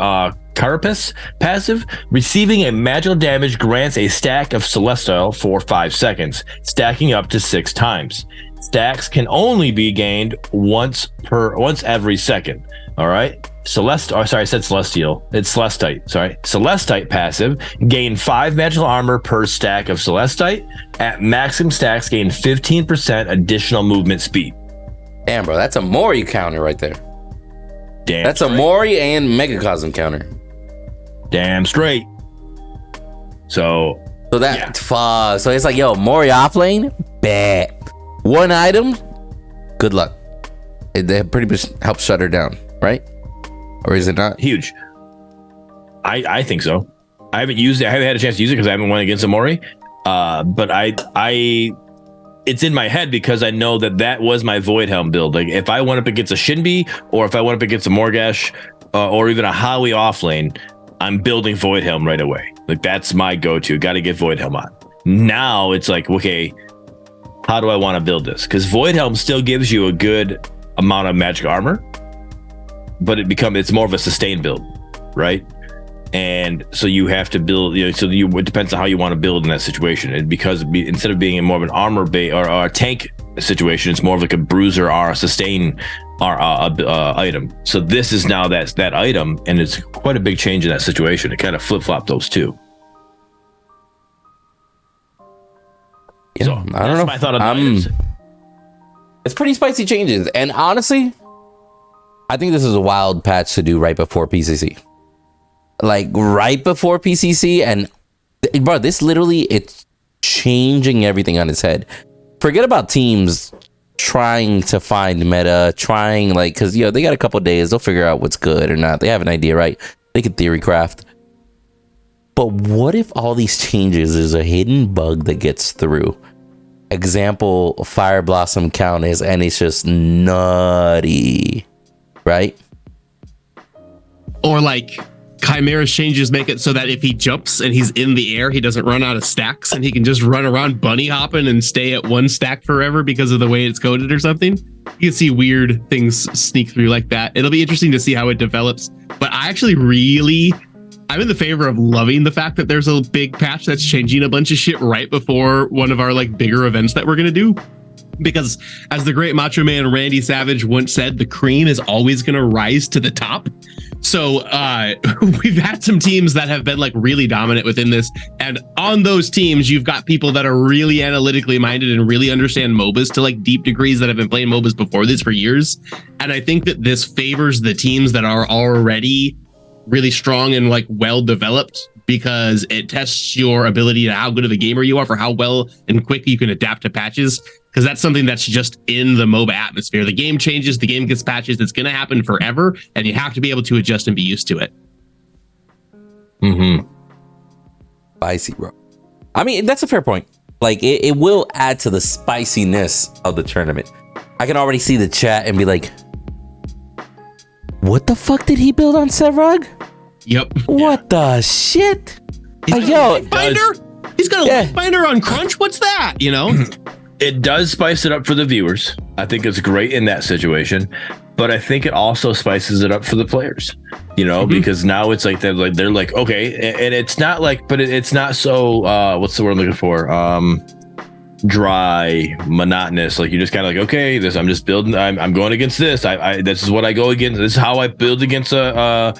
Carapace passive, receiving a magical damage grants a stack of Celestial for 5 seconds, stacking up to 6 times. Stacks can only be gained once every second. All right. I said Celestial. It's Celestite. Sorry. Celestite passive, gain 5 magical armor per stack of Celestite. At maximum stacks, gain 15% additional movement speed. Damn, bro, that's a Mori counter right there. Damn. That's straight. a Mori and Megacosm counter. Damn straight. So so it's like, yo, Mori offlane, bad. One item, good luck. They pretty much help shut her down, right? Or is it not? Huge. I think so. I haven't used it. I haven't had a chance to use it because I haven't won against Amori. But I it's in my head because I know that was my Voidhelm build. Like if I went up against a Shinbi or if I went up against a Morgash or even a Howie offlane, I'm building Voidhelm right away. Like that's my go-to. Got to get Voidhelm on. Now it's like, okay, how do I want to build this? Because Voidhelm still gives you a good amount of magic armor, but it's more of a sustain build, right? And so you have to build, it depends on how you want to build in that situation. And because instead of being more of an armor base or a tank situation, it's more of like a bruiser or a sustain item. So this is now that item, and it's quite a big change in that situation. It kind of flip-flopped those two. Yeah, So I don't know. my thought on that. It's pretty spicy changes, and honestly, I think this is a wild patch to do right before PCC. Like right before PCC, and bro, this literally it's changing everything on its head. Forget about teams trying to find meta, because they got a couple days, they'll figure out what's good or not. They have an idea, right? They can theory craft. But what if all these changes is a hidden bug that gets through? Example, Fire Blossom Countess, and it's just nutty, right? Or like Chimera's changes make it so that if he jumps and he's in the air, he doesn't run out of stacks and he can just run around bunny hopping and stay at one stack forever because of the way it's coded or something. You can see weird things sneak through like that. It'll be interesting to see how it develops. But I actually I'm in the favor of loving the fact that there's a big patch that's changing a bunch of shit right before one of our like bigger events that we're going to do. because as the great Macho Man Randy Savage once said, the cream is always going to rise to the top. So we've had some teams that have been like really dominant within this. And on those teams, you've got people that are really analytically minded and really understand MOBAs to like deep degrees that have been playing MOBAs before this for years. And I think that this favors the teams that are already really strong and like well developed, because it tests your ability to how good of a gamer you are for how well and quick you can adapt to patches. Because that's something that's just in the MOBA atmosphere. The game changes, the game gets patches. It's going to happen forever, and you have to be able to adjust and be used to it. Mm-hmm. Spicy, bro. I mean, that's a fair point. Like, it will add to the spiciness of the tournament. I can already see the chat and be like, what the fuck did he build on Sevrog? Yep. What the shit? He's got a light finder on Crunch. What's that? You know? It does spice it up for the viewers. I think it's great in that situation, but I think it also spices it up for the players, you know, because now it's like they're like, okay, and it's not like, but it's not so what's the word I'm looking for? Dry, monotonous. Like, you're just kind of like, okay, this, I'm just building, I'm going against this. I this is what I go against. This is how I build against a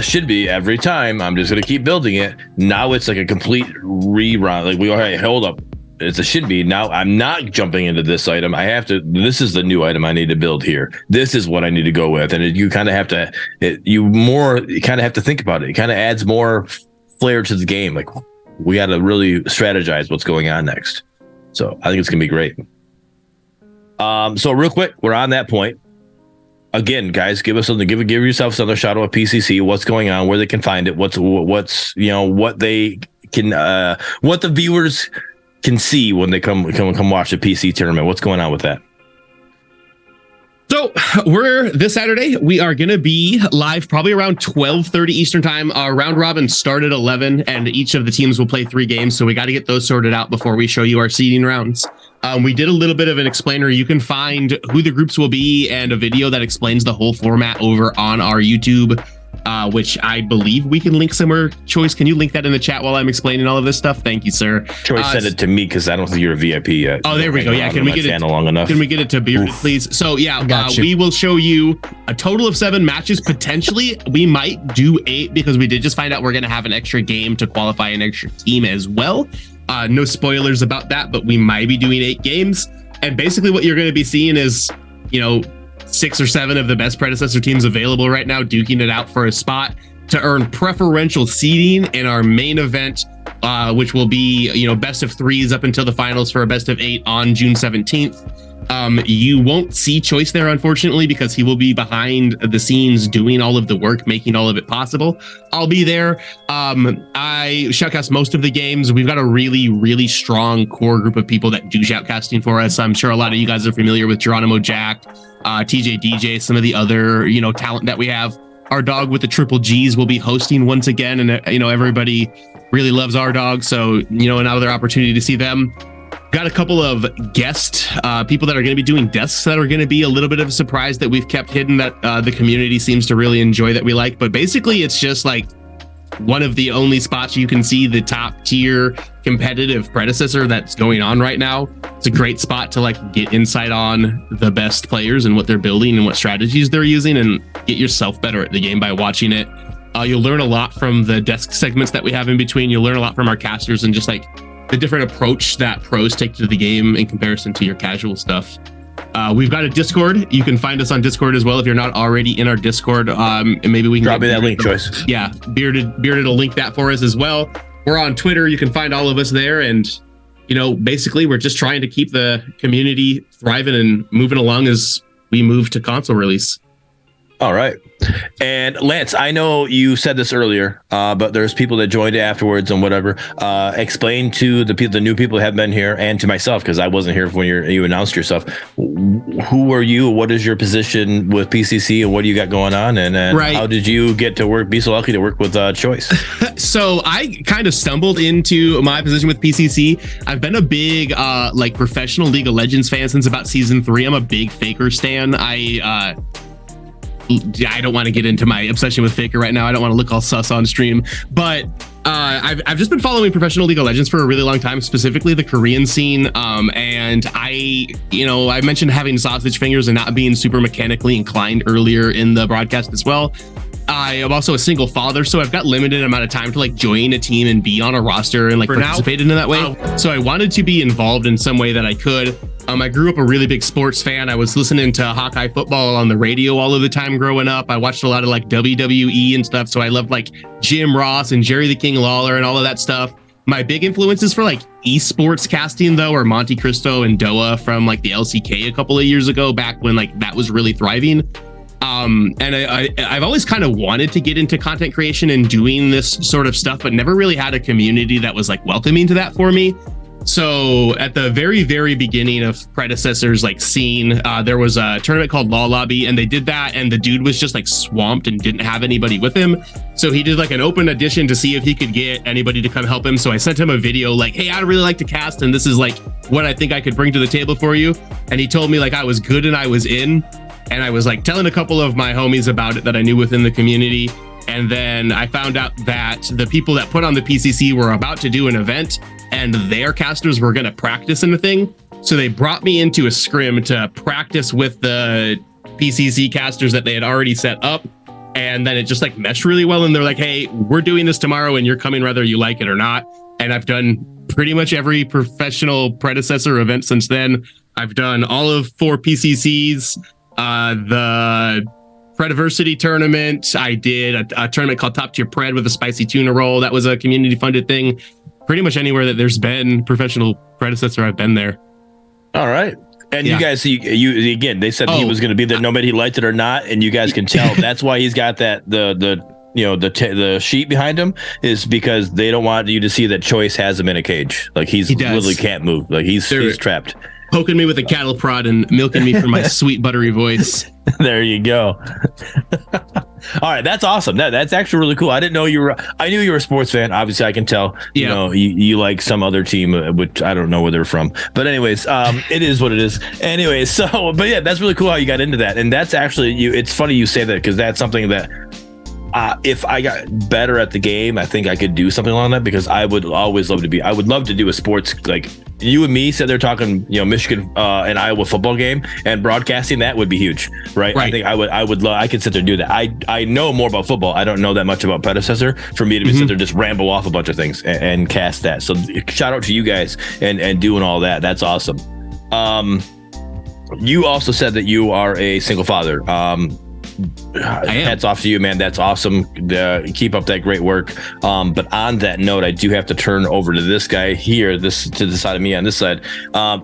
should be every time. I'm just gonna keep building it. Now it's like a complete rerun. Like, we all right, hold up. It's a should be. Now I'm not jumping into this item. I have to, this is the new item I need to build here. This is what I need to go with. And you kind of have to, you kind of have to think about it. It kind of adds more flair to the game. Like, we got to really strategize what's going on next. So I think it's going to be great. So real quick, we're on that point. Again, guys, give us something, give yourself another shout out at PCC. What's going on, where they can find it. What's, you know, what they can, what the viewers can see when they come watch the PC tournament. What's going on with that? So we're this Saturday. We are going to be live probably around 12:30 Eastern time. Our round robin start at 11, and each of the teams will play 3 games. So we got to get those sorted out before we show you our seeding rounds. We did a little bit of an explainer. You can find who the groups will be and a video that explains the whole format over on our YouTube, which I believe we can link somewhere. Choice, can you link that in the chat while I'm explaining all of this stuff? Thank you, sir. Choice send it to me because I don't think you're a VIP yet. Oh, there we go. Yeah, can we get it long enough? Can we get it to Bearded, please? So yeah, we will show you a total of 7 matches. Potentially, we might do 8 because we did just find out we're going to have an extra game to qualify an extra team as well. No spoilers about that, but we might be doing 8 games. And basically what you're going to be seeing is, you know, 6 or 7 of the best predecessor teams available right now duking it out for a spot to earn preferential seeding in our main event, which will be, you know, best of 3s up until the finals for a best of 8 on June 17th. You won't see Choice there, unfortunately, because he will be behind the scenes doing all of the work, making all of it possible. I'll be there. I shoutcast most of the games. We've got a really, really strong core group of people that do shoutcasting for us. I'm sure a lot of you guys are familiar with Geronimo Jack, TJ DJ, some of the other, you know, talent that we have. Our dog with the triple G's will be hosting once again, and you know, everybody really loves our dog, so you know, another opportunity to see them. Got a couple of guest people that are going to be doing desks that are going to be a little bit of a surprise that we've kept hidden that the community seems to really enjoy, that we like. But basically, it's just like one of the only spots you can see the top tier competitive predecessor that's going on right now. It's a great spot to like get insight on the best players and what they're building and what strategies they're using, and get yourself better at the game by watching it. You'll learn a lot from the desk segments that we have in between. You'll learn a lot from our casters and just like the different approach that pros take to the game in comparison to your casual stuff. We've got a Discord. You can find us on Discord as well if you're not already in our Discord. And maybe we can drop me that link, Choice. Yeah, Bearded will link that for us as well. We're on Twitter. You can find all of us there. And, you know, basically we're just trying to keep the community thriving and moving along as we move to console release. All right. And Lance, I know you said this earlier, but there's people that joined afterwards and whatever. Explain to the new people who have been here, and to myself, because I wasn't here when you announced yourself. Who are you? What is your position with PCC, and what do you got going on? And how did you get to be so lucky to work with Choice? So I kind of stumbled into my position with PCC. I've been a big like professional League of Legends fan since about season 3. I'm a big Faker stan. I don't want to get into my obsession with Faker right now. I don't want to look all sus on stream, but I've just been following professional League of Legends for a really long time, specifically the Korean scene. And And I mentioned having sausage fingers and not being super mechanically inclined earlier in the broadcast as well. I am also a single father, so I've got limited amount of time to like join a team and be on a roster and like participate in that way. So I wanted to be involved in some way that I could. I grew up a really big sports fan. I was listening to Hawkeye football on the radio all of the time growing up. I watched a lot of like WWE and stuff. So I loved like Jim Ross and Jerry the King Lawler and all of that stuff. My big influences for like esports casting though are Monte Cristo and Doa from like the LCK a couple of years ago, back when like that was really thriving. And I've always kind of wanted to get into content creation and doing this sort of stuff, but never really had a community that was like welcoming to that for me. So at the very, very beginning of Predecessor's like scene, there was a tournament called Law Lobby, and they did that, and the dude was just like swamped and didn't have anybody with him. So he did like an open audition to see if he could get anybody to come help him. So I sent him a video like, hey, I'd really like to cast, and this is like what I think I could bring to the table for you. And he told me like I was good and I was in. And I was like telling a couple of my homies about it that I knew within the community. And then I found out that the people that put on the PCC were about to do an event and their casters were going to practice in the thing. So they brought me into a scrim to practice with the PCC casters that they had already set up. And then it just like meshed really well. And they're like, hey, we're doing this tomorrow and you're coming whether you like it or not. And I've done pretty much every professional Predecessor event since then. I've done all of 4 PCCs. The Prediversity tournament. I did a tournament called Top Tier Pred with a spicy tuna roll. That was a community funded thing. Pretty much anywhere that there's been professional Predecessor, I've been there. All right. And you guys, you again, they said he was going to be there no matter he liked it or not. And you guys can tell that's why he's got that, the sheet behind him is because they don't want you to see that Choice has him in a cage. Like he literally can't move. Like he's trapped. Poking me with a cattle prod and milking me for my sweet buttery voice. There you go. All right, that's awesome. That's actually really cool. I didn't know you were. I knew you were a sports fan. Obviously, I can tell. Yeah. You know, you like some other team, which I don't know where they're from. But anyways, it is what it is. Anyways, but yeah, that's really cool how you got into that. And that's actually It's funny you say that because that's something that. If I got better at the game, I think I could do something along that because I would always love to I would love to do a sports, like you and me said they're talking, Michigan and Iowa football game and broadcasting that would be huge, right? I think I could sit there and do that. I know more about football. I don't know that much about Predecessor for me to sit there just ramble off a bunch of things and cast that. So shout out to you guys and doing all that. That's awesome. You also said that you are a single father. Hats off to you, man. That's awesome. Keep up that great work. But on that note, I do have to turn over to this guy here, to the side of me on this side.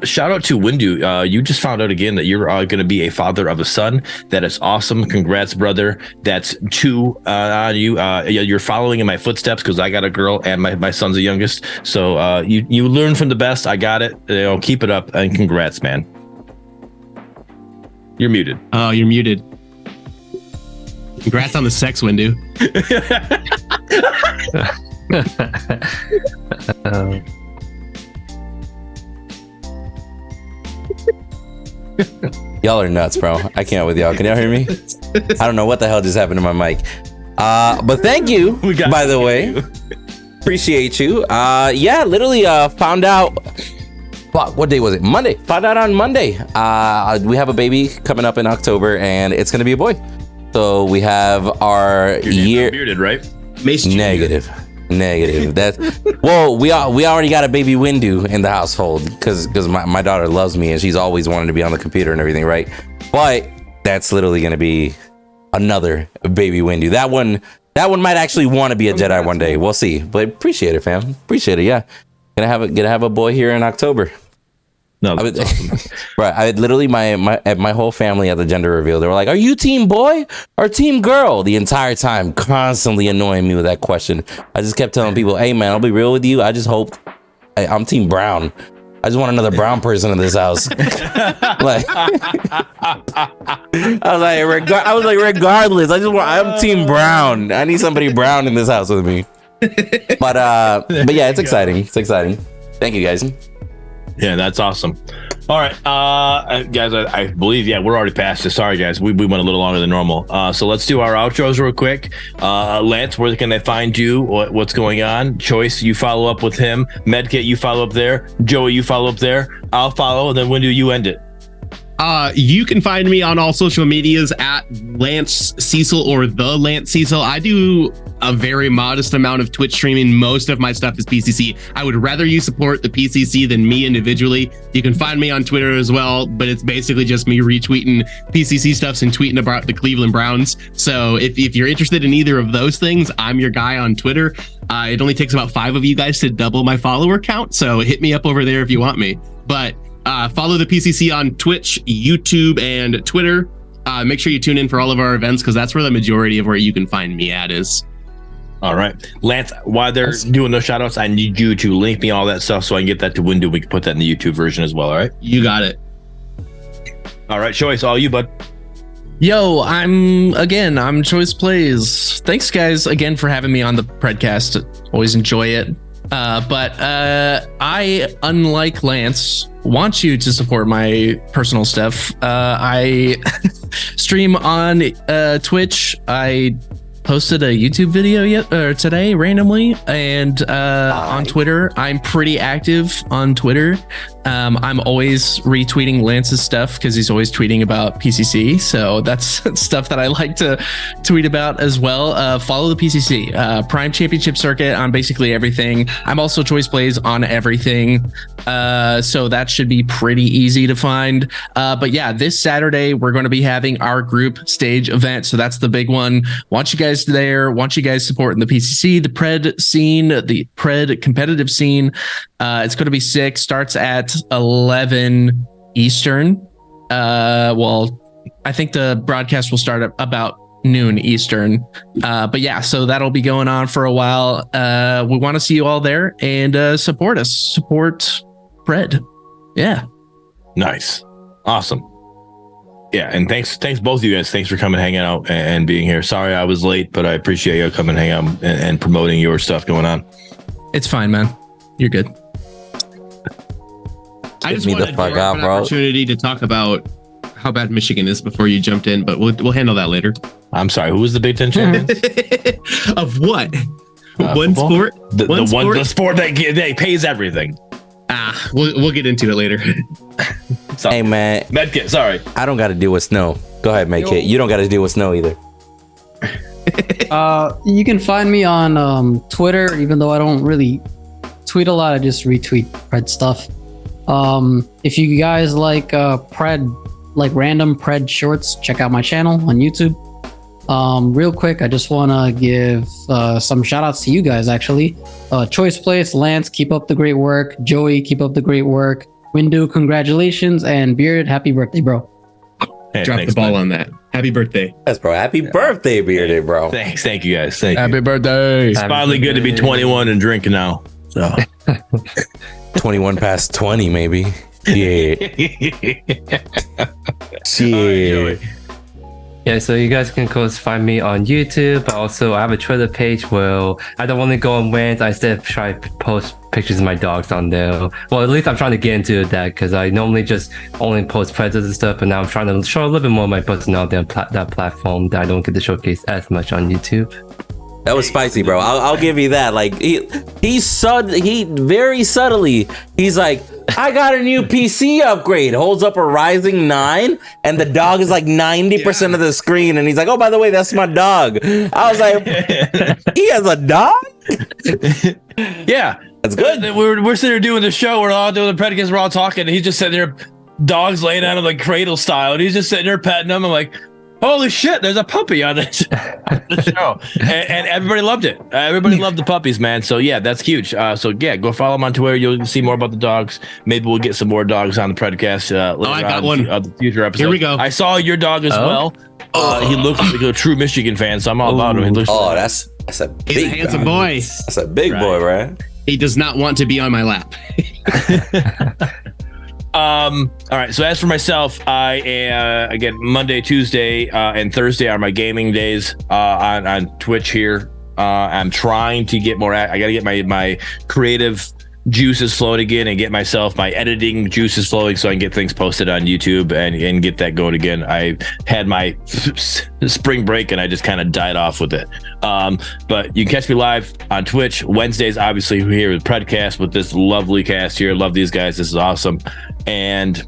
Shout out to Windu. You just found out again that you're going to be a father of a son. That is awesome. Congrats, brother. That's 2 on you. You're following in my footsteps because I got a girl and my son's the youngest. So you learn from the best. I got it. Keep it up and congrats, man. You're muted. Oh, you're muted. Congrats on the sex, Windu. Y'all are nuts, bro. I can't with y'all. Can y'all hear me? I don't know what the hell just happened to my mic. But thank you, by the way. Appreciate you. Literally found out. What day was it? Monday. Found out on Monday. We have a baby coming up in October, and it's going to be a boy. So we have our year bearded, right? Negative. That's we already got a baby Windu in the household because my daughter loves me and she's always wanted to be on the computer and everything, right? But that's literally going to be another baby Windu. That one might actually want to be a Jedi one day. We'll see. But appreciate it, fam. Appreciate it. Yeah, gonna have a boy here in October. No, that's awesome. Right. I literally my whole family at the gender reveal, they were like, "Are you team boy or team girl?" The entire time, constantly annoying me with that question. I just kept telling people, "Hey man, I'll be real with you. I just hope I'm team brown. I just want another brown person in this house." Like, I was like, regardless, I'm team brown. I need somebody brown in this house with me. But yeah, it's exciting. It's exciting. Thank you guys. Yeah, that's awesome. All right, guys, I believe, we're already past this. Sorry, guys, we went a little longer than normal. So let's do our outros real quick. Lance, where can they find you? What's going on? Choice, you follow up with him. Medkit, you follow up there. Joey, you follow up there. I'll follow, and then when do you end it? You can find me on all social medias at Lance Cecil or the Lance Cecil. I do a very modest amount of Twitch streaming. Most of my stuff is PCC. I would rather you support the PCC than me individually. You can find me on Twitter as well, but it's basically just me retweeting PCC stuffs and tweeting about the Cleveland Browns. So if you're interested in either of those things, I'm your guy on Twitter. It only takes about 5 of you guys to double my follower count, so hit me up over there if you want me. But follow the PCC on Twitch, YouTube, and Twitter. Make sure you tune in for all of our events because that's where the majority of where you can find me at is. All right, Lance, while they're doing those shout outs, I need you to link me all that stuff so I can get that to Windu. We can put that in the YouTube version as well. All right, you got it. All right, Choice, all you, bud. Yo, I'm Choice Plays. Thanks, guys, again for having me on the Predcast. Always enjoy it. But I, unlike Lance, want you to support my personal stuff. I stream on Twitch. I posted a YouTube video today randomly, and on Twitter. I'm pretty active on Twitter. I'm always retweeting Lance's stuff because he's always tweeting about PCC. So that's stuff that I like to tweet about as well. Follow the PCC Prime Championship Circuit on basically everything. I'm also Choice Plays on everything. So that should be pretty easy to find. But yeah, this Saturday, we're going to be having our group stage event. So that's the big one. Want you guys there. Want you guys supporting the PCC, the Pred scene, the Pred competitive scene. It's going to be sick. Starts at 11 Eastern. Well, I think the broadcast will start at about noon Eastern. But yeah, so that'll be going on for a while. We want to see you all there and support us. Support Pred. Yeah. Nice. Awesome. Yeah, and thanks both of you guys. Thanks for coming, hanging out, and being here. Sorry I was late, but I appreciate you coming, hang out, and promoting your stuff going on. It's fine, man. You're good. I just wanted an opportunity to talk about how bad Michigan is before you jumped in, but we'll handle that later. I'm sorry. Who was the Big Ten champion? Of what? One football? sport? The sport that pays everything. We'll get into it later. Hey man, Medkit, sorry. I don't got to deal with snow. Go ahead, Medkit. You don't got to deal with snow either. You can find me on Twitter, even though I don't really tweet a lot. I just retweet Pred stuff. If you guys like Pred, like random Pred shorts, check out my channel on YouTube. Real quick, I just want to give some shout outs to you guys actually. Choice Place, Lance, keep up the great work. Joey, keep up the great work. Windu, congratulations. And Bearded, happy birthday, bro. Hey, drop the ball on that. Happy birthday. Yes, bro. Happy birthday, Bearded, bro. Thanks. Thank you guys. Thank Happy you. birthday. It's finally good to be 21 and drinking now. So 21 past 20, maybe. Yeah. Shit. Yeah, so you guys can of course find me on YouTube. Also, I have a Twitter page where I don't want to go on rants. I instead try to post pictures of my dogs on there. Well, at least I'm trying to get into that because I normally just only post Predators and stuff, and now I'm trying to show a little bit more of my personality on that platform that I don't get to showcase as much on YouTube. That was spicy, bro. I'll give you that. Like he very subtly, he's like, I got a new PC upgrade. Holds up a Ryzen 9, and the dog is like 90% of the screen. And he's like, oh, by the way, that's my dog. I was like, he has a dog? Yeah. That's good. We're sitting there doing the show. We're all doing the Predicants. We're all talking. And he's just sitting there, dogs laying out of like cradle style. And he's just sitting there petting them. I'm like, holy shit, there's a puppy on this the show. And everybody loved it. Everybody loved the puppies, man. So yeah, that's huge. So yeah, go follow him on Twitter. You'll see more about the dogs. Maybe we'll get some more dogs on the Predcast later I got on one. The future episode. Here we go. I saw your dog as well. He looks like a true Michigan fan, so I'm all about him. He looks that's a big He's a handsome boy. That's a big boy, right? He does not want to be on my lap. All right. So as for myself, I again Monday, Tuesday, and Thursday are my gaming days on Twitch here. I'm trying to get more. I got to get my creative juices flowing again and get myself my editing juices flowing so I can get things posted on YouTube and get that going again. I had my spring break and I just kind of died off with it. But you can catch me live on Twitch Wednesdays, obviously here with Predcast with this lovely cast here. Love these guys. This is awesome. And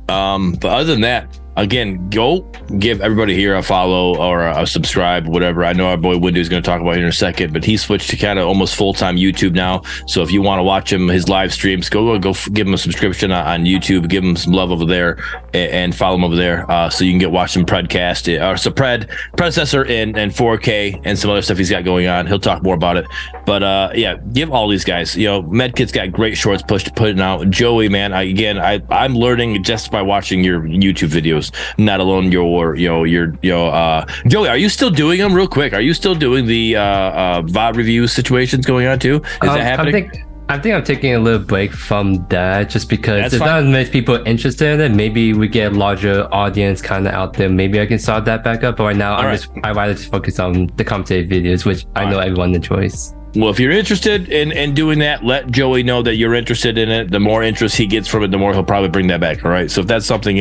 but other than that, again, go give everybody here a follow or a subscribe, whatever. I know our boy Windu is going to talk about here in a second, but he switched to kind of almost full-time YouTube now. So if you want to watch him, his live streams, go give him a subscription on YouTube, give him some love over there and follow him over there. So you can watch some Predcast or so Predecessor and 4K and some other stuff he's got going on. He'll talk more about it. But yeah, give all these guys, Medkit's got great shorts putting out. Joey, man, I'm learning just by watching your YouTube videos, not alone your Joey, are you still doing them real quick? Are you still doing the VOD review situations going on too? Is that happening? I think I'm taking a little break from that just because That's there's fine. not as many people interested in it. Maybe we get a larger audience kind of out there. Maybe I can start that back up. But right now, I'd rather just focus on the commentated videos, which I know everyone enjoys. Well, if you're interested in doing that, let Joey know that you're interested in it. The more interest he gets from it, the more he'll probably bring that back. All right. So if that's something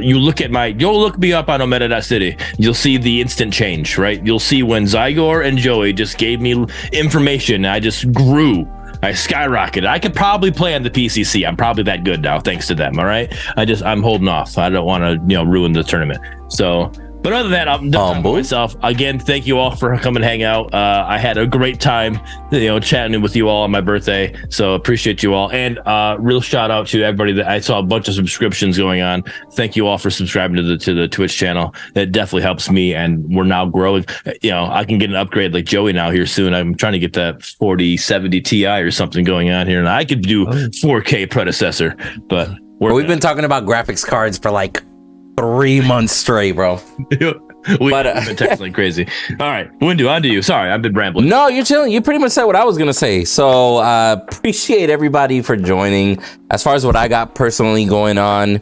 you'll look me up on ometa.city. You'll see the instant change, right? You'll see when Zygor and Joey just gave me information. I just grew. I skyrocketed. I could probably play on the PCC. I'm probably that good now, thanks to them. All right. I'm holding off. I don't want to, ruin the tournament. So. But other than that, I'm done with myself. Again, thank you all for coming hang out. I had a great time, chatting with you all on my birthday. So appreciate you all. And real shout out to everybody that I saw a bunch of subscriptions going on. Thank you all for subscribing to the Twitch channel. That definitely helps me. And we're now growing. I can get an upgrade like Joey now here soon. I'm trying to get that 4070 Ti or something going on here. And I could do 4K predecessor, but we've been talking about graphics cards for like 3 months straight, bro. We've been texting like crazy. All right, Windu, on to you. Sorry, I've been rambling. No, you're chilling. You pretty much said what I was gonna say. So appreciate everybody for joining. As far as what I got personally going on,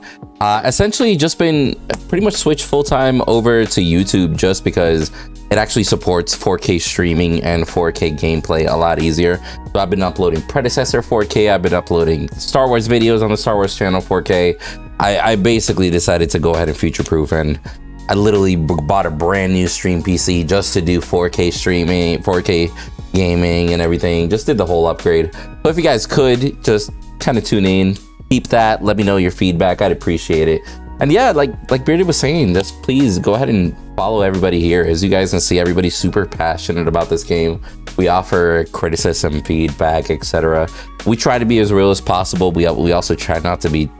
essentially just been pretty much switched full time over to YouTube just because it actually supports 4K streaming and 4K gameplay a lot easier. So I've been uploading Predecessor 4K. I've been uploading Star Wars videos on the Star Wars channel 4K. I basically decided to go ahead and future-proof, and I literally bought a brand new stream PC just to do 4K streaming, 4K gaming and everything. Just did the whole upgrade. So if you guys could just kind of tune in, keep that, let me know your feedback. I'd appreciate it. And yeah, like Bearded was saying, just please go ahead and follow everybody here. As you guys can see, everybody's super passionate about this game. We offer criticism, feedback, etc. We try to be as real as possible. We also try not to be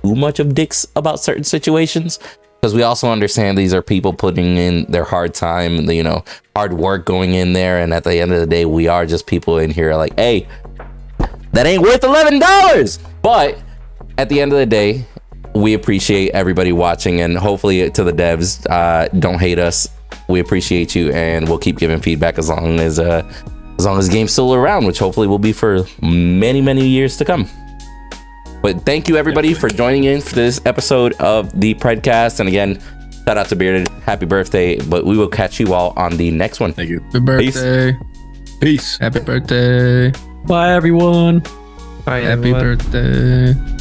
too much of dicks about certain situations, because we also understand these are people putting in their hard time, hard work going in there, and at the end of the day, we are just people in here like, hey, that ain't worth $11. But at the end of the day, we appreciate everybody watching, and hopefully to the devs, don't hate us. We appreciate you, and we'll keep giving feedback as long as the game's still around, which hopefully will be for many, many years to come. But thank you everybody for joining in for this episode of the Predcast. And again, shout out to Bearded. Happy birthday. But we will catch you all on the next one. Thank you. Happy birthday. Peace. Happy birthday. Bye, everyone. Bye, Happy everyone. birthday.